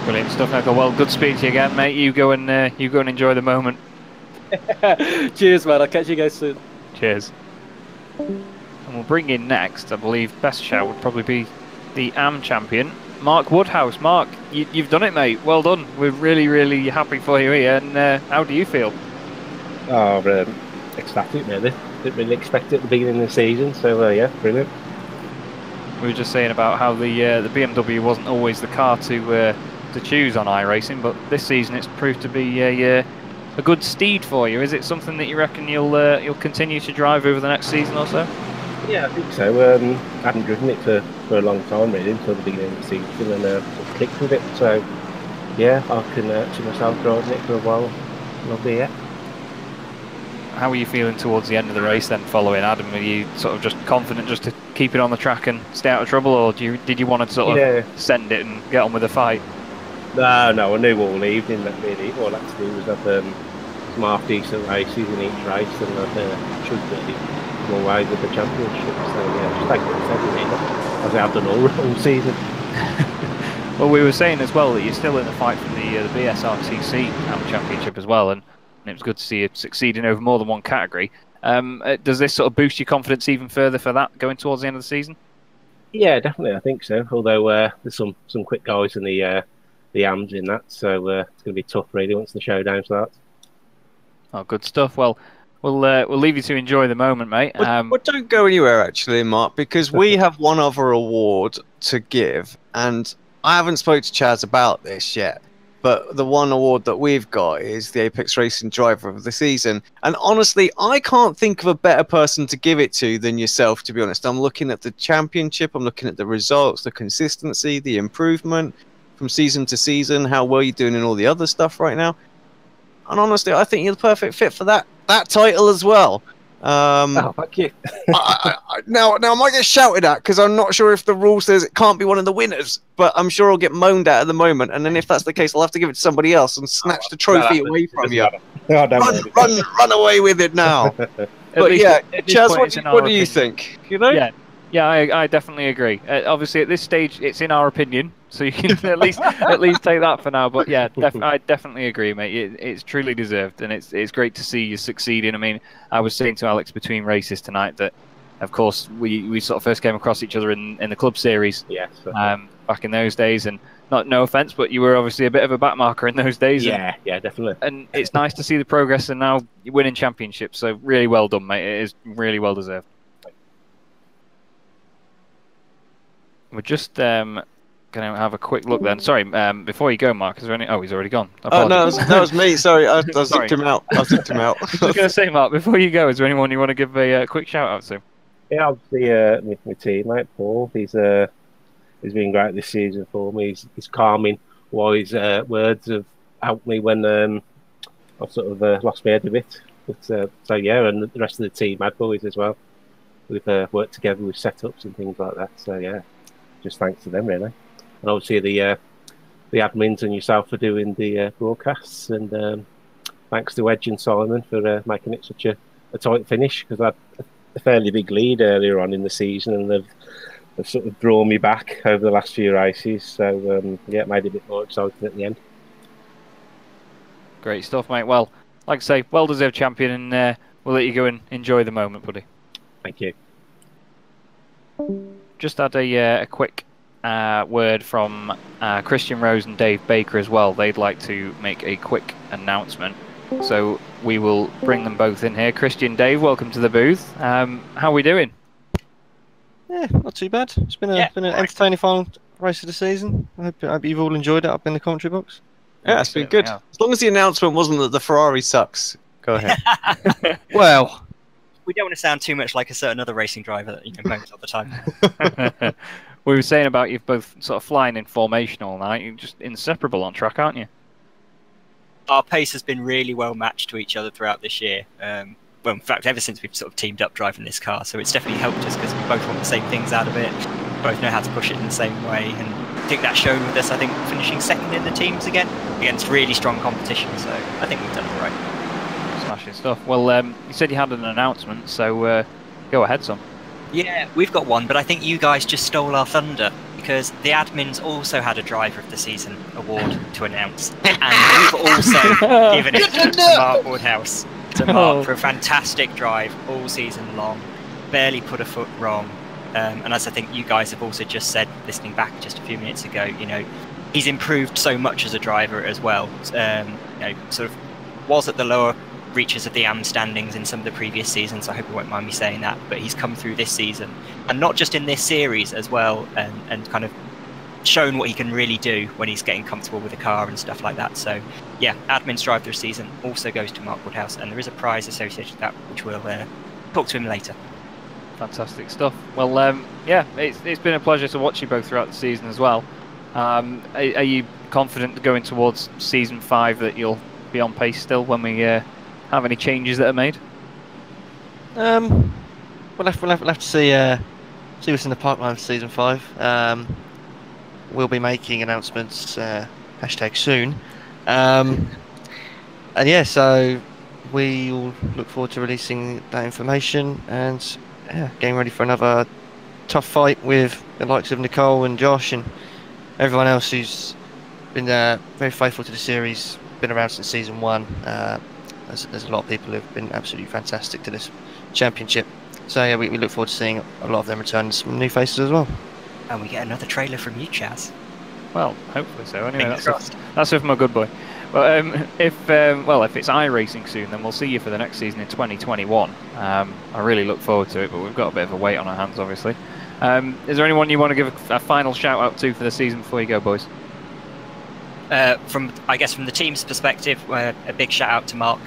Brilliant stuff, Nickel. Well, good speech to you again, mate. You go and enjoy the moment. Cheers, man. I'll catch you guys soon. Cheers. And we'll bring in next, I believe, best shout would probably be the AM champion, Mark Woodhouse. Mark, you've done it, mate. Well done. We're really, really happy for you here. And how do you feel? Oh, ecstatic, really. Didn't really expect it at the beginning of the season, so yeah, brilliant. We were just saying about how the BMW wasn't always the car to choose on iRacing, but this season it's proved to be a good steed for you. Is it something that you reckon you'll continue to drive over the next season or so? Yeah, I think so. I hadn't driven it for a long time really until the beginning of the season, and sort of clicked with it. So yeah, I can see myself driving it for a while. Lovely, yeah. How are you feeling towards the end of the race then, following Adam? Are you sort of just confident just to keep it on the track and stay out of trouble, or did you want to sort of send it and get on with the fight? No, I knew all evening that really all I had to do was have some half decent races in each race, and I should really come away with the championship. So yeah, just take it as everything, as I've done all season. Well, we were saying as well that you're still in the fight for the BES RTC Championship as well, and it was good to see you succeeding over more than one category. Does this sort of boost your confidence even further for that going towards the end of the season? Yeah, definitely, I think so. Although there's some quick guys in the AMs in that, so it's going to be tough really once the showdown starts. Oh, good stuff. Well, we'll leave you to enjoy the moment, mate. But don't go anywhere, actually, Mark, because we have one other award to give, and I haven't spoke to Chaz about this yet. But the one award that we've got is the Apex Racing Driver of the Season. And honestly, I can't think of a better person to give it to than yourself, to be honest. I'm looking at the championship, I'm looking at the results, the consistency, the improvement from season to season, how well you're doing in all the other stuff right now. And honestly, I think you're the perfect fit for that title as well. Oh, thank you. Now I might get shouted at because I'm not sure if the rule says it can't be one of the winners, but I'm sure I'll get moaned at the moment. And then if that's the case, I'll have to give it to somebody else and snatch the trophy away from you. Run away with it now. But yeah, Chaz, what do you think? You know? Yeah, I definitely agree. Obviously, at this stage, it's in our opinion, so you can at least take that for now. But yeah, I definitely agree, mate. It's truly deserved, and it's great to see you succeeding. I mean, I was saying to Alex between races tonight that, of course, we sort of first came across each other in the club series. Yes. Back in those days, and no offense, but you were obviously a bit of a backmarker in those days. Yeah, definitely. And it's nice to see the progress, and now you're winning championships. So really well done, mate. It is really well deserved. We're just going to have a quick look then. Sorry, before you go, Mark, is there any... Oh, he's already gone. Oh, no, that was me. Sorry, I zipped him out. I was going to say, Mark, before you go, is there anyone you want to give a quick shout-out to? Yeah, obviously, my teammate, Paul. He's been great this season for me. His calming, wise words have helped me when I've sort of lost my head a bit. But, so, yeah, and the rest of the team, Mad Boys, as well. We've worked together with setups and things like that. So, yeah. Just thanks to them, really, and obviously the admins and yourself for doing the broadcasts, and thanks to Wedge and Simon for making it such a tight finish, because I had a fairly big lead earlier on in the season, and they've sort of drawn me back over the last few races. So yeah, it made it a bit more exciting at the end. Great stuff, mate. Well, like I say, well-deserved champion, and we'll let you go and enjoy the moment, buddy. Thank you. Just had a quick word from Christian Rose and Dave Baker as well. They'd like to make a quick announcement, so we will bring them both in here. Christian, Dave, welcome to the booth. How are we doing? Yeah, not too bad. It's been an entertaining final race of the season. I hope you've all enjoyed it up in the commentary box. Yeah, it's been good. Yeah. As long as the announcement wasn't that the Ferrari sucks. Go ahead. Well, we don't want to sound too much like a certain other racing driver that moans all the time. We were saying about you both sort of flying in formation all night. You're just inseparable on track, aren't you? Our pace has been really well matched to each other throughout this year. Well, in fact, ever since we've sort of teamed up driving this car, so it's definitely helped us because we both want the same things out of it, both know how to push it in the same way, and I think that's shown with us, I think, finishing second in the teams again, against really strong competition, so I think we've done it right. Smashing stuff. Well, you said you had an announcement, so go ahead, son. Yeah, we've got one, but I think you guys just stole our thunder, because the admins also had a Driver of the Season award to announce, and we've also given it to Mark Woodhouse, to Mark for a fantastic drive all season long, barely put a foot wrong, and as I think you guys have also just said, listening back just a few minutes ago, you know, he's improved so much as a driver as well. You know, sort of was at the lower reaches of the AM standings in some of the previous seasons. I hope you won't mind me saying that, but he's come through this season, and not just in this series as well, and kind of shown what he can really do when he's getting comfortable with the car and stuff like that. So yeah, admin's drive through season also goes to Mark Woodhouse, and there is a prize associated with that, which we'll talk to him later. Fantastic stuff. Well, yeah, it's been a pleasure to watch you both throughout the season as well. Are you confident going towards season 5 that you'll be on pace still when we have any changes that are made? We'll have to see what's in the pipeline for season 5. We'll be making announcements hashtag soon, and yeah, so we all look forward to releasing that information and getting ready for another tough fight with the likes of Nicole and Josh and everyone else who's been very faithful to the series, been around since season 1. There's a lot of people who've been absolutely fantastic to this championship. So yeah, we look forward to seeing a lot of them return and some new faces as well. And we get another trailer from you, Chaz. Well, hopefully so. Anyway, that's with my good boy. But if it's iRacing soon, then we'll see you for the next season in 2021. I really look forward to it, but we've got a bit of a weight on our hands, obviously. Is there anyone you want to give a final shout out to for the season before you go, boys? From the team's perspective, a big shout out to Mark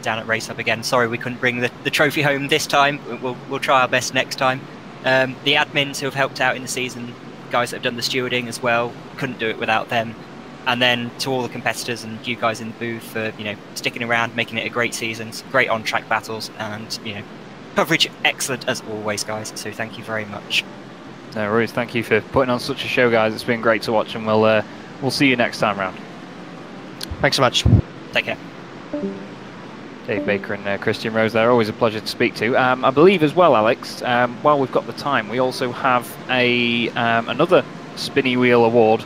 down at Racehub again. Sorry we couldn't bring the trophy home this time. We'll try our best next time. The admins who have helped out in the season, guys that have done the stewarding as well, couldn't do it without them. And then to all the competitors and you guys in the booth for sticking around, making it a great season, some great on-track battles, and coverage excellent as always, guys. So thank you very much. No worries. Thank you for putting on such a show, guys. It's been great to watch, and we'll see you next time round. Thanks so much. Take care. Dave Baker and Christian Rose there, always a pleasure to speak to. I believe as well, Alex, while we've got the time, we also have another Spinny Wheel Award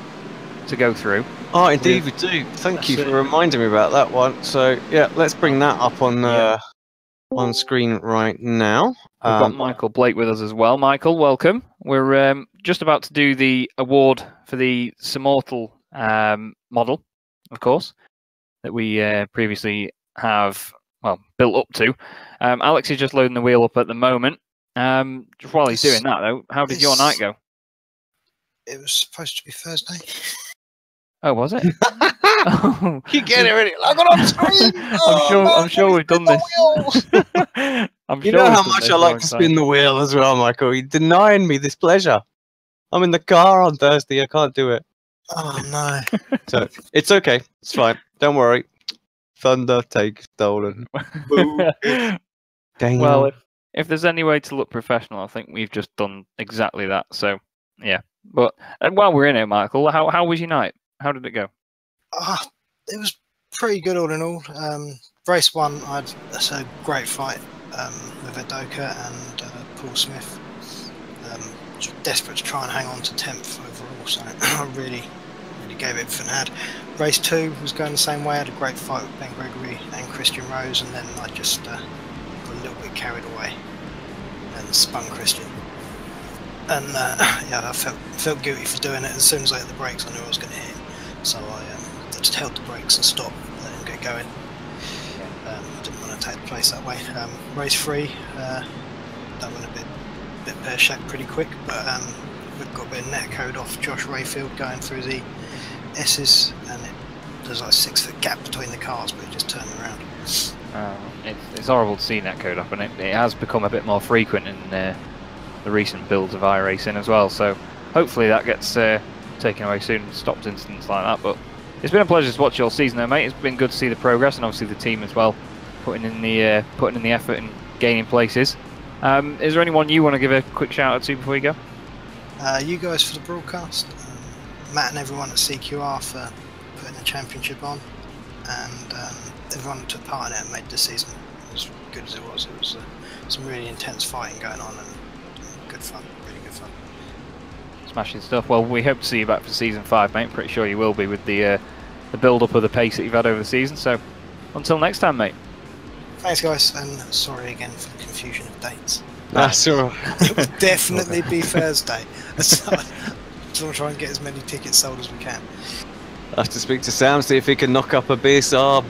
to go through. Oh, indeed we do. Thank you for reminding me about that one. So, yeah, let's bring that up on screen right now. We've got Michael Blake with us as well. Michael, welcome. We're just about to do the award for the Simmortal model, of course, that we previously have built up to. Alex is just loading the wheel up at the moment. Just while he's doing that, though, how did your night go? It was supposed to be Thursday. Oh, was it? You get it ready. I got on screen. I'm sure we've done this. You know how much I like to spin the wheel as well, Michael. You're denying me this pleasure. I'm in the car on Thursday. I can't do it. Oh no. So it's okay. It's fine. Don't worry. Thunder take stolen. Dang. Well, if there's any way to look professional, I think we've just done exactly that. So yeah. But while we're in it, Michael, how was your night? How did it go? It was pretty good all in all. Race 1, I had a great fight with Adoka and Paul Smith. Desperate to try and hang on to 10th overall, so I really gave it everything I had. Race 2 was going the same way. I had a great fight with Ben Gregory and Christian Rose, and then I just got a little bit carried away and spun Christian. And I felt guilty for doing it. As soon as I hit the brakes, I knew I was going to hit him. So I just held the brakes and stopped, let him get going. Didn't want to take the place that way. Race 3, that went a bit pear-shaped pretty quick, but we've got a bit of net code off Josh Rayfield going through the S's, and there's like a 6-foot gap between the cars, but it just turned around. It's horrible to see net code up, and it has become a bit more frequent in the recent builds of iRacing as well, so hopefully that gets taken away soon and stopped incidents like that. But it's been a pleasure to watch your season though, mate. It's been good to see the progress, and obviously the team as well putting in the effort and gaining places. Is there anyone you want to give a quick shout out to before you go? You guys for the broadcast, Matt and everyone at CQR for putting the championship on, and everyone who took part in it and made the season as good as it was. It was some really intense fighting going on, and good fun, really good fun. Smashing stuff. Well, we hope to see you back for season 5, mate. Pretty sure you will be with the build-up of the pace that you've had over the season. So, until next time, mate. Thanks, guys, and sorry again for the confusion of dates. That's all right. It will definitely be Thursday. So we'll try and get as many tickets sold as we can. I have to speak to Sam, see if he can knock up a BSR,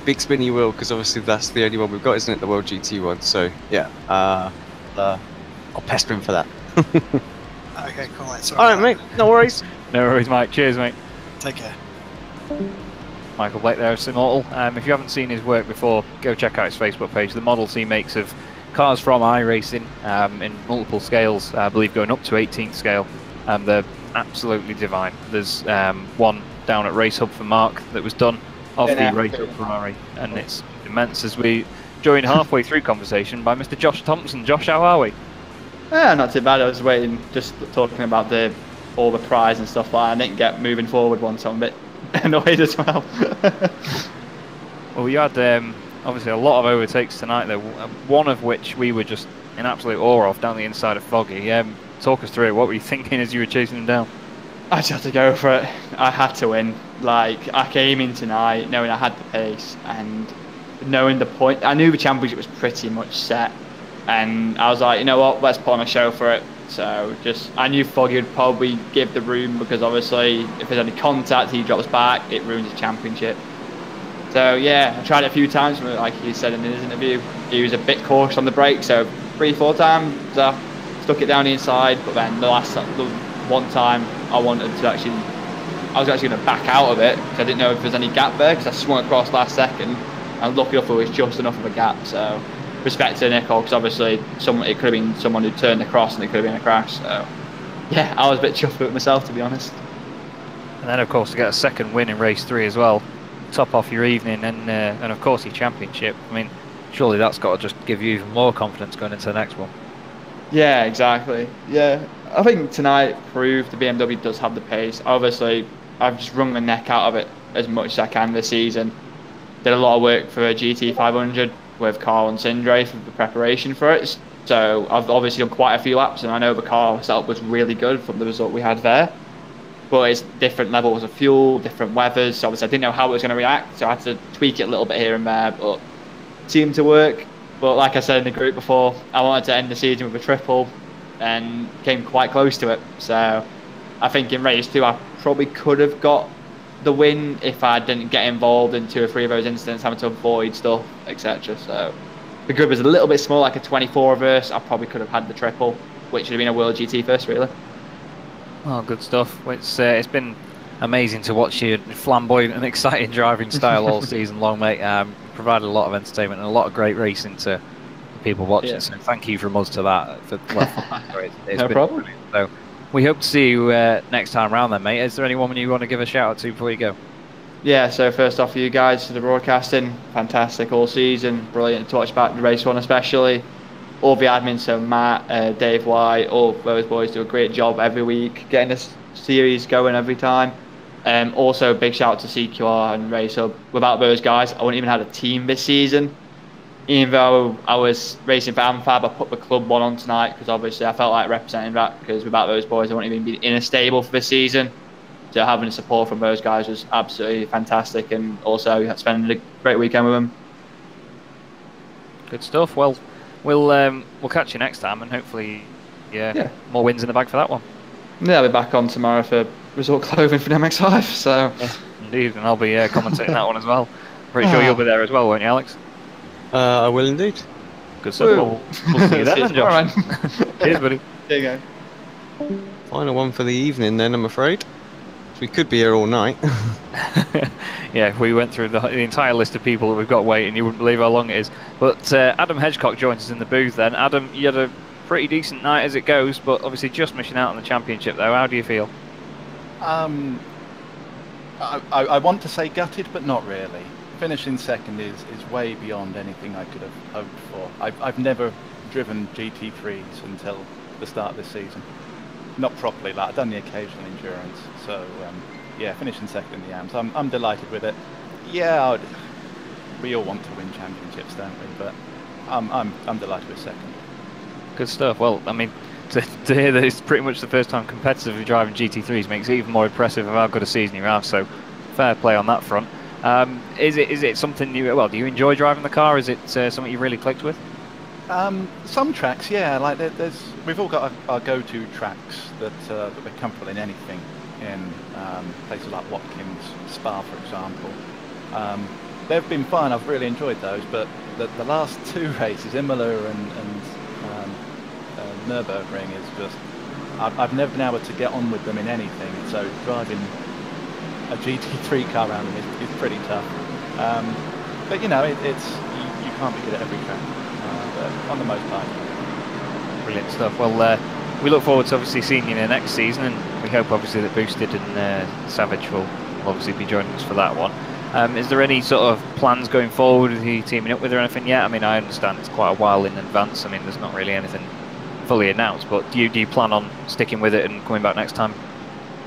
big spinny wheel, because obviously that's the only one we've got, isn't it? The World GT one. So yeah, I'll pester him for that. Okay, cool, mate. All right, mate. No worries. No worries, Mike. Cheers, mate. Take care. Michael Blake there, Simmortal. If you haven't seen his work before, go check out his Facebook page. The models he makes of cars from iRacing in multiple scales, I believe going up to 18th scale. They're absolutely divine. There's one down at Racehub for Mark that was done off the Racehub Ferrari, and it's immense. As we joined halfway through conversation by Mr. Josh Thompson. Josh, how are we? Not too bad. I was waiting, just talking about all the prize and stuff like that. I didn't get moving forward once, so I'm a bit annoyed as well. Well, you had obviously a lot of overtakes tonight, though. One of which we were just in absolute awe of down the inside of Foggy. Talk us through it. What were you thinking as you were chasing him down? I just had to go for it. I had to win. Like, I came in tonight knowing I had the pace and knowing the point. I knew the championship was pretty much set, and I was like, you know what, let's put on a show for it. So I knew Foggy would probably give the room, because obviously if there's any contact, he drops back, it ruins his championship. So yeah, I tried it a few times, like he said in his interview. He was a bit cautious on the brake, so 3-4 times I stuck it down the inside, but then the one time I was actually going to back out of it, because I didn't know if there was any gap there, because I swung across last second, and lucky enough it was just enough of a gap. So respect to Nicole, because obviously it could have been someone who turned across and it could have been a crash. So yeah, I was a bit chuffed with myself, to be honest. And then of course to get a second win in race 3 as well, top off your evening, and of course your championship. I mean, surely that's got to just give you even more confidence going into the next one. Yeah, exactly. Yeah, I think tonight proved the BMW does have the pace. Obviously, I've just wrung the neck out of it as much as I can this season. Did a lot of work for a GT 500 with Carl and Sindre for the preparation for it. So I've obviously done quite a few laps, and I know the car setup was really good from the result we had there. But it's different levels of fuel, different weathers. So obviously I didn't know how it was going to react, so I had to tweak it a little bit here and there, but it seemed to work. But like I said in the group before, I wanted to end the season with a triple, and came quite close to it. So I think in race 2 I probably could have got the win if I didn't get involved in 2 or 3 of those incidents, having to avoid stuff, etc. So the grid was a little bit small, like a 24 reverse. I probably could have had the triple, which would have been a World GT first, really. Oh, good stuff. It's been amazing to watch your flamboyant and exciting driving style all season long, mate. Provided a lot of entertainment and a lot of great racing to people watching. Yeah. So thank you from us to that. It's no problem. Brilliant. So we hope to see you next time round then, mate. Is there anyone you want to give a shout out to before you go? Yeah, so first off, you guys, to the broadcasting, fantastic all season, brilliant to watch back the race 1 especially. All the admins, so Matt, Dave White, all those boys do a great job every week, getting this series going every time. Also, big shout out to CQR and Racehub. Without those guys, I wouldn't even have a team this season. Even though I was racing for Amfab, I put the club one on tonight, because obviously I felt like representing that, because without those boys, I wouldn't even be in a stable for this season. So having the support from those guys was absolutely fantastic, and also spending a great weekend with them. Good stuff. Well, we'll catch you next time, and hopefully, more wins in the bag for that one. Yeah, I'll be back on tomorrow for result clothing for the MX5. So indeed, and I'll be commentating that one as well. Pretty sure you'll be there as well, won't you, Alex? I will indeed. Good stuff. We'll see you then, Josh. Cheers, buddy. There you go. Final one for the evening, then, I'm afraid. We could be here all night. Yeah, if we went through the entire list of people that we've got waiting, you wouldn't believe how long it is. But Adam Hedgecock joins us in the booth then. Adam, you had a pretty decent night as it goes, but obviously just missing out on the championship though. How do you feel? I want to say gutted, but not really. Finishing second is way beyond anything I could have hoped for. I've never driven GT3s until the start of this season. Not properly, like I've done the occasional endurance. So yeah, finishing second in the AMs, I'm delighted with it. Yeah, we all want to win championships, don't we? But I'm delighted with second. Good stuff. Well, I mean, to hear that it's pretty much the first time competitively driving GT3s makes it even more impressive of how good a season you have. So fair play on that front. Is it something do you enjoy driving the car? Is it something you really clicked with? Some tracks, yeah. Like we've all got our go-to tracks that we're comfortable in anything. In places like Watkins, Spa, for example. They've been fun. I've really enjoyed those. But the last 2 races, Imola and Nurburgring, is just I've never been able to get on with them in anything. So driving a GT3 car around them is pretty tough. But you know, it's you can't be good at every track. But on the most part. Brilliant stuff. Well, we look forward to obviously seeing you in the next season, and we hope obviously that Boosted and Savage will obviously be joining us for that one. Is there any sort of plans going forward? Are you teaming up with or anything yet? I mean, I understand it's quite a while in advance. I mean, there's not really anything fully announced, but do you plan on sticking with it and coming back next time?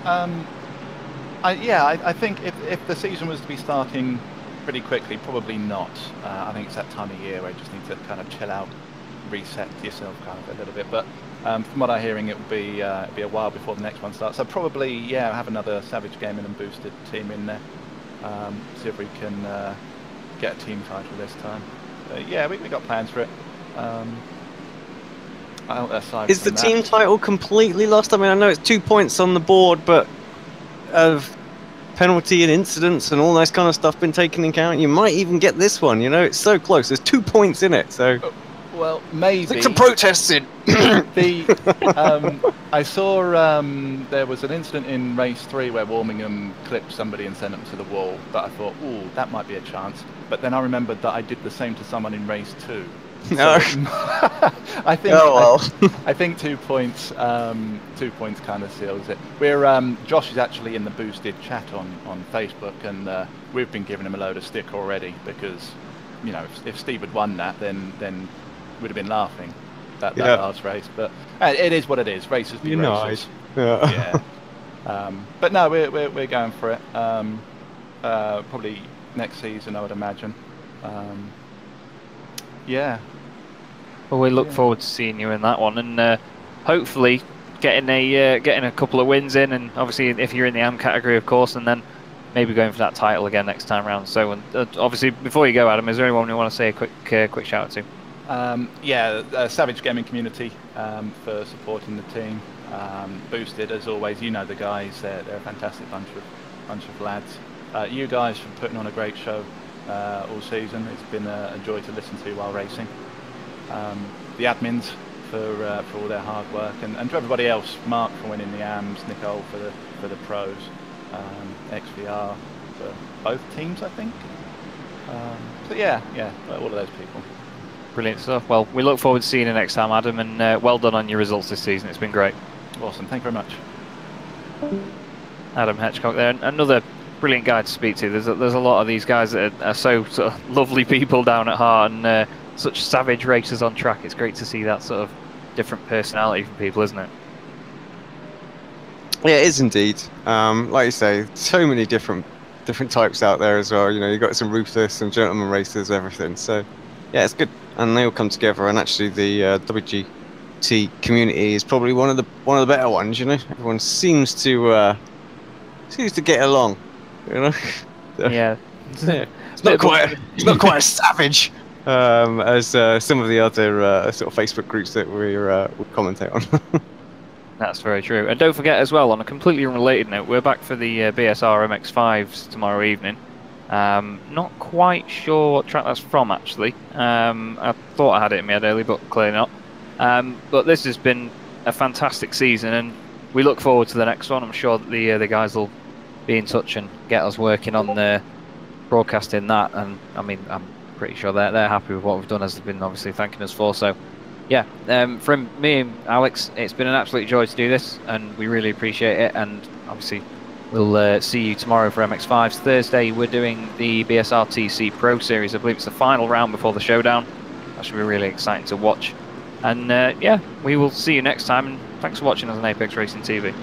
I think if the season was to be starting pretty quickly? Probably not. I think it's that time of year where you just need to kind of chill out, reset yourself kind of a little bit. But from what I'm hearing, it'll be a while before the next one starts. So probably, yeah, have another Savage Gaming and Boosted team in there. See if we can get a team title this time. Yeah, we got plans for it. Is the team title completely lost? I mean, I know it's 2 points on the board, but of penalty and incidents and all that kind of stuff been taken into account, you might even get this one. You know, it's so close. There's 2 points in it, so. Well, maybe. Like some protesting. I saw there was an incident in race 3 where Warmingham clipped somebody and sent them to the wall. But I thought, ooh, that might be a chance. But then I remembered that I did the same to someone in race 2. No. I think. Oh, well. I think 2 points. 2 points kind of seals it. We're Josh is actually in the boosted chat on Facebook, and we've been giving him a load of stick already because, you know, if Steve had won that, then we'd have been laughing that last race. But it is what it is. Races be races. Yeah. But no, we're going for it. Probably next season, I would imagine. Yeah. Well, we look forward to seeing you in that one, and hopefully getting a couple of wins in, and obviously if you're in the AM category, of course, and then maybe going for that title again next time round. So, and obviously before you go, Adam, is there anyone you want to say a quick shout out to? Savage Gaming community for supporting the team. Boosted as always, you know the guys. They're a fantastic bunch of lads. You guys for putting on a great show all season. It's been a joy to listen to while racing. The admins for all their hard work, and to everybody else, Mark for winning the AMs, Nicole for the pros, XVR for both teams, I think. So yeah, all of those people. Brilliant stuff. Well, we look forward to seeing you next time, Adam, and well done on your results this season. It's been great. Awesome. Thank you very much. Adam Hitchcock there, another brilliant guy to speak to. There's a lot of these guys that are so sort of lovely people down at heart, and such savage racers on track. It's great to see that sort of different personality from people, isn't it? Yeah, it is indeed. Like you say, so many different types out there as well. You know, you've got some ruthless, some gentleman racers, everything. So yeah, it's good, and they all come together. And actually, the WGT community is probably one of the better ones. You know, everyone seems to get along. You know. Yeah. It's not quite as savage as some of the other sort of Facebook groups that we commentate on. That's very true. And don't forget as well, on a completely unrelated note, we're back for the BSR MX-5s tomorrow evening. Not quite sure what track that's from, actually. I thought I had it in my head earlier, but clearly not. But this has been a fantastic season, and we look forward to the next one. I'm sure that the guys will be in touch and get us working on the broadcasting that. And I mean, I'm pretty sure they're happy with what we've done, as they've been obviously thanking us for. So yeah, from me and Alex, it's been an absolute joy to do this, and we really appreciate it. And obviously we'll see you tomorrow for MX-5s. Thursday we're doing the BSR-TC Pro Series. I believe it's the final round before the showdown. That should be really exciting to watch. And yeah, we will see you next time, and thanks for watching us on Apex Racing TV.